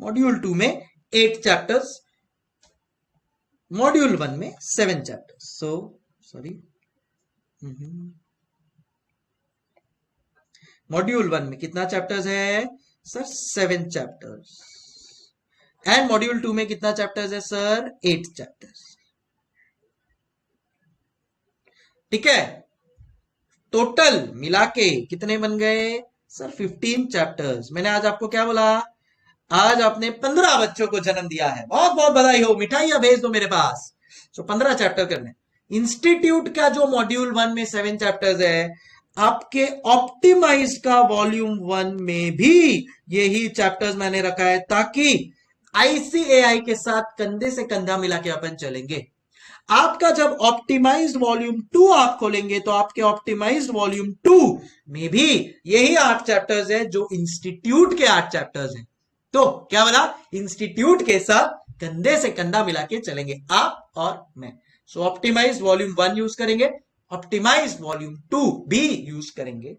मॉड्यूल 2 में 8 चैप्टर्स, मॉड्यूल 1 में 7 चैप्टर्स. सो सॉरी, मॉड्यूल 1 में कितना चैप्टर्स है सर, 7 चैप्टर्स. एंड मॉड्यूल 2 में कितना चैप्टर्स है सर, 8 चैप्टर्स. ठीक है, टोटल मिला के कितने बन गए सर, 15 चैप्टर्स. मैंने आज आपको क्या बोला, आज आपने 15 बच्चों को जन्म दिया है. बहुत बहुत बधाई हो, मिठाइयां भेज दो मेरे पास. तो 15 चैप्टर करने. इंस्टीट्यूट का जो मॉड्यूल 1 में 7 चैप्टर्स है, आपके ऑप्टिमाइज का वॉल्यूम 1 में भी यही चैप्टर्स मैंने रखा है, ताकि आईसीएआई के साथ कंधे से कंधा मिला के अपन चलेंगे. आपका जब ऑप्टिमाइज्ड वॉल्यूम 2 आप खोलेंगे, तो आपके ऑप्टिमाइज्ड वॉल्यूम 2 में भी यही 8 चैप्टर्स है जो इंस्टीट्यूट के 8 चैप्टर्स हैं. तो क्या बोला, इंस्टीट्यूट के साथ कंधे से कंधा मिला के चलेंगे आप और मैं. सो ऑप्टिमाइज्ड वॉल्यूम 1 यूज करेंगे, ऑप्टिमाइज्ड वॉल्यूम 2 भी यूज करेंगे.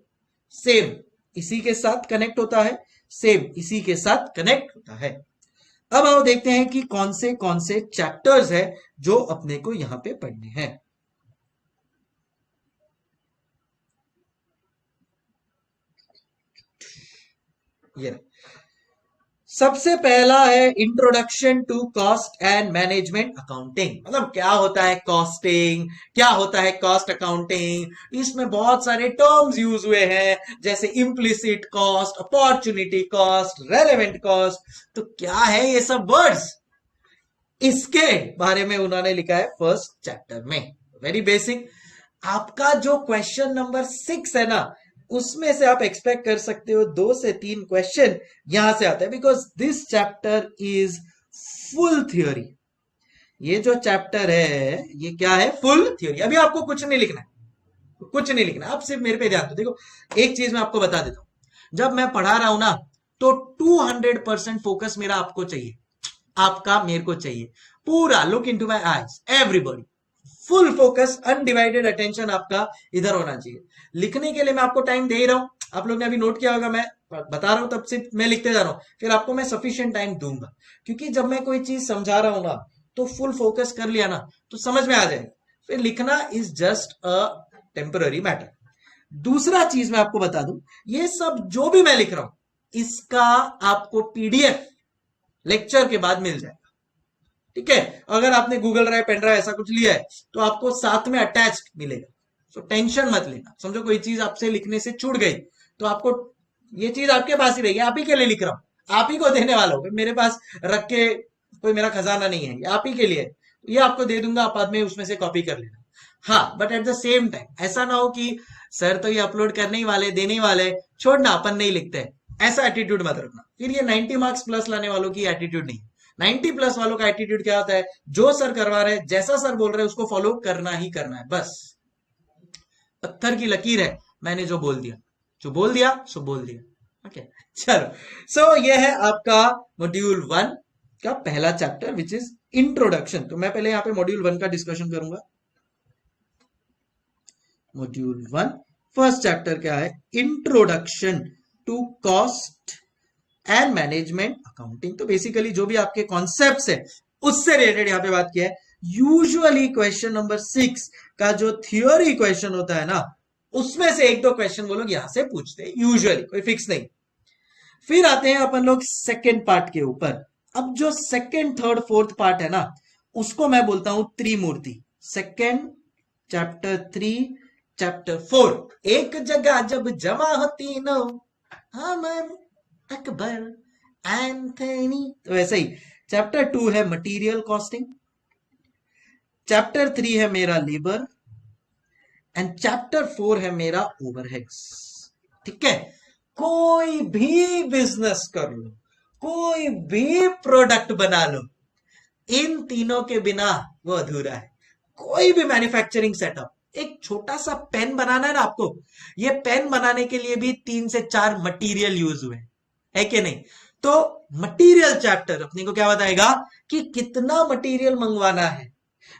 सेम इसी के साथ कनेक्ट होता है, सेम इसी के साथ कनेक्ट होता है. अब आओ देखते हैं कि कौन से चैप्टर्स है जो अपने को यहां पे पढ़ने हैं. ये सबसे पहला है introduction to cost and management accounting. मतलब क्या होता है कॉस्टिंग, क्या होता है कॉस्ट अकाउंटिंग. इसमें बहुत सारे टर्म्स यूज हुए हैं, जैसे implicit cost, opportunity cost, relevant cost. तो क्या है ये सब वर्ड्स, इसके बारे में उन्होंने लिखा है फर्स्ट चैप्टर में. Very basic. आपका जो क्वेश्चन नंबर 6 है ना, उसमें से आप एक्सपेक्ट कर सकते हो 2 से 3 क्वेश्चन यहां से आता है, because this chapter is full theory. ये जो चैप्टर है ये क्या है, फुल थ्योरी. अभी आपको कुछ नहीं लिखना है, कुछ नहीं लिखना, आप सिर्फ मेरे पे ध्यान दो. देखो एक चीज मैं आपको बता देता हूं, जब मैं पढ़ा रहा हूं ना, तो 200% फोकस मेरा आपको चाहिए, आपका मेरे को चाहिए. पूरा look into my eyes, everybody, full focus, undivided attention आपका इधर होना चाहिए. लिखने के लिए मैं आपको टाइम दे ही रहा हूं, आप लोग ने अभी नोट किया होगा, मैं बता रहा हूं तब से मैं लिखते जा रहा हूं, फिर आपको मैं सफिशिएंट टाइम दूंगा. क्योंकि जब मैं कोई चीज समझा रहा हूं ना, तो फुल फोकस कर लिया ना, तो समझ में आ जाएगा. फिर लिखना is just a temporary matter. दूसरा चीज मैं आपको बता दूं, ये सब जो भी मैं लिख रहा हूं, इसका आपको पीडीएफ लेक्चर के बाद मिल जाएगा. ठीक है। अगर आपने गूगल ड्राइव, पेन ड्राइव ऐसा कुछ लिया है तो आपको साथ में अटैच मिलेगा, तो टेंशन मत लेना। समझो कोई चीज आपसे लिखने से छूट गई तो आपको ये चीज आपके पास ही रहेगी, आप ही के लिए लिख रहा हूं, आप ही को देने वाला हूं, मेरे पास रख के कोई मेरा खजाना नहीं है, ये आप ही के लिए, ये आपको दे दूंगा, आप बाद में उसमें से कॉपी कर लेना। हाँ, but at the same time ऐसा ना हो कि सर तो ये अपलोड करने ही वाले, देने ही वाले, छोड़ना अपन नहीं लिखते हैं, ऐसा एटीट्यूड मत रखना। फिर ये 90 मार्क्स प्लस लाने वालों की एटीट्यूड नहीं। 90 प्लस वालों का एटीट्यूड क्या होता है, जो सर करवा रहे हैं, जैसा सर बोल रहे हैं उसको फॉलो करना ही करना है, बस। पत्थर की लकीर है, मैंने जो बोल दिया, जो बोल दिया सो बोल दिया। ओके, चलो। सो ये है आपका मॉड्यूल 1 का पहला चैप्टर विच इज इंट्रोडक्शन। तो मैं पहले यहाँ पे मॉड्यूल 1 का डिस्कशन करूंगा। मॉड्यूल 1 फर्स्ट चैप्टर क्या है, introduction to cost and management accounting. तो बेसिकली जो भी आपके कॉन्सेप्ट्स है उससे रिलेटेड यहाँ पे बात किया है। यूजुअली क्वेश्चन नंबर 6 का जो थियोरी क्वेश्चन होता है ना, उसमें से एक दो क्वेश्चन वो लोग यहां से पूछते हैं, यूजुअली, कोई फिक्स नहीं। फिर आते हैं अपन लोग सेकेंड पार्ट के ऊपर। अब जो सेकेंड, थर्ड, फोर्थ पार्ट है ना, उसको मैं बोलता हूं त्रिमूर्ति। सेकेंड, चैप्टर 3, चैप्टर 4, एक जगह जब जमा हो तीनों, अमर, अकबर, एंथनी। तो वैसे ही चैप्टर 2 है मटेरियल कॉस्टिंग, चैप्टर 3 है मेरा लेबर, एंड चैप्टर 4 है मेरा ओवरहेड्स। ठीक है। कोई भी बिजनेस कर लो, कोई भी प्रोडक्ट बना लो, इन तीनों के बिना वो अधूरा है। कोई भी मैन्युफैक्चरिंग सेटअप, एक छोटा सा पेन बनाना है ना आपको, ये पेन बनाने के लिए भी 3 से 4 मटेरियल यूज हुए, है कि नहीं? तो मटेरियल चैप्टर अपने को क्या बताएगा कि कितना मटेरियल मंगवाना है,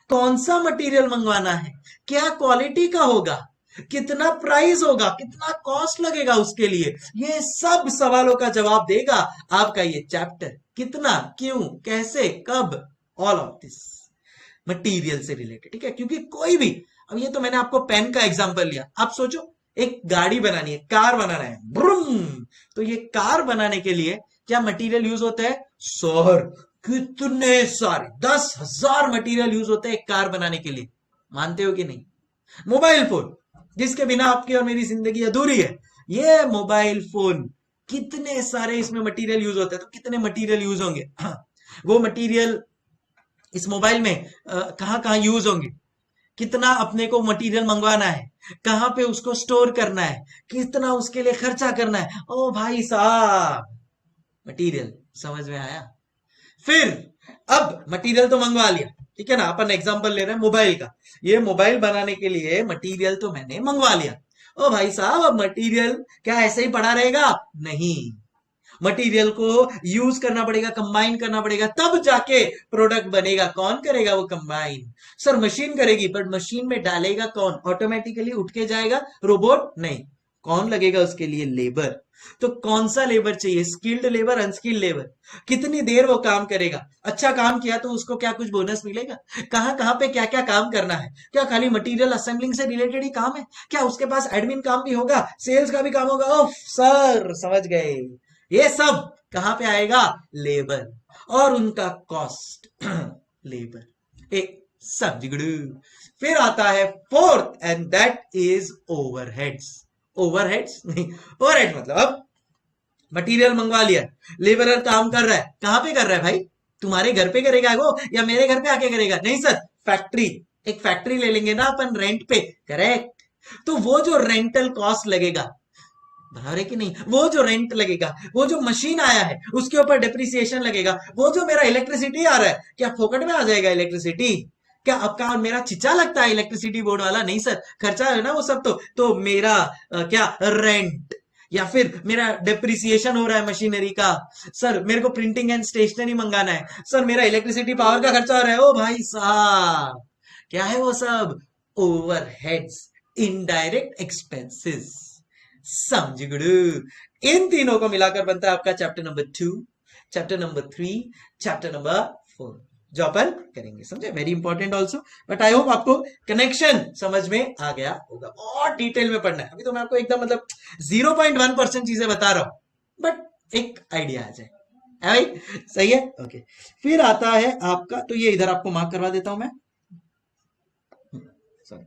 कौन सा मटेरियल मंगवाना है, क्या क्वालिटी का होगा, कितना प्राइस होगा, कितना कॉस्ट लगेगा उसके लिए, ये सब सवालों का जवाब देगा आपका ये चैप्टर। कितना, क्यों, कैसे, कब, ऑल ऑफ दिस मटेरियल से रिलेटेड। ठीक है, क्योंकि कोई भी, अब ये तो मैंने आपको पेन का एग्जांपल लिया, आप सोचो एक गाड़ी बनानी है, कार बनाना है, ब्रूम, तो ये कार बनाने के लिए क्या मटेरियल यूज होता है? सर कितने सारे 10,000 मटेरियल यूज होते हैं एक कार बनाने के लिए, मानते हो कि नहीं? मोबाइल फोन, जिसके बिना आपकी और मेरी जिंदगी अधूरी है, ये मोबाइल फोन, कितने सारे इसमें मटेरियल यूज होते हैं, तो कितने मटेरियल यूज होंगे? वो मटेरियल इस मोबाइल में कहां कहां यूज होंगे, कितना अपने को मटेरियल मंगवाना है, कहां पे उसको स्टोर करना है, कितना उसके लिए खर्चा करना है। ओ भाई साहब, मटेरियल समझ में आया? फिर अब मटेरियल तो मंगवा लिया, ठीक है ना, अपन एग्जांपल ले रहे हैं मोबाइल का, ये मोबाइल बनाने के लिए मटेरियल तो मैंने मंगवा लिया। ओ भाई साहब, अब मटेरियल क्या ऐसे ही पड़ा रहेगा? नहीं, मटेरियल को यूज करना पड़ेगा, कंबाइन करना पड़ेगा, तब जाके प्रोडक्ट बनेगा। कौन करेगा वो कंबाइन? सर मशीन करेगी, पर मशीन में डालेगा कौन? ऑटोमेटिकली उठ के जाएगा रोबोट? नहीं, कौन लगेगा उसके लिए? लेबर। तो कौन सा लेबर चाहिए? Skilled labour, unskilled labour? कितनी देर वो काम करेगा? अच्छा काम किया तो उसको क्या कुछ बोनस मिलेगा? कहां कहां पे क्या क्या काम करना है? क्या खाली मटेरियल असेंबलिंग से रिलेटेड ही काम है? क्या उसके पास एडमिन काम भी होगा, सेल्स का भी काम होगा? ओह सर, समझ गए, ये सब कहां पे आएगा? लेबर, और उनका कॉस्ट लेबर। एक सब्जिगड़ू। फिर आता है fourth, and that is overheads. Overheads नहीं, ओवरहेड्स मतलब अब मटेरियल मंगवा लिया, लेबरर काम कर रहा है, कहां पे कर रहा है भाई? तुम्हारे घर पे करेगा वो या मेरे घर पे आके करेगा? नहीं सर, फैक्ट्री, एक फैक्ट्री ले लेंगे ना अपन रेंट पे, करेक्ट। तो वो जो रेंटल कॉस्ट लगेगा, बता रहे कि नहीं, वो जो रेंट लगेगा, वो जो मशीन आया है उसके ऊपर डिप्रिसिएशन लगेगा, वो जो मेरा इलेक्ट्रिसिटी आ रहा है, क्या फोकट में आ जाएगा इलेक्ट्रिसिटी? क्या आपका और मेरा चिचा लगता है इलेक्ट्रिसिटी बोर्ड वाला? नहीं सर, खर्चा है ना वो सब। तो मेरा क्या रेंट, या फिर मेरा डिप्रिसिएशन हो रहा है मशीनरी का, सर मेरे को प्रिंटिंग एंड स्टेशनरी मंगाना है, सर मेरा इलेक्ट्रिसिटी पावर का खर्चा हो रहा है। ओ भाई साहब, क्या है वो सब? Overheads, indirect expenses. समझ गुरु। इन तीनों को मिलाकर बनता है आपका chapter number 2, chapter number 3, chapter number 4, जो अपन करेंगे। समझे? Very important also, but I hope आपको कनेक्शन समझ में आ गया होगा। और डिटेल में पढ़ना है, अभी तो मैं आपको एकदम मतलब 0.1% चीजें बता रहा हूं, बट एक आइडिया आ जाए। है भाई? सही है, ओके। फिर आता है आपका, तो ये इधर आपको मार्क करवा देता हूं मैं, सॉरी।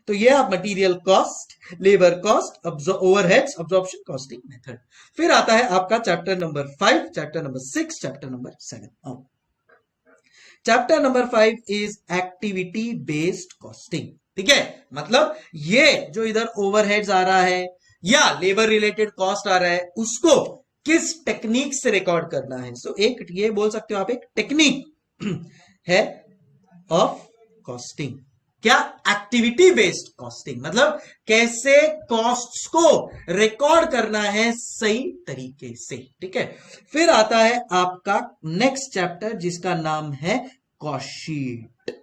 तो ये आप material cost, labour cost, overheads, absorption, costing method. फिर आता है आपका chapter number 5, chapter number 6, chapter number 7। Chapter number 5 is activity based costing. ठीक है, मतलब ये जो इधर ओवरहेड्स आ रहा है या लेबर रिलेटेड कॉस्ट आ रहा है, उसको किस टेक्निक से रिकॉर्ड करना है। सो एक ये बोल सकते हो आप, एक टेक्निक है ऑफ कॉस्टिंग। क्या? एक्टिविटी बेस्ड कॉस्टिंग, मतलब कैसे कॉस्ट्स को रिकॉर्ड करना है सही तरीके से। ठीक है, फिर आता है आपका नेक्स्ट चैप्टर जिसका नाम है कॉस्ट शीट।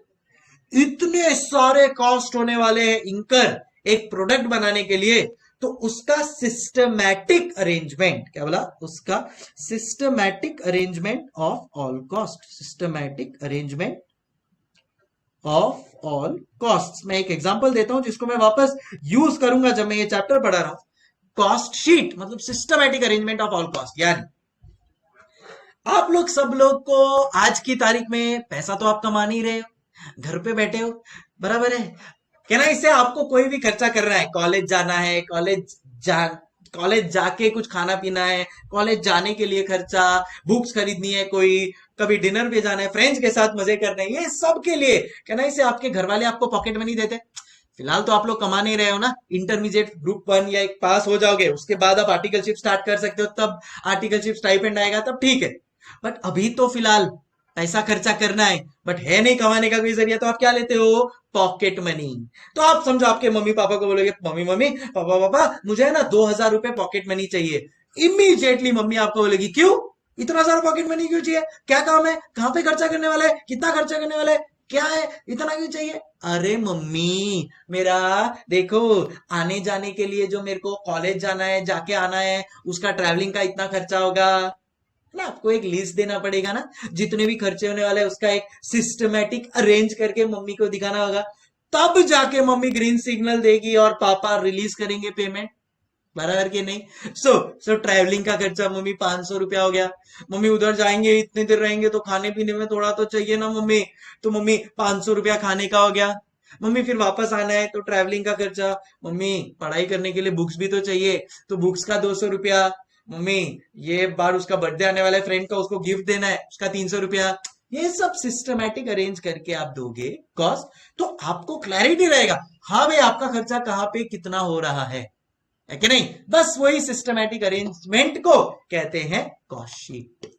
इतने सारे कॉस्ट होने वाले हैं इंकर एक प्रोडक्ट बनाने के लिए, तो उसका सिस्टमैटिक अरेंजमेंट, क्या बोला? उसका systematic arrangement of all cost, systematic arrangement of all cost. मैं एक एग्जांपल देता हूं जिसको मैं वापस यूज करूंगा जब मैं ये चैप्टर पढ़ा रहा हूं। कॉस्ट शीट मतलब systematic arrangement of all cost, यानी आप लोग सब लोग को आज की तारीख में पैसा तो आप कमा नहीं रहे हो, घर पे बैठे हो, बराबर है? कहना इससे आपको कोई भी खर्चा कर रहा है, कॉलेज जाना है, कॉलेज जाके कुछ खाना पीना है, कॉलेज जाने के लिए खर्चा, बुक्स खरीदनी है, कोई कभी डिनर पे जाना है, फ्रेंड्स के साथ मजे करने हैं, ये सब के लिए कहना इससे आपके घर वाले आपको पॉकेट मनी देते। फिलहाल तो आप लोग कमा नहीं रहे हो ना, इंटरमीडिएट ग्रुप 1 या एक पास हो जाओगे, उसके बाद आप आर्टिकलशिप स्टार्ट कर सकते हो, तब आर्टिकलशिप स्टाइपेंड आएगा, तब ठीक है। बट अभी तो फिलहाल पैसा खर्चा करना है, बट है नहीं कमाने का कोई जरिया, तो आप क्या लेते हो? Pocket money. तो आप समझो आपके मम्मी पापा को बोलोगे, मम्मी मम्मी पापा पापा मुझे है ना 2,000 रुपए पॉकेट मनी चाहिए। इमीडिएटली मम्मी आपको बोलेगी, क्यों इतना सारा पॉकेट मनी क्यों चाहिए? क्या काम है? कहाँ पे खर्चा करने वाला है? कितना खर्चा करने वाला है? क्या है? इतना क्यों चाहिए? अरे मम्मी, मेरा देखो आने जाने के लिए जो मेरे को कॉलेज जाना है, जाके आना है, उसका ट्रैवलिंग का इतना खर्चा होगा ना। आपको एक लिस्ट देना पड़ेगा ना, जितने भी खर्चे होने वाले हैं उसका एक सिस्टमैटिक अरेंज करके मम्मी को दिखाना होगा, तब जाके मम्मी ग्रीन सिग्नल देगी और पापा रिलीज करेंगे पेमेंट, बराबर के नहीं? सो ट्रैवलिंग का खर्चा मम्मी 500 रुपया हो गया। मम्मी उधर जाएंगे, इतनी देर रहेंगे, तो खाने पीने में थोड़ा तो चाहिए ना मम्मी, तो मम्मी 500 रुपया खाने का हो गया। मम्मी फिर वापस आना है तो ट्रैवलिंग का खर्चा। मम्मी पढ़ाई करने के लिए बुक्स भी तो चाहिए, तो बुक्स का 200 रुपया। मम्मी ये बार उसका बर्थडे आने वाला है फ्रेंड का, उसको गिफ्ट देना है, उसका 300 रुपया। ये सब सिस्टमैटिक अरेंज करके आप दोगे कॉस्ट, तो आपको क्लैरिटी रहेगा, हाँ भाई आपका खर्चा कहाँ पे कितना हो रहा है कि नहीं? बस वही सिस्टमैटिक अरेंजमेंट को कहते हैं कॉस्ट शीट।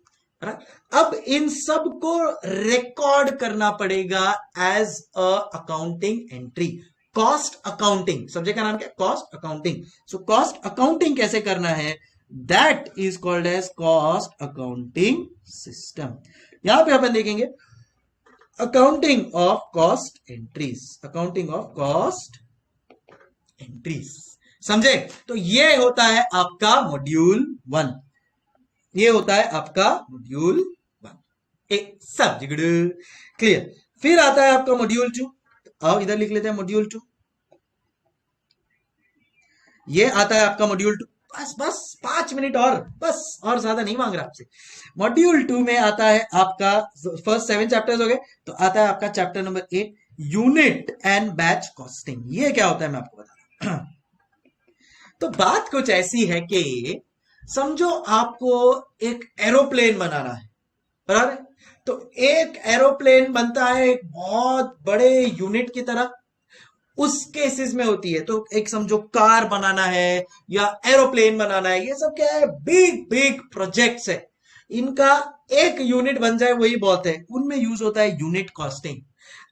अब इन सब को रिकॉर्ड करना पड़ेगा as a accounting entry. Cost accounting, subject का नाम क्या? Cost accounting. So cost accounting कैसे करना है, that is called as cost accounting system. यहां पे अपन देखेंगे accounting of cost entries, accounting of cost entries, समझे? तो ये होता है आपका मॉड्यूल 1, ये होता है आपका मॉड्यूल 1, एक सब्जेक्ट क्लियर। फिर आता है आपका मॉड्यूल 2, आओ इधर लिख लेते हैं मॉड्यूल 2। ये आता है आपका मॉड्यूल 2, बस 5 मिनट और, बस और ज्यादा नहीं मांग रहा आपसे। मॉड्यूल 2 में आता है आपका, फर्स्ट 7 चैप्टर्स हो गए, तो आता है आपका chapter number 8, unit and batch costing. ये क्या होता है मैं आपको बता रहा हूं। तो बात कुछ ऐसी है कि समझो आपको एक एरोप्लेन बनाना है, बराबर? तो एक एरोप्लेन बनता है एक बहुत बड़े यूनिट की तरह, उस केसेस में होती है। तो एक समझो कार बनाना है या एरोप्लेन बनाना है, ये सब क्या है? बिग बिग प्रोजेक्ट्स है, इनका एक यूनिट बन जाए वही बहुत है, उनमें यूज होता है यूनिट कॉस्टिंग।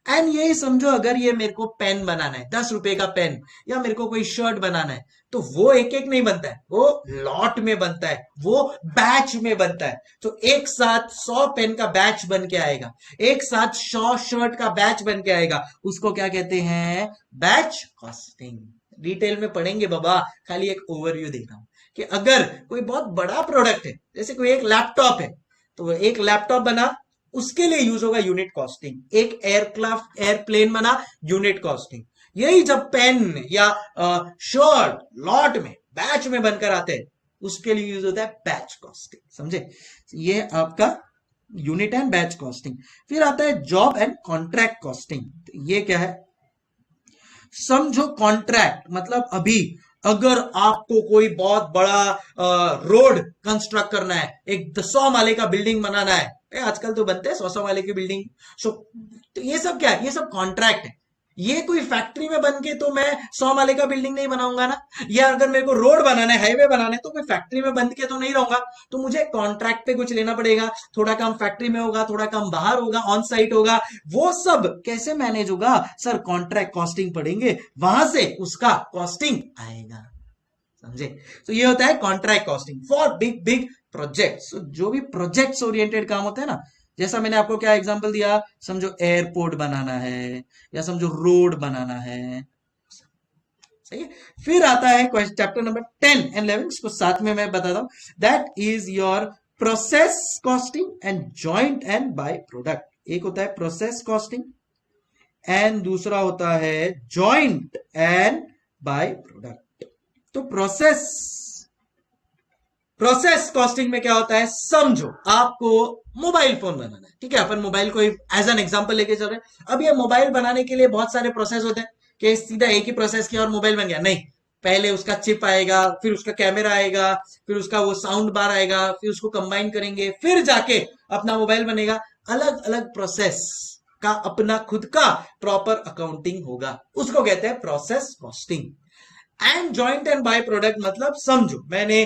एंड यही समझो अगर ये मेरे को पेन बनाना है, 10 रुपए का पेन, या मेरे को कोई शर्ट बनाना है, तो वो एक एक नहीं बनता है, वो लॉट में बनता है, वो बैच में बनता है। तो एक साथ 100 पेन का बैच बन के आएगा, एक साथ 100 शर्ट का बैच बन के आएगा, उसको क्या कहते हैं? Batch costing. डिटेल में पढ़ेंगे बाबा, खाली एक ओवरव्यू दे रहा हूं कि अगर कोई बहुत बड़ा प्रोडक्ट है, जैसे कोई एक लैपटॉप है, तो एक लैपटॉप बना, उसके लिए यूज होगा यूनिट कॉस्टिंग। एक एयरक्राफ्ट एयरप्लेन बना, यूनिट कॉस्टिंग। यही जब पेन या शर्ट लॉट में बैच में बनकर आते हैं, उसके लिए यूज होता है बैच कॉस्टिंग, समझे? ये आपका यूनिट एंड बैच कॉस्टिंग। फिर आता है जॉब एंड कॉन्ट्रैक्ट कॉस्टिंग। ये क्या है? समझो कॉन्ट्रैक्ट मतलब अभी अगर आपको कोई बहुत बड़ा रोड कंस्ट्रक्ट करना है, एक 100 माले का बिल्डिंग बनाना है, आजकल तो बनते हैं 100 माले की बिल्डिंग। सो तो ये सब क्या है? ये सब कॉन्ट्रैक्ट है। ये कोई फैक्ट्री में बन के तो मैं 100 माले का बिल्डिंग नहीं बनाऊंगा ना, या अगर मेरे को रोड बनाना है, हाईवे बनाना है, तो मैं फैक्ट्री में बन के तो नहीं रहूंगा, तो मुझे कॉन्ट्रैक्ट पे कुछ लेना पड़ेगा। थोड़ा काम फैक्ट्री में होगा, थोड़ा काम बाहर होगा, ऑन साइट होगा। वो सब कैसे मैनेज होगा सर? कॉन्ट्रैक्ट कॉस्टिंग पढ़ेंगे, वहां से उसका कॉस्टिंग आएगा, समझे? तो ये होता है contract costing for big big projects. जो भी प्रोजेक्ट्स ओरिएंटेड काम होते हैं ना, जैसा मैंने आपको क्या एग्जांपल दिया, समझो एयरपोर्ट बनाना है या समझो रोड बनाना है, सही है? फिर आता है चैप्टर नंबर 10 एंड 11, इसको साथ में मैं बताता हूं। That is your process costing and joint and by product. एक होता है प्रोसेस कॉस्टिंग एंड दूसरा होता है जॉइंट एंड बाय प्रोडक्ट। तो प्रोसेस कॉस्टिंग में क्या होता है? समझो आपको मोबाइल फोन बनाना है, ठीक है? अपन मोबाइल को एज एन एग्जांपल लेके चल रहे हैं। अब ये मोबाइल बनाने के लिए बहुत सारे प्रोसेस होते हैं कि सीधा एक ही प्रोसेस किया और मोबाइल बन गया, नहीं। पहले उसका चिप आएगा, फिर उसका कैमरा आएगा, फिर उसका वो साउंड बार आएगा, फिर उसको कंबाइन करेंगे, फिर जाके अपना मोबाइल बनेगा। अलग अलग प्रोसेस का अपना खुद का प्रॉपर अकाउंटिंग होगा, उसको कहते हैं process costing. And joint and by product मतलब समझो मैंने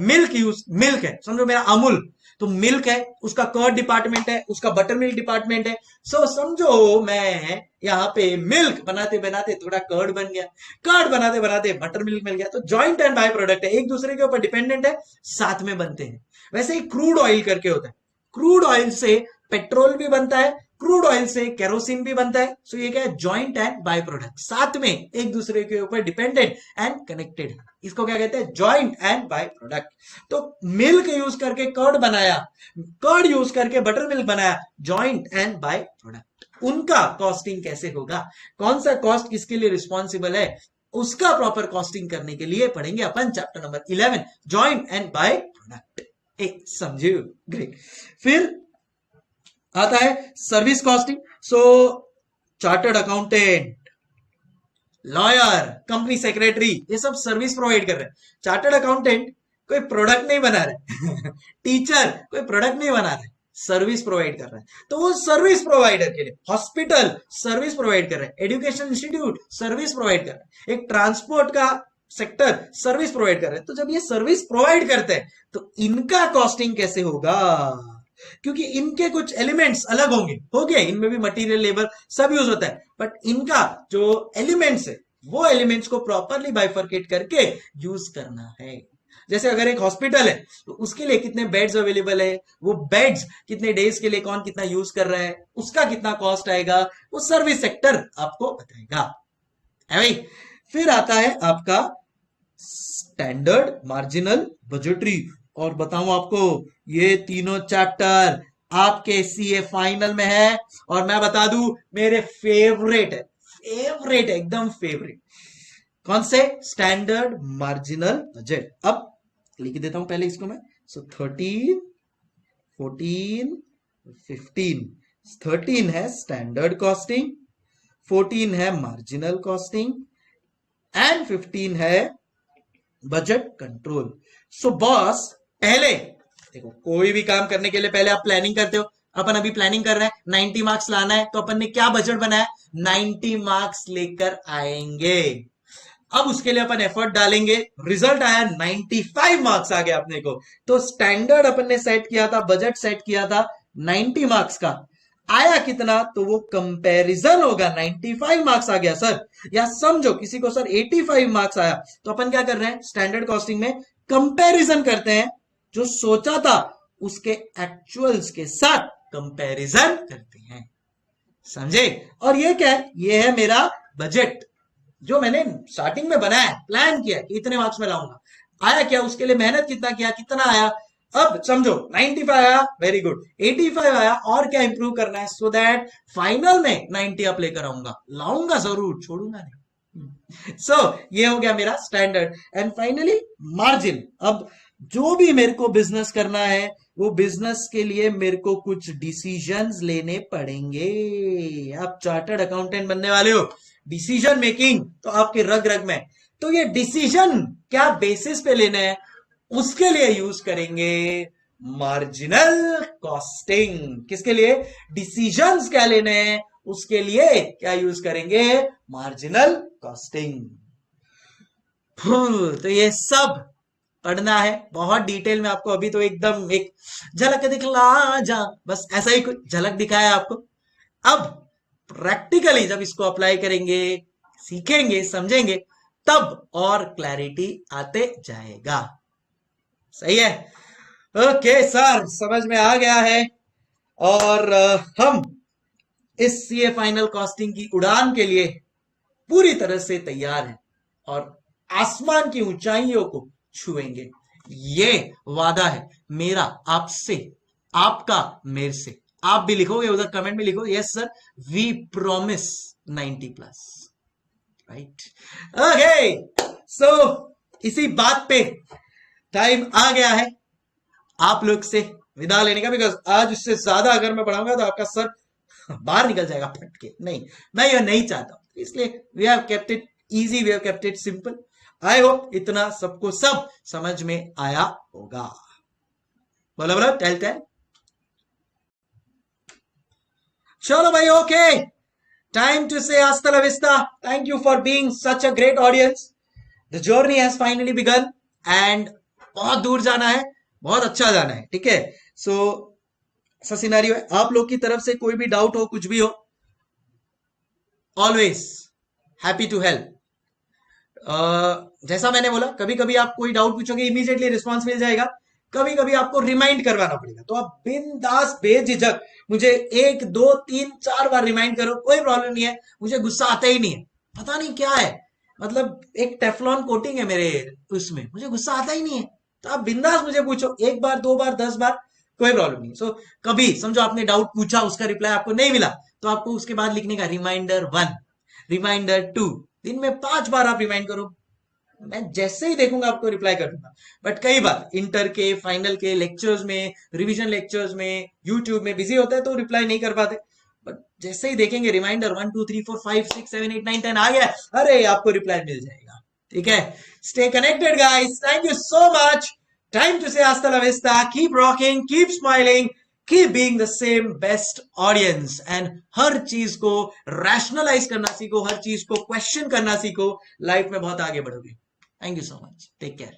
मिल्क है, समझो मेरा अमूल, तो मिल्क है, उसका कर्ड डिपार्टमेंट है, उसका बटर मिल्क डिपार्टमेंट है। सो समझो मैं यहाँ पे मिल्क बनाते बनाते थोड़ा कर्ड बन गया, कर्ड बनाते बनाते बटर मिल्क मिल गया। तो जॉइंट एंड बाय प्रोडक्ट है, एक दूसरे के ऊपर डिपेंडेंट है, साथ में बनते हैं। वैसे ही क्रूड ऑयल करके होता है, क्रूड ऑयल से पेट्रोल भी बनता है, क्रूड ऑयल से केरोसिन भी बनता है। सो ये क्या है? जॉइंट एंड बाय प्रोडक्ट, साथ में एक दूसरे के ऊपर डिपेंडेंट एंड कनेक्टेड। इसको क्या कहते हैं? Joint and by product. तो मिल्क यूज करके कर्ड बनाया, कर्ड यूज करके बटर मिल्क बनाया, जॉइंट एंड बाय प्रोडक्ट। उनका कॉस्टिंग कैसे होगा, कौन सा कॉस्ट किसके लिए रिस्पॉन्सिबल है, उसका प्रॉपर कॉस्टिंग करने के लिए पढ़ेंगे अपन chapter number 11 joint and by product. समझे? ग्रेट। फिर आता है service costing. So chartered accountant, lawyer, company secretary, ये सब सर्विस प्रोवाइड कर रहे हैं। चार्टर्ड अकाउंटेंट कोई प्रोडक्ट नहीं बना रहे टीचर कोई प्रोडक्ट नहीं बना रहे, सर्विस प्रोवाइड कर रहा है। तो वो सर्विस प्रोवाइडर के लिए हॉस्पिटल सर्विस प्रोवाइड कर रहे हैं, एजुकेशन इंस्टीट्यूट सर्विस प्रोवाइड कर रहे हैं, एक ट्रांसपोर्ट का सेक्टर सर्विस प्रोवाइड कर रहे हैं। तो जब ये सर्विस प्रोवाइड करते हैं तो इनका कॉस्टिंग कैसे होगा? क्योंकि इनके कुछ एलिमेंट्स अलग होंगे, हो गया, इनमें भी मटेरियल लेबर सब यूज होता है, बट इनका जो एलिमेंट्स है वो एलिमेंट्स को प्रॉपरली बाइफरकेट करके यूज करना है। जैसे अगर एक हॉस्पिटल है तो उसके लिए कितने बेड्स अवेलेबल है, वो बेड्स कितने डेज के लिए कौन कितना यूज कर रहा है, उसका कितना कॉस्ट आएगा, वो सर्विस सेक्टर आपको बताएगा, है भाई? फिर आता है आपका स्टैंडर्ड, मार्जिनल, बजटरी। और बताऊं आपको, ये तीनों चैप्टर आपके सीए फाइनल में है, और मैं बता दूं मेरे फेवरेट है, फेवरेट है, एकदम फेवरेट। कौन से? Standard, marginal, budget. अब लिख देता हूं पहले इसको मैं। सो 13, 14, 15। 13 है स्टैंडर्ड कॉस्टिंग, 14 है मार्जिनल कॉस्टिंग एंड 15 है बजट कंट्रोल। सो बॉस, पहले देखो, कोई भी काम करने के लिए पहले आप प्लानिंग करते हो। अपन अभी प्लानिंग कर रहे हैं, 90 मार्क्स लाना है, तो अपन ने क्या बजट बनाया? 90 मार्क्स लेकर आएंगे। अब उसके लिए अपन एफर्ट डालेंगे, रिजल्ट आया 95 मार्क्स आ गया अपने को। तो स्टैंडर्ड अपन ने सेट किया था, बजट सेट किया था 90 मार्क्स का, आया कितना? तो वो कंपैरिजन होगा, 95 मार्क्स आ गया सर। या समझो किसी को सर 85 मार्क्स आया, तो अपन क्या कर रहे हैं? स्टैंडर्ड कॉस्टिंग में कंपैरिजन करते हैं, जो सोचा था उसके एक्चुअल्स के साथ कंपैरिजन करते हैं, समझे? और ये क्या है? ये है मेरा बजट, जो मैंने स्टार्टिंग में बनाया, प्लान किया कि इतने मार्क्स में लाऊंगा। आया क्या? उसके लिए मेहनत कितना किया, कितना आया? अब समझो 95 आया, वेरी गुड, 85 आया, और क्या इंप्रूव करना है, सो दैट फाइनल में 90 अप लेकर आऊंगा, लाऊंगा जरूर, छोड़ूंगा नहीं, सो ये हो गया मेरा स्टैंडर्ड। And finally margin. अब जो भी मेरे को बिजनेस करना है, वो बिजनेस के लिए मेरे को कुछ डिसीजंस लेने पड़ेंगे। आप चार्टर्ड अकाउंटेंट बनने वाले हो, डिसीजन मेकिंग तो आपके रग रग में। तो ये डिसीजन क्या बेसिस पे लेना है, उसके लिए यूज करेंगे मार्जिनल कॉस्टिंग। किसके लिए? डिसीजंस क्या लेने हैं उसके लिए क्या यूज करेंगे? Marginal costing. तो ये सब पढ़ना है बहुत डिटेल में आपको। अभी तो एकदम एक झलक दिखला जा, बस ऐसा ही कुछ झलक दिखाया आपको। अब प्रैक्टिकली जब इसको अप्लाई करेंगे, सीखेंगे, समझेंगे, तब और क्लैरिटी आते जाएगा। सही है? ओके सर, समझ में आ गया है। और हम इस सीए फाइनल कॉस्टिंग की उड़ान के लिए पूरी तरह से तैयार हैं और आसमान की ऊंचाइयों को छुएंगे। ये वादा है मेरा आपसे, आपका मेरे से। आप भी लिखोगे उधर कमेंट में, लिखो yes sir we promise 90+, right? Okay, so इसी बात पे टाइम आ गया है आप लोग से विदा लेने का, बिकॉज आज उससे ज्यादा अगर मैं पढ़ाऊंगा तो आपका सर बाहर निकल जाएगा फट के। नहीं, मैं ये नहीं चाहता हूं, इसलिए we have kept it easy, we have kept it simple. I hope इतना सबको सब समझ में आया होगा। बोलो बोलो, टेल। चलो भाई, okay, time to say hasta la vista. Thank you for being such a great audience. The journey has finally begun and बहुत दूर जाना है, बहुत अच्छा जाना है, ठीक है? सो ऐसा सिनेरियो है, आप लोग की तरफ से कोई भी डाउट हो, कुछ भी हो, ऑलवेज हैप्पी टू हेल्प। जैसा मैंने बोला, कभी कभी आप कोई डाउट पूछोगे, इमीडिएटली रिस्पॉन्स मिल जाएगा। कभी कभी आपको रिमाइंड करवाना पड़ेगा, तो आप बिंदास बेझिझक मुझे 1 2 3 4 बार रिमाइंड करो, कोई प्रॉब्लम नहीं है। मुझे गुस्सा आता ही नहीं है, पता नहीं क्या है, मतलब एक टेफलॉन कोटिंग है मेरे उसमें, मुझे गुस्सा आता ही नहीं है। तो आप बिंदास मुझे पूछो, 1 बार 2 बार 10 बार, कोई प्रॉब्लम नहीं। सो कभी समझो आपने डाउट पूछा, उसका रिप्लाई आपको नहीं मिला, तो आपको उसके बाद लिखने का रिमाइंडर 1, रिमाइंडर 2, दिन में 5 बार आप रिमाइंड करो, मैं जैसे ही देखूंगा आपको रिप्लाई कर दूंगा। बट कई बार इंटर के फाइनल के लेक्चर्स में, रिवीजन लेक्चर्स में, यूट्यूब में बिजी होता है तो रिप्लाई नहीं कर पाते। बट जैसे ही देखेंगे रिमाइंडर 1 2 3 4 5 6 7 8 9 10 आ गया, अरे आपको रिप्लाई मिल जाएगा, ठीक है? Stay connected guys, thank you so much. Time to say hasta la vista, keep rocking, keep smiling, keep being the same best audience, and हर चीज को रैशनलाइज करना सीखो, हर चीज को क्वेश्चन करना सीखो, लाइफ में बहुत आगे बढ़ोगे। Thank you so much. Take care.